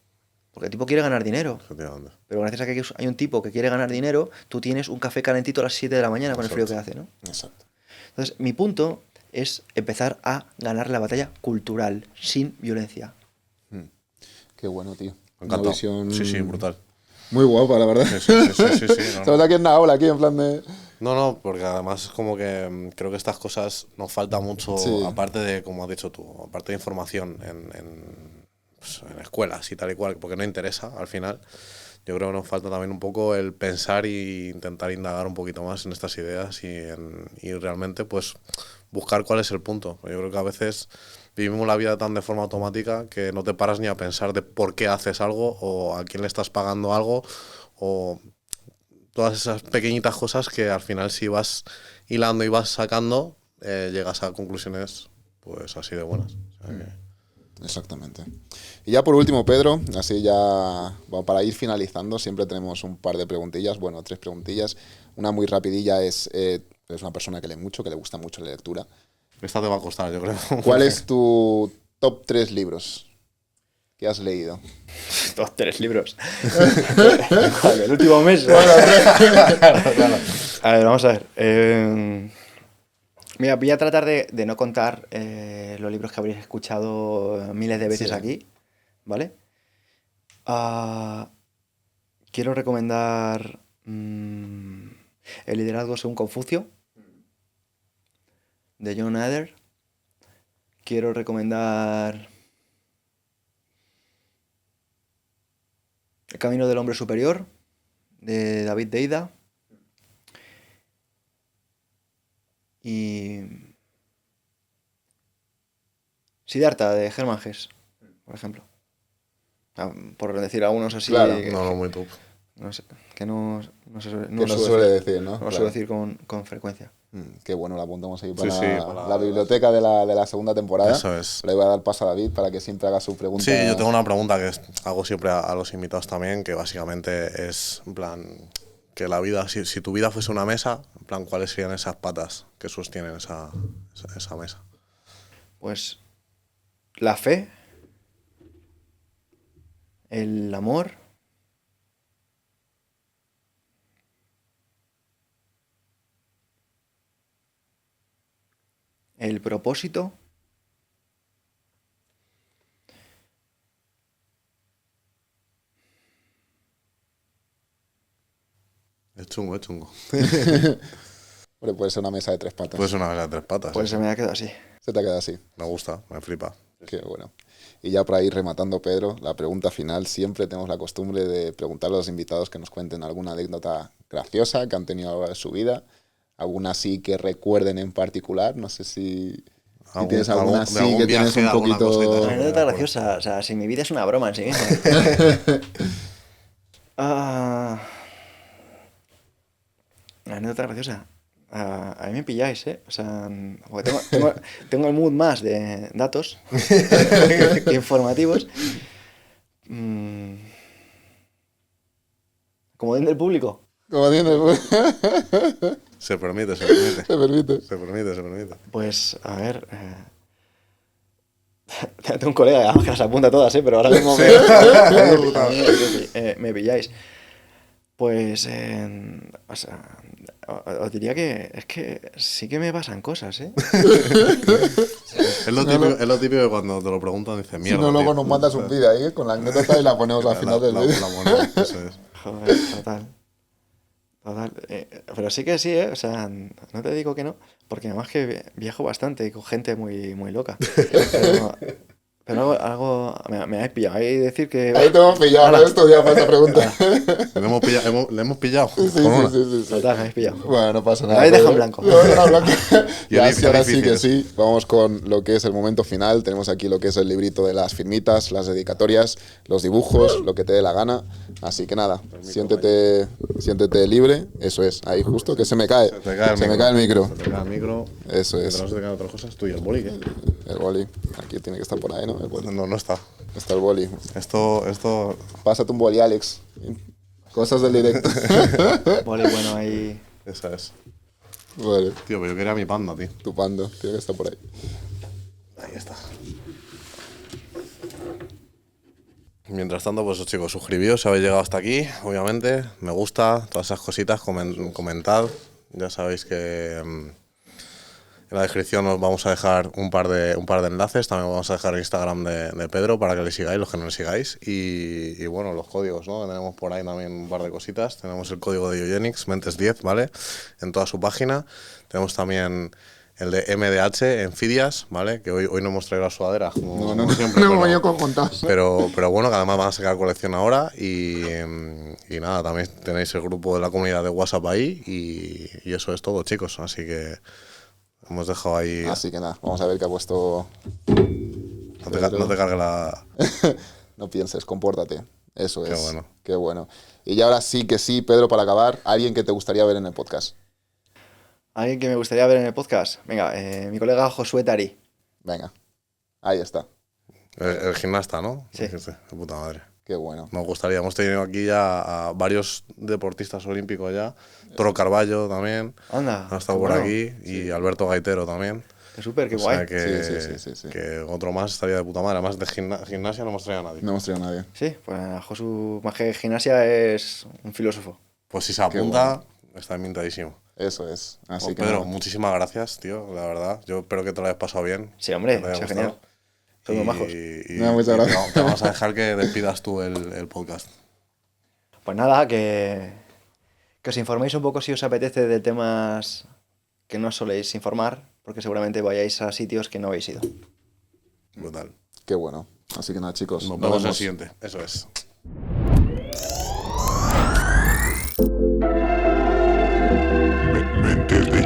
porque el tipo quiere ganar dinero. Efectivamente. Pero gracias a que hay un tipo que quiere ganar dinero, tú tienes un café calentito a las 7 de la mañana con el frío que hace, ¿no? Exacto. Entonces, mi punto es empezar a ganar la batalla cultural, sin violencia. Qué bueno, tío. Me Una encanta. visión Sí, sí, brutal. muy guapa, la verdad. Sí, sí, sí, sí, sí, sí, no, Estamos aquí en una aula, aquí en plan de... no, no, porque además es como que creo que estas cosas nos falta mucho, Sí. aparte de, como has dicho tú, aparte de información pues, en escuelas y tal y cual, porque no interesa al final. Yo creo que nos falta también un poco el pensar e intentar indagar un poquito más en estas ideas y realmente pues buscar cuál es el punto. Yo creo que a veces vivimos la vida tan de forma automática que no te paras ni a pensar de por qué haces algo o a quién le estás pagando algo o todas esas pequeñitas cosas que al final si vas hilando y vas sacando llegas a conclusiones pues así de buenas. O sea que- Exactamente. Y ya por último, Pedro, así ya bueno, para ir finalizando, siempre tenemos un par de preguntillas, bueno, 3 preguntillas. Una muy rapidilla es una persona que lee mucho, que le gusta mucho la lectura. Esta te va a costar, yo creo. ¿Cuál es tu top 3 libros que has leído? 3 libros. Joder, el último mes. A ver, vamos a ver. Mira, voy a tratar de no contar los libros que habréis escuchado miles de veces Sí. aquí, ¿vale? Quiero recomendar El liderazgo según Confucio, de John Adair. Quiero recomendar El camino del hombre superior, de David Deida. Y Siddhartha, de Hermann Hesse, por ejemplo. Por decir algunos así. Claro. No, muy top. No sé, que no se suele, Que no suele decir, ¿no? no Claro. suele decir con frecuencia. Qué bueno, lo apuntamos ahí Sí, para, sí, para la biblioteca de la segunda temporada. Eso es. Le voy a dar paso a David para que siempre haga su pregunta. Sí, yo tengo una pregunta que hago siempre a los invitados también, que básicamente es, en plan, que la vida, si tu vida fuese una mesa, en plan, ¿cuáles serían esas patas que sostienen esa mesa? Pues la fe, el amor, el propósito Es chungo, es chungo. Hombre, puede ser una mesa de 3 patas. Pues una mesa de 3 patas. pues se me ha quedado así. Se te ha quedado así. Me gusta, me flipa. Qué bueno. Y ya para ir rematando, Pedro, la pregunta final. Siempre tenemos la costumbre de preguntarle a los invitados que nos cuenten alguna anécdota graciosa que han tenido a lo largo de su vida. Alguna así que recuerden en particular. No sé si tienes alguna de así algún que tienes viaje, un de alguna poquito... cosita Una así. anécdota graciosa, o sea, si mi vida es una broma en sí misma. Una anécdota graciosa. A mí me pilláis, ¿eh? O sea, porque tengo el mood más de datos informativos. Como den del público. Como tienes... Se permite, se permite. Se permite. Se permite, se permite. Pues, a ver. Tengo un colega digamos, que las apunta todas, ¿eh? Pero ahora mismo me pilláis. Pues, o sea, os diría que es que sí que me pasan cosas, ¿eh? Es lo típico que cuando te lo preguntan dices, Si mierda. no, luego tío". nos mandas un vídeo ahí con la anécdota y la ponemos al final del vídeo. La moneda, eso es. Joder, total. Total. Pero sí que sí, ¿eh? O sea, no te digo que no, porque además que viajo bastante con gente muy, muy loca. Pero algo me habéis pillado. Hay que decir que... Ahí te hemos pillado, no he estudiado para esta pregunta. Le hemos pillado. Sí, con una. sí. Total, me habéis pillado. Bueno, no pasa Me nada. habéis dejado en Pedro. blanco. Me habéis dejado en blanco. Y Ya, el sí, ahora sí que difícil. sí. Vamos con lo que es el momento final. Tenemos aquí lo que es el librito de las firmitas, las dedicatorias, los dibujos, lo que te dé la gana. Así que nada, siéntete libre. Eso es, ahí justo, que se me cae. Se te cae Se me cae el micro. Se te cae el micro. Eso es. Mientras no se te caen otras cosas, tú y el boli, ¿qué? El boli. Aquí tiene que estar por ahí, ¿no? El boli. No está. Está el boli. Esto... Pásate un boli, Alex. Cosas del directo. Vale, bueno, ahí... Esa es. Vale, Tío, pero yo quería mi panda, tío. tu pando. Tiene que estar por ahí. Ahí está. Mientras tanto, pues chicos, suscribíos si habéis llegado hasta aquí, obviamente. Me gusta, todas esas cositas, comentad. Ya sabéis que en la descripción os vamos a dejar un par de enlaces. También vamos a dejar el Instagram de Pedro para que le sigáis, los que no le sigáis. Y bueno, los códigos, ¿no? Tenemos por ahí también un par de cositas. Tenemos el código de Eugenics, Mentes10, ¿vale? En toda su página. Tenemos también el de MDH en Fidias, ¿vale? Que hoy no hemos traído la sudadera. Como siempre, no pero- hemos venido conjuntados. pero bueno, que además van a sacar colección ahora y nada, también tenéis el grupo de la comunidad de WhatsApp ahí y eso es todo, chicos. Así que hemos dejado ahí... Así que nada, vamos a ver qué ha puesto. No te cargue la... No pienses, compórtate. Eso Qué es. bueno. Qué bueno. Y ya ahora sí que sí, Pedro, para acabar, alguien que te gustaría ver en el podcast. ¿Alguien que me gustaría ver en el podcast? Venga, mi colega Josué Tari. Venga, ahí está. El gimnasta, ¿no? Sí. De puta madre. Qué bueno. Nos gustaría, hemos tenido aquí ya a varios deportistas olímpicos ya. Toro Carballo también, Anda. ha estado qué por bueno. aquí y Alberto Gaitero también. Qué súper, qué O guay. sea que, Sí. que otro más estaría de puta madre. Además de gimnasia no hemos traído a nadie. No hemos traído a nadie. Sí, pues Josu, más que gimnasia, es un filósofo. Pues si se apunta, está invitadísimo. Eso es. Así Pues que Pedro, nada. muchísimas gracias, tío, la verdad. Yo espero que te lo hayas pasado bien. Sí, hombre, que te haya sí, gustado. genial. Son muy majos. No, muchas gracias. Te vamos a dejar que despidas tú el podcast. Pues nada, que os informéis un poco si os apetece de temas que no soléis informar, porque seguramente vayáis a sitios que no habéis ido. Brutal. Qué bueno. Así que nada, chicos. Nos nos vemos en el vemos. siguiente. Eso es. Mentes de